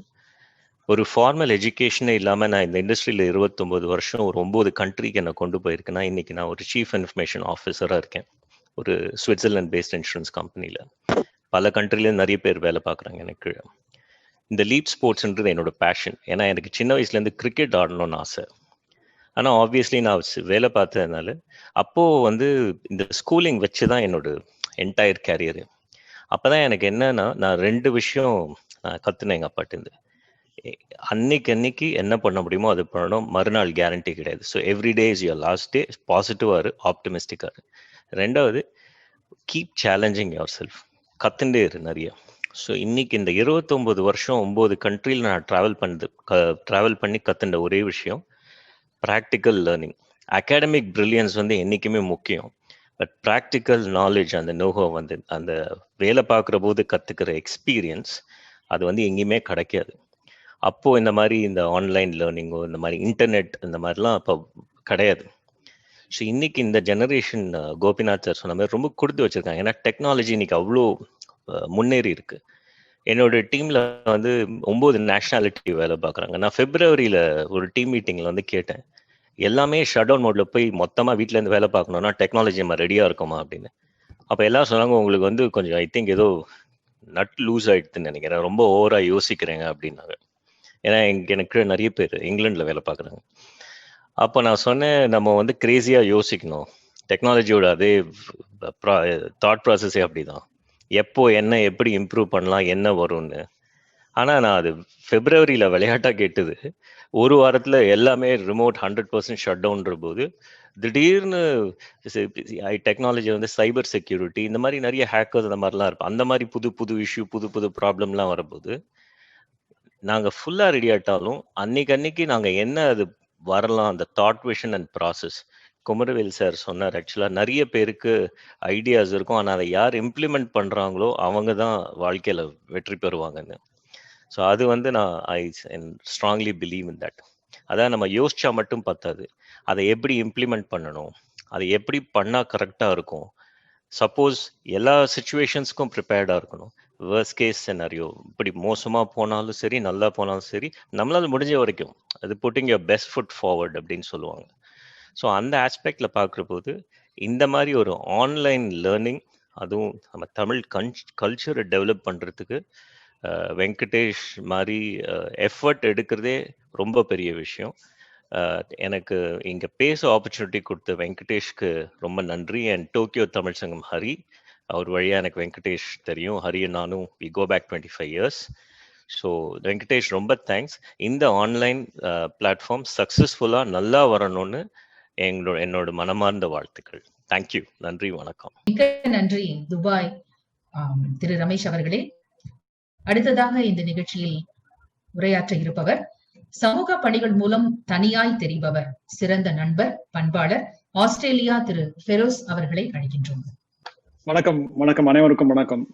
ஒரு ஃபார்மல் எஜுகேஷனே இல்லாம நான் இந்த இண்டஸ்ட்ரியில 29 வருஷம் ஒரு 9 கண்ட்ரிக்கு என்னை கொண்டு போயிருக்கேன்னா, இன்னைக்கு நான் ஒரு சீஃப் இன்ஃபர்மேஷன் ஆஃபீஸரா இருக்கேன் ஒரு சுவிட்சர்லாந்து பேஸ்ட் இன்சூரன்ஸ் கம்பெனில. பல கண்ட்ரிலேருந்து நிறைய பேர் வேலை பார்க்குறாங்க எனக்கு. இந்த லீப் ஸ்போர்ட்ஸ்ன்றது என்னோட பேஷன். ஏன்னா எனக்கு சின்ன வயசுலேருந்து கிரிக்கெட் ஆடணும்னு ஆசை. ஆனால் ஆப்வியஸ்லி நான் வேலை பார்த்ததுனால அப்போது வந்து இந்த ஸ்கூலிங் வச்சு தான் என்னோட என்டையர் கேரியரு. அப்போ தான் எனக்கு என்னன்னா, நான் 2 விஷயம் கற்றுனேன் எங்கள் அப்பாட்டேருந்து. அன்னைக்கு என்ன பண்ண முடியுமோ அது பண்ணணும், மறுநாள் கேரண்டி கிடையாது. So every day is your last day. பாசிட்டிவாக இரு, ஆப்டிமிஸ்டிக்காக இரு. 2வது, கீப் சேலஞ்சிங் யுவர் செல்ஃப். கற்றுண்டே இரு நிறைய. ஸோ இன்னைக்கு இந்த 29 வருஷம் 9 கண்ட்ரியில் நான் ட்ராவல் பண்ணி கற்றுண்ட ஒரே விஷயம் ப்ராக்டிக்கல் லேர்னிங். அகாடமிக் ப்ரில்லியன்ஸ் வந்து என்றைக்குமே முக்கியம். பட் ப்ராக்டிக்கல் நாலேஜ், அந்த நோஹோ வந்து அந்த வேலை பார்க்குற போது கற்றுக்கிற எக்ஸ்பீரியன்ஸ் அது வந்து எங்கேயுமே கிடைக்காது. அப்போது இந்த மாதிரி இந்த ஆன்லைன் லேர்னிங்கோ இந்த மாதிரி இன்டர்நெட் இந்த மாதிரிலாம் அப்போ கிடையாது. ஸோ இன்னைக்கு இந்த ஜெனரேஷன் கோபிநாத் சார் சொன்ன மாதிரி ரொம்ப கொடுத்து வச்சுருக்காங்க. ஏன்னா டெக்னாலஜி இன்னைக்கு அவ்வளோ முன்னேறி இருக்கு. என்னோட டீமில் வந்து 9 நேஷ்னாலிட்டி வேலை பார்க்குறாங்க. நான் பிப்ரவரியில் ஒரு டீம் மீட்டிங்கில் வந்து கேட்டேன், எல்லாமே ஷட் டவுன் மோடில் போய் மொத்தமாக வீட்டிலேருந்து வேலை பார்க்கணுன்னா டெக்னாலஜி நம்ம ரெடியாக இருக்கோமா அப்படின்னு. அப்போ எல்லாம் சொன்னாங்க, உங்களுக்கு வந்து கொஞ்சம் ஐ திங்க் ஏதோ நட் லூஸ் ஆகிடுதுன்னு நினைக்கிறேன், ரொம்ப ஓவராக யோசிக்கிறேங்க அப்படின்னாங்க. ஏன்னா எனக்கு நிறைய பேர் இங்கிலாண்டில் வேலை பார்க்குறாங்க. அப்போ நான் சொன்னேன், நம்ம வந்து கிரேசியாக யோசிக்கணும். டெக்னாலஜியோட அதே தாட் ப்ராசஸே அப்படி தான். எப்போ என்ன எப்படி இம்ப்ரூவ் பண்ணலாம், என்ன வரும்னு. ஆனால் நான் அது பிப்ரவரியில் விளையாட்டாக கேட்டது. ஒரு வாரத்தில் எல்லாமே ரிமோட் 100% ஷட் டவுன்ற போது திடீர்னு டெக்னாலஜி வந்து சைபர் செக்யூரிட்டி இந்த மாதிரி நிறைய ஹேக்கர்ஸ் அந்த மாதிரிலாம் இருப்போம். அந்த மாதிரி புது இஷ்யூ புது ப்ராப்ளம்லாம் வரும்போது நாங்கள் ஃபுல்லாக ரெடி ஆகிட்டாலும் அன்னைக்கு நாங்கள் என்ன அது வரலாம், அந்த thought vision and process. Kumaravel sir சொன்னார், ஆக்சுவலாக நிறைய பேருக்கு ஐடியாஸ் இருக்கும், ஆனால் அதை யார் இம்ப்ளிமெண்ட் பண்ணுறாங்களோ அவங்க தான் வாழ்க்கையில் வெற்றி பெறுவாங்கன்னு. ஸோ அது வந்து நான் I strongly believe in that. அதான் நம்ம யோசிச்சா மட்டும் பத்தாது, அதை எப்படி இம்ப்ளிமெண்ட் பண்ணணும், அதை எப்படி பண்ணால் கரெக்டாக இருக்கும். சப்போஸ் எல்லா சுச்சுவேஷன்ஸ்க்கும் ப்ரிப்பேர்டாக இருக்கணும். வேர்ஸ்ட் கேஸ் சினாரியோ, இப்படி மோசமாக போனாலும் சரி நல்லா போனாலும் சரி நம்மளால் முடிஞ்ச வரைக்கும் அது pudding your best food forward அப்படின்னு சொல்லுவாங்க. ஸோ அந்த ஆஸ்பெக்டில் பார்க்குற போது இந்த மாதிரி ஒரு ஆன்லைன் லேர்னிங், அதுவும் நம்ம தமிழ் கல்ச்சரை டெவலப் பண்ணுறதுக்கு வெங்கடேஷ் மாதிரி எஃபர்ட் எடுக்கிறதே ரொம்ப பெரிய விஷயம். எனக்கு இங்கே பேச ஆப்பர்ச்சுனிட்டி கொடுத்த வெங்கடேஷ்க்கு ரொம்ப நன்றி. அண்ட் டோக்கியோ தமிழ் சங்கம் ஹரி, அவர் வழியாக எனக்கு வெங்கடேஷ் தெரியும். ஹரியும் நானும் we go back 25 years. So Venkatesh ரொம்ப தேங்க்ஸ். இந்த ஆன்லைன் பிளாட்ஃபார்ம் சக்ஸஸ்ஃபுல்லாக நல்லா வரணும்னு என்னோட மனமார்ந்த வாழ்த்துக்கள். தேங்க்யூ. நன்றி, வணக்கம். மிக்க நன்றி துபாய் திரு ரமேஷ் அவர்களே. அடுத்ததாக இந்த நிகழ்ச்சியில் உரையாற்ற இருப்பவர் சமூக பணிகள் மூலம் தனியாய் தெரிபவர், சிறந்த நண்பர், பண்பாளர், ஆஸ்திரேலியா திரு ஃபெரோஸ் அவர்களை அழைக்கின்றோம். வணக்கம் அனைவருக்கும் வணக்கம்.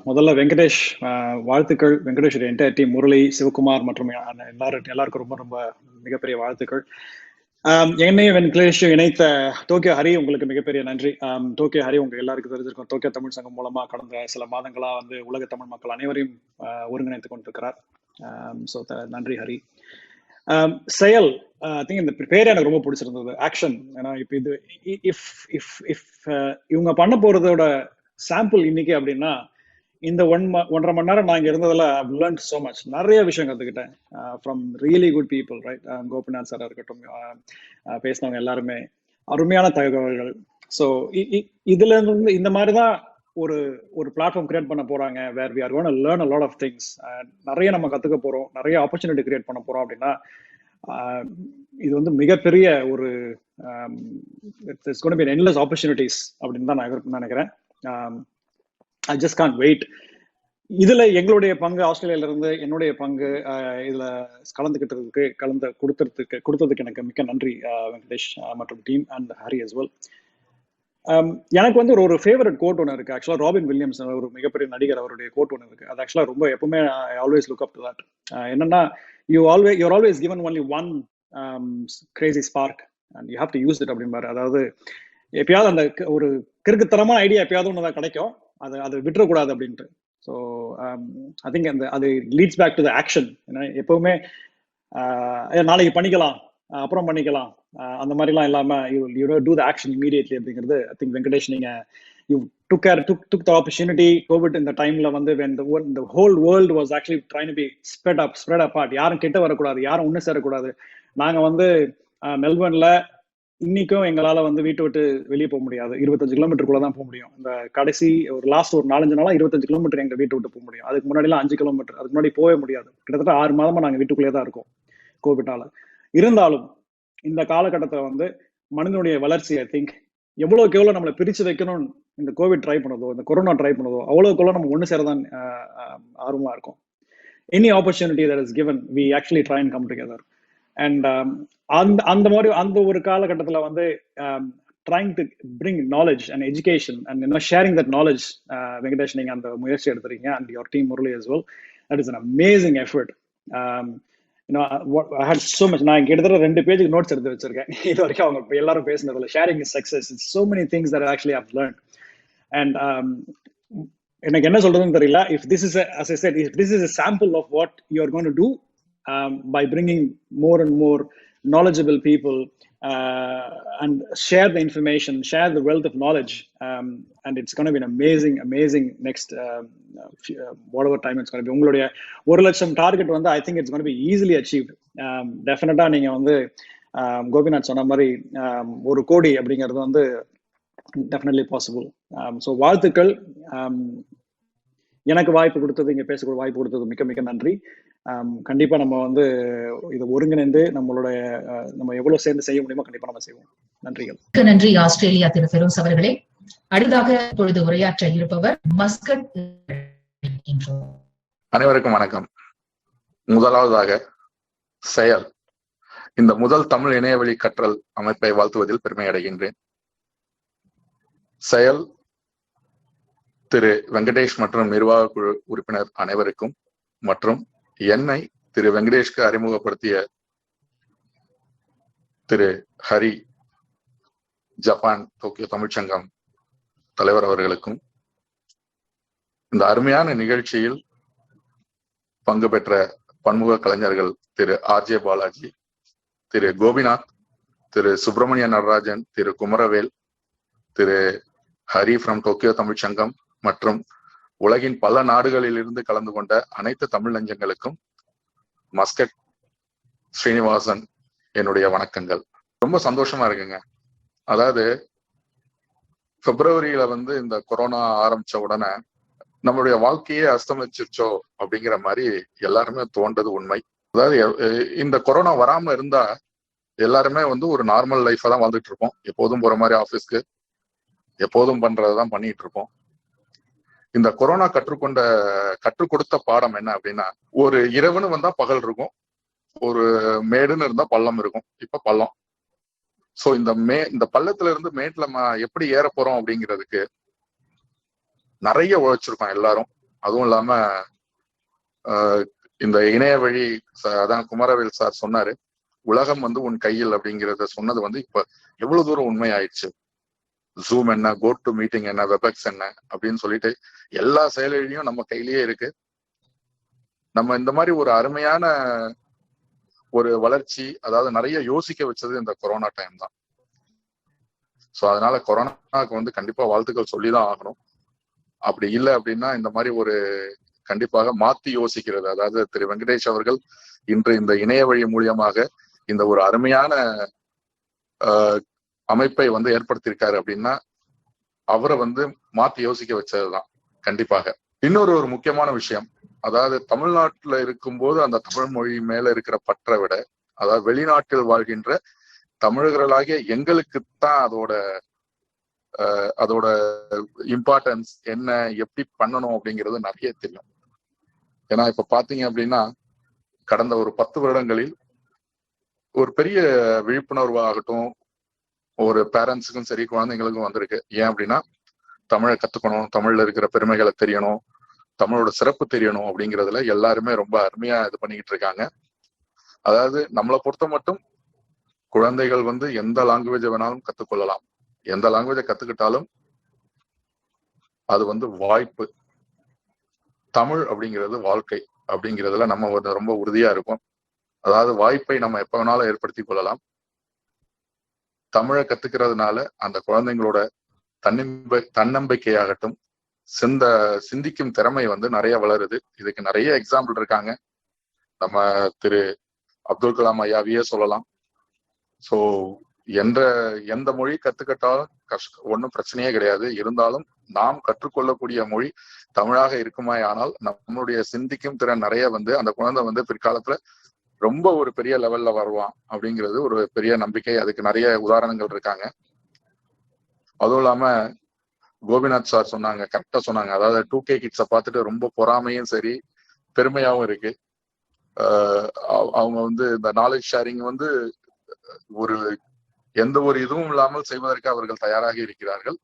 முதல்ல வெங்கடேஷ் வாழ்த்துக்கள். வெங்கடேஷ் என்டையர் டீம், முரளி, சிவகுமார் மற்றும் எல்லாருக்கும் ரொம்ப ரொம்ப மிகப்பெரிய வாழ்த்துக்கள். என்னையும் வெங்கடேஷ் இணைத்த டோக்கியோ ஹரி, உங்களுக்கு மிகப்பெரிய நன்றி. டோக்கியோ ஹரி உங்க எல்லாருக்கும் தெரிஞ்சிருக்கும், டோக்கியோ தமிழ் சங்கம் மூலமா கடந்த சில மாதங்களா வந்து உலக தமிழ் மக்கள் அனைவரையும் ஒருங்கிணைத்துக் கொண்டிருக்கிறார். ஸோ நன்றி ஹரி. செயல், ஐ திங்க் இந்த பேர் எனக்கு ரொம்ப பிடிச்சிருந்தது, ஆக்ஷன். ஏன்னா இப்போ இது இவங்க பண்ண போறதோட சாம்பிள் இன்னைக்கு அப்படின்னா, இந்த 1.5 மணி நேரம் நான் இங்க இருந்ததுல I've learned so much. நிறைய விஷயம் கத்துக்கிட்டேன் from really good people, right? Gopinath சாரா இருக்கட்டும், பேசினவங்க எல்லாருமே அருமையான தகவல்கள். ஸோ இதுல இருந்து இந்த மாதிரி தான் ஒரு பிளாட்ஃபார்ம் கிரியேட் பண்ண போறாங்க, where we are gonna learn a lot of things. நிறைய நம்ம கத்துக்க போறோம், நிறைய ஆப்பர்ச்சுனிட்டி கிரியேட் பண்ண போறோம். அப்படின்னா இது வந்து மிகப்பெரிய ஒரு it's gonna be an endless opportunities அப்படின்னு தான் நான் நினைக்கிறேன். I just can't wait. இதுல எங்களுடைய பங்கு, ஆஸ்திரேலியால இருந்து என்னுடைய பங்கு இதுல கொடுத்ததுக்கு எனக்கு மிக்க நன்றி வெங்கடேஷ் மற்றும் team and Hari as well. எனக்கு வந்து ஒரு ஃபேவரட் கோட் ஒன்று இருக்கு. ஆக்சுவலா ராபின் வில்லியம்ஸ் ஒரு மிகப்பெரிய நடிகர், அவருடைய கோட் ஒன்று இருக்கு. அது ஆக்சுவலா ரொம்ப எப்பவுமே I always look up to that. என்னன்னா, you're always given only one crazy spark and you have to use it அப்படிம்பாரு. அதாவது எப்பயாவது அந்த ஒரு கிறுக்குத்தனமான ஐடியா எப்பயாவது ஒன்று தான் கிடைக்கும், அது விட்டுறக்கூடாது அப்படின்ட்டு. ஸோ ஐ திங்க் அது leads back to the action. ஏன்னா எப்பவுமே நாளைக்கு பண்ணிக்கலாம், அப்புறம் பண்ணிக்கலாம், அந்த மாதிரிலாம் இல்லாமல் you do the action immediately அப்படிங்கிறது ஐ திங்க் வெங்கடேஷ் நீங்க you took the opportunity. COVID in the time la வந்து when the whole world was actually trying to be spread apart. யாரும் கிட்ட வரக்கூடாது, யாரும் ஒண்ணு சேரக்கூடாது. நாங்க வந்து மெல்பர்ன்ல இன்னைக்கும் எங்களால வந்து வீட்டை விட்டு வெளியே போக முடியாது. 25 கிலோமீட்டருக்குள்ள தான் போக முடியும். இந்த கடைசி ஒரு லாஸ்ட் ஒரு 4-5 நாளா 25 கிலோமீட்டர் எங்க வீட்டை விட்டு போக முடியும். அதுக்கு முன்னாடி எல்லாம் 5 கிலோமீட்டர், அதுக்கு முன்னாடி போகவே முடியாது. கிட்டத்தட்ட 6 மாதமா நாங்க வீட்டுக்குள்ளேயே தான் இருக்கோம் கோவிட்னால. இருந்தாலும் இந்த காலகட்டத்துல வந்து மனிதனுடைய வளர்ச்சி ஐ திங்க் எவ்வளவுக்கு எவ்வளவு நம்மளை பிரிச்சு வைக்கணும் இந்த கோவிட் ட்ரை பண்ணதோ, இந்த கொரோனா ட்ரை பண்ணதோ, அவ்வளவுக்கு எவ்வளவு நம்ம ஒண்ணு சேரதான் ஆர்வமா இருக்கும். Any opportunity that is given we actually try and come together. And அந்த மாதிரி அந்த ஒரு காலகட்டத்துல வந்து trying to bring knowledge and education and sharing that knowledge, Venkatesh நீங்க அந்த முயற்சி எடுத்துறீங்க and your team Murali as well. That is an amazing effort. I had so much. நான் கிட்டத்தட்ட 2 பேஜுக்கு நோட்ஸ் எடுத்து வச்சிருக்கேன் இது வரைக்கும் அவங்க எல்லாரும் பேசினதுல. Sharing is success. It's so many things that actually I've learned. And எனக்கு என்ன சொல்றதுன்னு தெரியல. If this is as I said, if this is a sample of what you are going to do by bringing more and more knowledgeable people and share the information, share the wealth of knowledge, and it's going to be an amazing next whatever time it's going to be. உங்களுடைய 1 லட்சம் target வந்து I think it's going to be easily achieved. டெஃபினட்டா நீங்க வந்து கோபிநாத் சொன்ன மாதிரி 1 கோடி அப்படிங்கிறது வந்து definitely possible. So வாழ்த்துக்கள். எனக்கு வாய்ப்பு கொடுத்தது, இங்க பேசக்கூட வாய்ப்பு கொடுத்தது மிக்க மிக்க நன்றி. கண்டிப்பா நம்ம வந்து இதை ஒருங்கிணைந்து நம்ம எவ்வளவு சேர்ந்து செய்ய முடியுமோ கண்டிப்பா நம்ம செய்வோம். நன்றிகள். நன்றி ஆஸ்திரேலியா திரு ஃபெரோஸ் அவர்களே. அடுத்ததாக இப்பொழுது உரையாற்ற இருப்பவர் மஸ்கட். அனைவருக்கும் வணக்கம். முதலாவதாக செயல், இந்த முதல் தமிழ் இணையவழி கற்றல் அமைப்பை வாழ்த்துவதில் பெருமை அடைகின்றேன். செயல் திரு வெங்கடேஷ் மற்றும் நிர்வாக குழு உறுப்பினர் அனைவருக்கும் மற்றும் என்னை திரு வெங்கடேஷ்க்கு அறிமுகப்படுத்திய திரு ஹரி, ஜப்பான் டோக்கியோ தமிழ்ச்சங்கம் தலைவர் அவர்களுக்கும், இந்த அருமையான நிகழ்ச்சியில் பங்கு பெற்ற பன்முக கலைஞர்கள் திரு RJ பாலாஜி, திரு கோபிநாத், திரு சுப்பிரமணிய நடராஜன், திரு குமரவேல், திரு ஹரி ஃப்ரம் டோக்கியோ தமிழ்ச்சங்கம் மற்றும் உலகின் பல நாடுகளில் இருந்து கலந்து கொண்ட அனைத்து தமிழ் நெஞ்சங்களுக்கும் மஸ்கட் ஸ்ரீனிவாசன் என்னுடைய வணக்கங்கள். ரொம்ப சந்தோஷமா இருக்குங்க. அதாவது பிப்ரவரியில வந்து இந்த கொரோனா ஆரம்பிச்ச உடனே நம்மளுடைய வாழ்க்கையே அஸ்தமிச்சிருச்சோ அப்படிங்கிற மாதிரி எல்லாருமே தோன்றது உண்மை. அதாவது இந்த கொரோனா வராம இருந்தா எல்லாருமே வந்து ஒரு நார்மல் லைஃபா தான் வாழ்ந்துட்டு இருப்போம். எப்போதும் போற மாதிரி ஆபீஸ்க்கு எப்போதும் பண்றதுதான் பண்ணிட்டு இருப்போம். இந்த கொரோனா கற்றுக் கொடுத்த பாடம் என்ன அப்படின்னா, ஒரு இரவுன்னு வந்தா பகல் இருக்கும், ஒரு மேடுன்னு இருந்தா பள்ளம் இருக்கும். இப்ப பள்ளம். சோ இந்த பள்ளத்துல இருந்து மேட்ல எப்படி ஏற போறோம் அப்படிங்கிறதுக்கு நிறைய உழைச்சிருக்கோம் எல்லாரும். அதுவும் இல்லாம இந்த இணைய வழி அதான் குமரவேல் சார் சொன்னாரு, உலகம் வந்து உன் கையில் அப்படிங்கிறத சொன்னது வந்து இப்ப எவ்வளவு தூரம் உண்மை ஆயிடுச்சு. ஜூம் என்ன, கோ டு மீட்டிங் என்ன, வெபெக்ஸ் என்ன அப்படின்னு சொல்லிட்டு எல்லா செயலிலையும் நம்ம கையிலேயே இருக்கு. நம்ம இந்த மாதிரி ஒரு அருமையான ஒரு வளர்ச்சி, அதாவது நிறைய யோசிக்க வச்சது இந்த கொரோனா டைம் தான். சோ அதனால கொரோனாக்கு வந்து கண்டிப்பா வாழ்த்துக்கள் சொல்லிதான் ஆகணும். அப்படி இல்லை அப்படின்னா இந்த மாதிரி ஒரு கண்டிப்பாக மாத்தி யோசிக்கிறது, அதாவது திரு வெங்கடேஷ் அவர்கள் இன்று இந்த இணைய வழி மூலியமாக இந்த ஒரு அருமையான அமைப்பை வந்து ஏற்படுத்தியிருக்காரு அப்படின்னா அவரை வந்து மாத்தி யோசிக்க வச்சதுதான் கண்டிப்பாக. இன்னொரு முக்கியமான விஷயம், அதாவது தமிழ்நாட்டுல இருக்கும்போது அந்த தமிழ் மொழி மேல இருக்கிற பற்றை விட, அதாவது வெளிநாட்டில் வாழ்கின்ற தமிழர்களாகிய எங்களுக்குத்தான் அதோட இம்பார்ட்டன்ஸ் என்ன, எப்படி பண்ணணும் அப்படிங்கிறது நிறைய தெரியும். ஏன்னா இப்ப பாத்தீங்க அப்படின்னா கடந்த ஒரு 10 வருடங்களில் ஒரு பெரிய விழிப்புணர்வு ஆகட்டும், ஒரு பேரண்ட்ஸுக்கும் சரி குழந்தைங்களுக்கும் வந்திருக்கு. ஏன் அப்படின்னா தமிழை கத்துக்கணும், தமிழ்ல இருக்கிற பெருமைகளை தெரியணும், தமிழோட சிறப்பு தெரியணும் அப்படிங்கிறதுல எல்லாருமே ரொம்ப அருமையா இது பண்ணிக்கிட்டு இருக்காங்க. அதாவது நம்மளை பொறுத்த மட்டும் குழந்தைகள் வந்து எந்த லாங்குவேஜை வேணாலும் கத்துக்கொள்ளலாம். எந்த லாங்குவேஜை கத்துக்கிட்டாலும் அது வந்து வாய்ப்பு. தமிழ் அப்படிங்கிறது வாழ்க்கை அப்படிங்கிறதுல நம்ம ரொம்ப உறுதியா இருக்கும். அதாவது வாய்ப்பை நம்ம எப்ப வேணாலும் ஏற்படுத்தி கொள்ளலாம். தமிழை கத்துக்கிறதுனால அந்த குழந்தைங்களோட தன்னம்பிக்கையாகட்டும், சிந்திக்கும் திறமை வந்து நிறைய வளருது. இதுக்கு நிறைய எக்ஸாம்பிள் இருக்காங்க. நம்ம திரு அப்துல் கலாம் ஐயாவையே சொல்லலாம். ஸோ எந்த மொழி கத்துக்கிட்டாலும் ஒன்றும் பிரச்சனையே கிடையாது. இருந்தாலும் நாம் கற்றுக்கொள்ளக்கூடிய மொழி தமிழாக இருக்குமா, ஆனால் நம்மளுடைய சிந்திக்கும் திறன் நிறைய வந்து அந்த குழந்தை வந்து பிற்காலத்துல ரொம்ப ஒரு பெரிய லெவல்ல வருவான் அப்படிங்கிறது ஒரு பெரிய நம்பிக்கை. அதுக்கு நிறைய உதாரணங்கள் இருக்காங்க. அதுவும் இல்லாம கோபிநாத் சார் சொன்னாங்க, கரெக்டா சொன்னாங்க. அதாவது 2K கிட்ஸை பார்த்துட்டு ரொம்ப பொறாமையும் சரி பெருமையாவும் இருக்கு. அவங்க வந்து இந்த நாலேஜ் ஷேரிங் வந்து எந்த ஒரு இதுவும் இல்லாமல் செய்வதற்கு அவர்கள் தயாராக இருக்கிறார்கள்.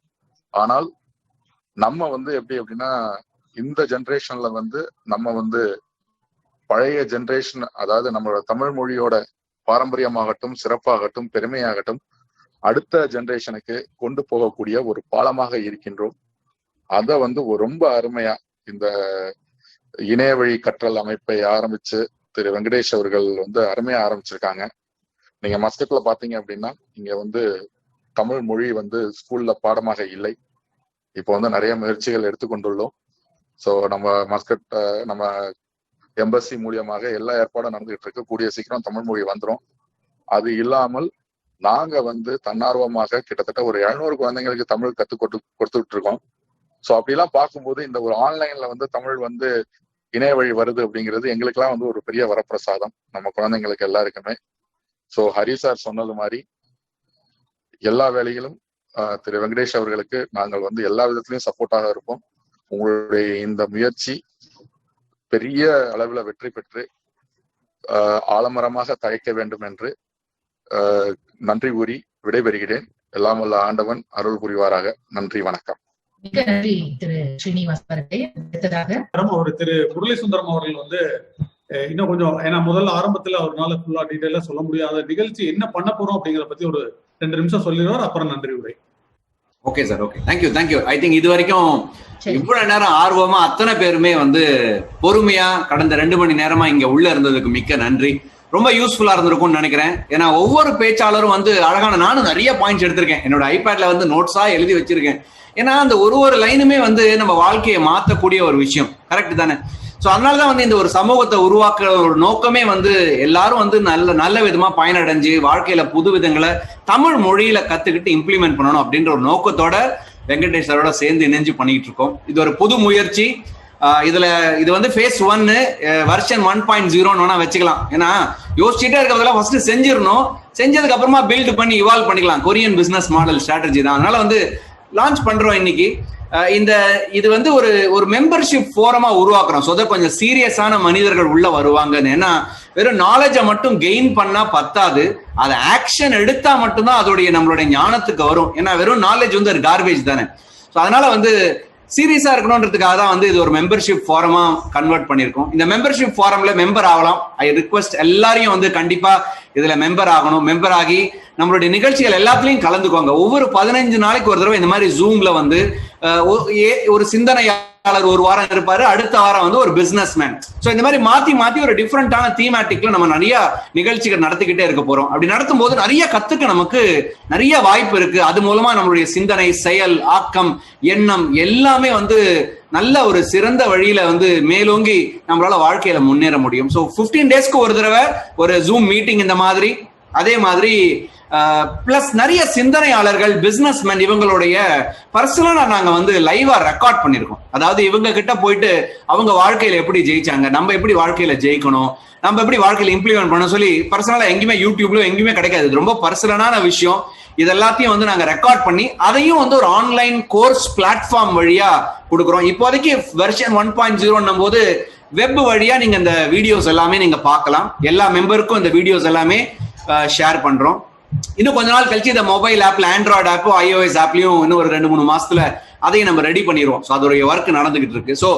ஆனால் நம்ம வந்து எப்படி அப்படின்னா, இந்த ஜென்ரேஷன்ல வந்து நம்ம வந்து பழைய ஜென்ரேஷன், அதாவது நம்மளோட தமிழ் மொழியோட பாரம்பரியமாகட்டும், சிறப்பாகட்டும், பெருமையாகட்டும் அடுத்த ஜென்ரேஷனுக்கு கொண்டு போகக்கூடிய ஒரு பாலமாக இருக்கின்றோம். அதை வந்து ரொம்ப அருமையா இந்த இணைய வழி கற்றல் அமைப்பை ஆரம்பிச்சு திரு வெங்கடேஷ் அவர்கள் வந்து அருமையா ஆரம்பிச்சிருக்காங்க. நீங்க மஸ்கட்ல பாத்தீங்க அப்படின்னா, இங்க வந்து தமிழ் மொழி வந்து ஸ்கூல்ல பாடமாக இல்லை. இப்போ வந்து நிறைய முயற்சிகள் எடுத்துக்கொண்டுள்ளோம். ஸோ நம்ம மஸ்கட் நம்ம எம்பசி மூலியமாக எல்லா ஏற்பாடும் நடந்துகிட்டு இருக்கு. கூடிய சீக்கிரம் தமிழ் மொழி வந்துடும். அது இல்லாமல் நாங்க வந்து தன்னார்வமாக கிட்டத்தட்ட ஒரு 700 குழந்தைங்களுக்கு தமிழ் கொடுத்துட்டு இருக்கோம். ஸோ அப்படிலாம் பார்க்கும்போது இந்த ஒரு ஆன்லைன்ல வந்து தமிழ் வந்து இணைய வழி வருது அப்படிங்கிறது எங்களுக்கெல்லாம் வந்து ஒரு பெரிய வரப்பிரசாதம், நம்ம குழந்தைங்களுக்கு எல்லாருக்குமே. ஸோ ஹரி சார் சொன்னது மாதிரி எல்லா வேலைகளும் திரு வெங்கடேஷ் அவர்களுக்கு நாங்கள் வந்து எல்லா விதத்திலையும் சப்போர்ட்டாக இருப்போம். உங்களுடைய இந்த முயற்சி பெரிய அளவுல வெற்றி பெற்று ஆலமரமாக தழைக்க வேண்டும் என்று நன்றி கூறி விடைபெறுகிறேன். எல்லாம் வல்ல ஆண்டவன் அருள் புரிவாராக. நன்றி, வணக்கம். மிக நன்றி திரு ஸ்ரீனிவாஸ் அவர்களே. அடுத்ததாக ஒரு திரு முரளி சுந்தரம் அவர்கள் வந்து இன்னும் கொஞ்சம், ஏன்னா முதல்ல ஆரம்பத்துல அவரால் ஃபுல்லா டீட்டெயிலா சொல்ல முடியாத நிகழ்ச்சி என்ன பண்ண போறோம் அப்படிங்கிறத பத்தி ஒரு 2 நிமிஷம் சொல்லிடுவார். அப்புறம் நன்றி உரை. Okay sir, okay, thank you. I think இது வரைக்கும் இவ்வளவு நேரம் ஆர்வமா அத்தனை பேருமே வந்து பொறுமையா கடந்த 2 மணி நேரமா இங்க உள்ள இருந்ததுக்கு மிக்க நன்றி. ரொம்ப யூஸ்ஃபுல்லா இருந்திருக்கும்னு நினைக்கிறேன். ஏன்னா ஒவ்வொரு பேச்சாளரும் வந்து அழகான, நானும் நிறைய பாயிண்ட்ஸ் எடுத்திருக்கேன். என்னோட ஐபேட்ல வந்து நோட்ஸா எழுதி வச்சிருக்கேன். ஏன்னா அந்த ஒரு லைனுமே வந்து நம்ம வாழ்க்கையை மாற்றக்கூடிய ஒரு விஷயம். கரெக்ட் தானே? ஸோ அதனாலதான் வந்து இந்த ஒரு சமூகத்தை உருவாக்குற ஒரு நோக்கமே வந்து எல்லாரும் வந்து நல்ல விதமா பயனடைஞ்சு வாழ்க்கையில புது விதங்களை தமிழ் மொழியில கத்துக்கிட்டு இம்ப்ளிமெண்ட் பண்ணணும் அப்படின்ற ஒரு நோக்கத்தோட வெங்கடேஷரோட சேர்ந்து இணைஞ்சு பண்ணிட்டு இருக்கோம். இது ஒரு புது முயற்சி. இது வந்து ஃபேஸ் 1 வெர்ஷன் 1.0 வச்சுக்கலாம். ஏன்னா யோசிச்சுட்டே இருக்கிறதெல்லாம் ஃபர்ஸ்ட் செஞ்சிடணும். செஞ்சதுக்கு அப்புறமா பில்ட் பண்ணி இவால்வ் பண்ணிக்கலாம். கொரியன் பிசினஸ் மாடல் ஸ்ட்ராட்டஜி தான். அதனால வந்து லான்ச் பண்றோம் இன்னைக்கு. இது வந்து ஒரு மெம்பர்ஷிப் ஃபோரமா உருவாக்குறோம். ஸோ கொஞ்சம் சீரியஸான மனிதர்கள் உள்ள வருவாங்கன்னு. ஏன்னா வெறும் நாலேஜை மட்டும் கெயின் பண்ணா பத்தாது, அதை ஆக்ஷன் எடுத்தா மட்டும்தான் அதோடைய நம்மளுடைய ஞானத்துக்கு வரும். ஏன்னா வெறும் நாலேஜ் வந்து ஒரு கார்பேஜ் தானே. ஸோ அதனால வந்து சீரியஸா இருக்கணும்ன்றதுக்காக தான் வந்து இது ஒரு மெம்பர்ஷிப் ஃபாரமா கன்வெர்ட் பண்ணிருக்கோம். இந்த மெம்பர்ஷிப் ஃபாரம்ல மெம்பர் ஆகலாம். ஐ ரிக்வெஸ்ட் எல்லாரையும் வந்து கண்டிப்பா இதுல மெம்பர் ஆகணும். மெம்பர் ஆகி நம்மளுடைய நிகழ்ச்சிகள் எல்லாத்துலயும் கலந்துக்குவாங்க. ஒவ்வொரு 15 நாளைக்கு ஒரு தடவை இந்த மாதிரி ஜூம்ல வந்து ஒரு சிந்தனையாளர் ஒரு வாரம் இருப்பாரு, அடுத்த வாரம் வந்து ஒரு பிசினஸ் மேன். ஸோ இந்த மாதிரி மாத்தி ஒரு டிஃப்ரெண்டான தீமேட்டிக்ல நம்ம நிறைய நிகழ்ச்சிகள் நடத்திக்கிட்டே இருக்க போறோம். அப்படி நடத்தும் போது நிறைய கத்துக்க நமக்கு நிறைய வாய்ப்பு இருக்கு. அது மூலமா நம்மளுடைய சிந்தனை, செயல், ஆக்கம், எண்ணம் எல்லாமே வந்து நல்ல ஒரு சிறந்த வழியில வந்து மேலோங்கி நம்மளால வாழ்க்கையில முன்னேற முடியும். ஸோ 15 டேஸ்க்கு ஒரு தடவை ஒரு ஜூம் மீட்டிங் இந்த மாதிரி. அதே மாதிரி பிளஸ் நிறைய சிந்தனையாளர்கள், பிசினஸ் மேன் இவங்களுடைய பர்சனலா நாங்க வந்து லைவா ரெக்கார்ட் பண்ணிருக்கோம். அதாவது இவங்க கிட்ட போயிட்டு அவங்க வாழ்க்கையில எப்படி ஜெயிச்சாங்க, நம்ம எப்படி வாழ்க்கையில ஜெயிக்கணும், நம்ம எப்படி வாழ்க்கையில இம்ப்ளிமெண்ட் பண்ண சொல்லி பர்சனலா எங்கேயுமே யூடியூப்ல எங்கேயுமே கிடைக்காது. இது ரொம்ப பர்சனலான விஷயம். இது எல்லாத்தையும் வந்து நாங்க ரெக்கார்ட் பண்ணி அதையும் வந்து ஒரு ஆன்லைன் கோர்ஸ் பிளாட்ஃபார்ம் வழியா கொடுக்குறோம். இப்போதைக்கு வெர்ஷன் 1.0 போது வெப் வழியா நீங்க இந்த வீடியோஸ் எல்லாமே நீங்க பார்க்கலாம். எல்லா மெம்பருக்கும் இந்த வீடியோஸ் எல்லாமே ஷேர் பண்றோம். இன்னும் கொஞ்ச நாள் கழிச்சு இந்த மொபைல் ஆப்ல, ஆண்ட்ராய்டு ஆப்போ, iOS ஆப்லயும் இன்னும் ஒரு 2-3 மாசத்துல அதையும் நம்ம ரெடி பண்ணிடுவோம். ஸோ அதோடைய ஒர்க் நடந்துகிட்டு இருக்கு. ஸோ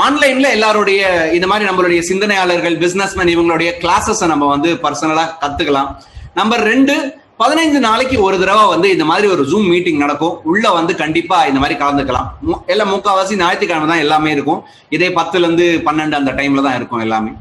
ஆன்லைன்ல எல்லாருடைய இந்த மாதிரி நம்மளுடைய சிந்தனையாளர்கள், பிசினஸ்மேன் இவங்களுடைய கிளாஸஸ் நம்ம வந்து பர்சனலா கத்துக்கலாம். நம்பர் 2, 15 நாளைக்கு ஒரு தடவை வந்து இந்த மாதிரி ஒரு ஜூம் மீட்டிங் நடக்கும். உள்ள வந்து கண்டிப்பா இந்த மாதிரி கலந்துக்கலாம். எல்லாம் முக்கால்வாசி ஞாயிற்றுக்கிழமை தான் எல்லாமே இருக்கும். இதே 10 to 12 அந்த டைம்ல தான் இருக்கும் எல்லாமே.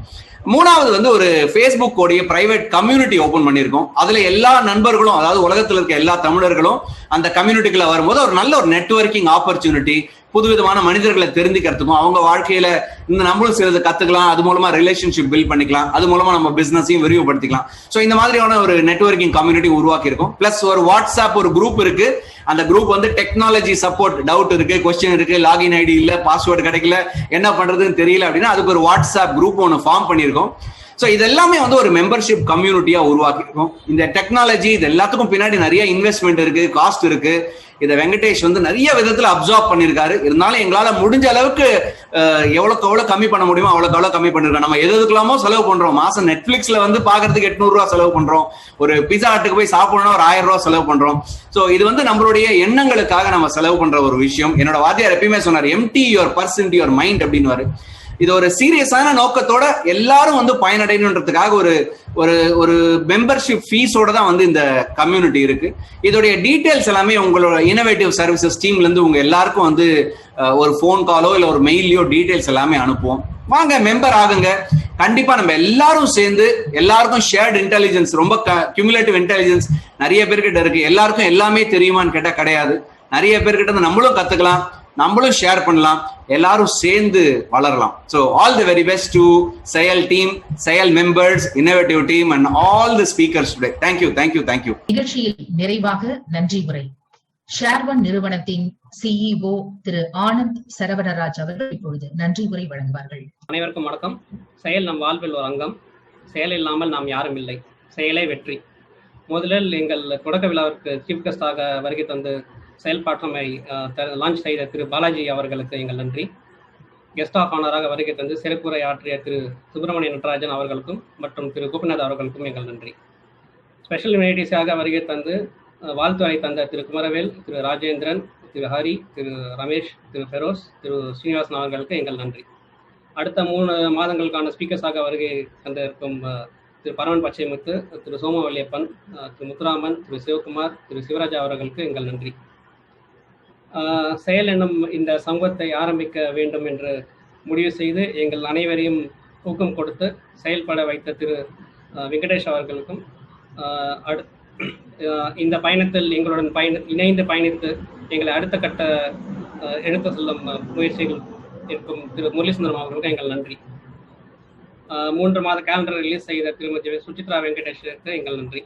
3வது வந்து ஒரு ஃபேஸ்புக் உடைய பிரைவேட் கம்யூனிட்டி ஓபன் பண்ணியிருக்கோம். அதுல எல்லா நண்பர்களும், அதாவது உலகத்துல இருக்க எல்லா தமிழர்களும் அந்த கம்யூனிட்டிக்குள்ள வரும்போது ஒரு நல்ல ஒரு நெட்வொர்க்கிங் ஆப்பர்ச்சுனிட்டி, புதுவிதமான மனிதர்களை தெரிஞ்சுக்கிறதுக்கும் அவங்க வாழ்க்கையில இந்த நம்மளும் சிலது கத்துக்கலாம், அது மூலமா ரிலேஷன்ஷிப் பில்ட் பண்ணிக்கலாம், அது மூலமா நம்ம பிசினஸையும் விரிவுபடுத்திக்கலாம். ஸோ இந்த மாதிரியான ஒரு நெட்வொர்க்கிங் கம்யூனிட்டி உருவாக்கி இருக்கும். பிளஸ் ஒரு வாட்ஸ்அப் ஒரு குரூப் இருக்கு. அந்த குரூப் வந்து டெக்னாலஜி சப்போர்ட், டவுட் இருக்கு, கொஸ்டின் இருக்கு, லாகின் ஐடி இல்ல, பாஸ்வேர்டு கிடைக்கல, என்ன பண்றதுன்னு தெரியல அப்படின்னா அதுக்கு ஒரு வாட்ஸ்அப் குரூப் ஒன்று ஃபார்ம் பண்ணியிருக்கோம். ஸோ இது எல்லாமே வந்து ஒரு மெம்பர்ஷிப் கம்யூனிட்டியா உருவாக்கிருக்கோம். இந்த டெக்னாலஜி இது எல்லாத்துக்கும் பின்னாடி நிறைய இன்வெஸ்ட்மெண்ட் இருக்கு, காஸ்ட் இருக்கு. இதை வெங்கடேஷ் வந்து நிறைய விதத்துல அப்சார்ப் பண்ணிருக்காரு. இருந்தாலும் எங்களால முடிஞ்ச அளவுக்கு எவ்வளவுக்கு எவ்வளவு கம்மி பண்ண முடியுமோ அவ்வளவுக்கு எவ்வளவு கம்மி பண்ணிருக்கோம். நம்ம எதுக்கலாமோ செலவு பண்றோம். மாசம் நெட்ஃபிளிக்ஸ்ல வந்து பாக்குறதுக்கு 800 ரூபாய் செலவு பண்றோம். ஒரு பிஸா ஹட்டுக்கு போய் சாப்பிடணும்னா ஒரு 1000 ரூபாய் செலவு பண்றோம். ஸோ இது வந்து நம்மளுடைய எண்ணங்களுக்காக நம்ம செலவு பண்ற ஒரு விஷயம். என்னோட வாத்தியார் எப்பயுமே சொன்னார், empty your purse into your mind அப்படின்னு. இது ஒரு சீரியஸான நோக்கத்தோட எல்லாரும் வந்து பயனடையணுன்றதுக்காக ஒரு ஒரு ஒரு மெம்பர்ஷிப் ஃபீஸோட தான் வந்து இந்த கம்யூனிட்டி இருக்கு. இதோடைய டீடைல்ஸ் எல்லாமே உங்களோட இனோவேட்டிவ் சர்வீசஸ் டீம்ல இருந்து உங்க எல்லாருக்கும் வந்து ஒரு ஃபோன் காலோ இல்ல ஒரு மெயிலையோ டீடைல்ஸ் எல்லாமே அனுப்புவோம். வாங்க மெம்பர் ஆகுங்க. கண்டிப்பா நம்ம எல்லாரும் சேர்ந்து எல்லாருக்கும் ஷேர்ட் இன்டெலிஜென்ஸ், ரொம்ப கியூமுலேட்டிவ் இன்டெலிஜென்ஸ் நிறைய பேர்கிட்ட இருக்கு. எல்லாருக்கும் எல்லாமே தெரியுமான்னு கேட்டா கிடையாது. நிறைய பேர்கிட்ட நம்மளும் கத்துக்கலாம், நம்மளும் ஷேர் பண்ணலாம், எல்லாரும் சேர்ந்து வளரலாம். So all the very best to செயல் டீம், செயல் members, innovative team and all the speakers today. Thank you, thank you, thank you. நிகழ்ச்சியில் நிறைவாக நன்றி உரை ஷேர்வன் நிறுவனத்தின் CEO திரு ஆனந்த் சரவணராஜ் அவர்கள் இப்பொழுது நன்றி உரை வழங்குவார்கள். அனைவருக்கும் வணக்கம். செயல் நம் வாழ்வில் ஒரு அங்கம். செயல் இல்லாமல் நாம் யாரும் இல்லை. செயலே வெற்றி. முதலில் எங்கள் தொடக்க விழாவிற்கு சீஃப் கெஸ்டாக வருகை தந்து செயல் பிளாட்ஃபார்மை லான்ச் செய்த திரு பாலாஜி அவர்களுக்கு எங்கள் நன்றி. கெஸ்ட் ஆஃப் ஆனராக வருகை தந்து சிறப்புரை ஆற்றிய திரு சுப்பிரமணிய நடராஜன் அவர்களுக்கும் மற்றும் திரு கோபிநாத் அவர்களுக்கும் எங்கள் நன்றி. ஸ்பெஷல் இன்வைட்டீஸாக வருகை தந்து வாழ்த்துறை தந்த திரு குமரவேல், திரு ராஜேந்திரன், திரு ஹரி, திரு ரமேஷ், திரு ஃபெரோஸ், திரு ஸ்ரீனிவாசன் அவர்களுக்கு எங்கள் நன்றி. அடுத்த 3 மாதங்களுக்கான ஸ்பீக்கர்ஸாக வருகை தந்திருக்கும் திரு பரவன் பச்சைமுத்து, திரு சோமவல்லியப்பன், திரு முத்துராமன், திரு சிவகுமார், திரு சிவராஜா அவர்களுக்கு எங்கள் நன்றி. செயல் என்னும் இந்த சமூகத்தை ஆரம்பிக்க வேண்டும் என்று முடிவு செய்து எங்கள் அனைவரையும் ஊக்கம் கொடுத்து செயல்பட வைத்த திரு வெங்கடேஷ் அவர்களுக்கும், இந்த பயணத்தில் எங்களுடன் இணைந்து பயணித்து எங்களை அடுத்த கட்ட எடுத்து செல்லும் முயற்சிகள் இருக்கும் திரு முரளிசுந்தரம் அவர்களுக்கும் எங்கள் நன்றி. 3 மாத கேலண்டர் ரிலீஸ் செய்த திருமதி சுசித்ரா வெங்கடேஷருக்கு எங்கள் நன்றி.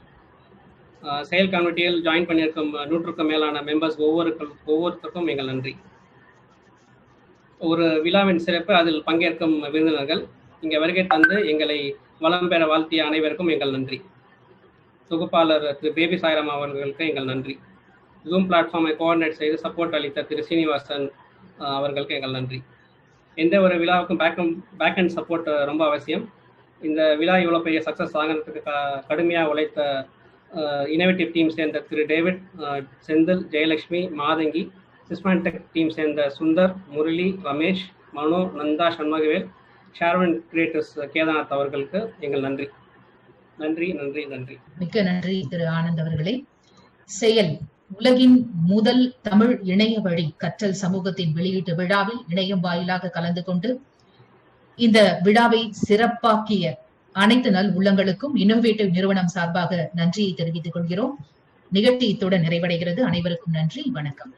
செயல் கமிட்டியில் ஜாயின் பண்ணியிருக்கும் 100க்கும் மேலான மெம்பர்ஸ் ஒவ்வொருத்தருக்கும் எங்கள் நன்றி. ஒரு விழாவின் சிறப்பு, அதில் பங்கேற்கும் விருந்தினர்கள், இங்கே வருகை தந்து எங்களை வளம் பெற வாழ்த்திய அனைவருக்கும் எங்கள் நன்றி. தொகுப்பாளர் திரு பேபி சாய்ராம் அவர்களுக்கு எங்கள் நன்றி. ஜூம் பிளாட்ஃபார்மை கோஆர்டினேட் செய்து சப்போர்ட் அளித்த திரு சீனிவாசன் அவர்களுக்கு எங்கள் நன்றி. எந்த ஒரு விழாவுக்கும் பேக் அண்ட் சப்போர்ட் ரொம்ப அவசியம். இந்த விழா இவ்வளோ பெரிய சக்ஸஸ் ஆகிறதுக்கு கடுமையாக உழைத்த இனோவேட்டிவ் டீம் சேர்ந்த திரு டேவிட், செந்தில், ஜெயலட்சுமி, மாதங்கி, சிஸ்மான்டெக் டீம் சேர்ந்த சுந்தர், முரளி, ரமேஷ், மனோ, நந்தா, சண்முகவேல், ஷேர்வன் கிரியேட்டர்ஸ் கேதார்நாத் அவர்களுக்கு எங்கள் நன்றி. நன்றி நன்றி நன்றி. மிக்க நன்றி திரு ஆனந்த் அவர்களே. செயல் உலகின் முதல் தமிழ் இணைய வழி கற்றல் சமூகத்தின் வெளியீட்டு விழாவில் இணையம் வாயிலாக கலந்து கொண்டு இந்த விழாவை சிறப்பாக்கிய அனைத்து நல் உள்ளங்களுக்கும் இன்னோவேட்டிவ் நிறுவனம் சார்பாக நன்றியை தெரிவித்துக் கொள்கிறோம். நிகழ்ச்சி இத்துடன் நிறைவடைகிறது. அனைவருக்கும் நன்றி, வணக்கம்.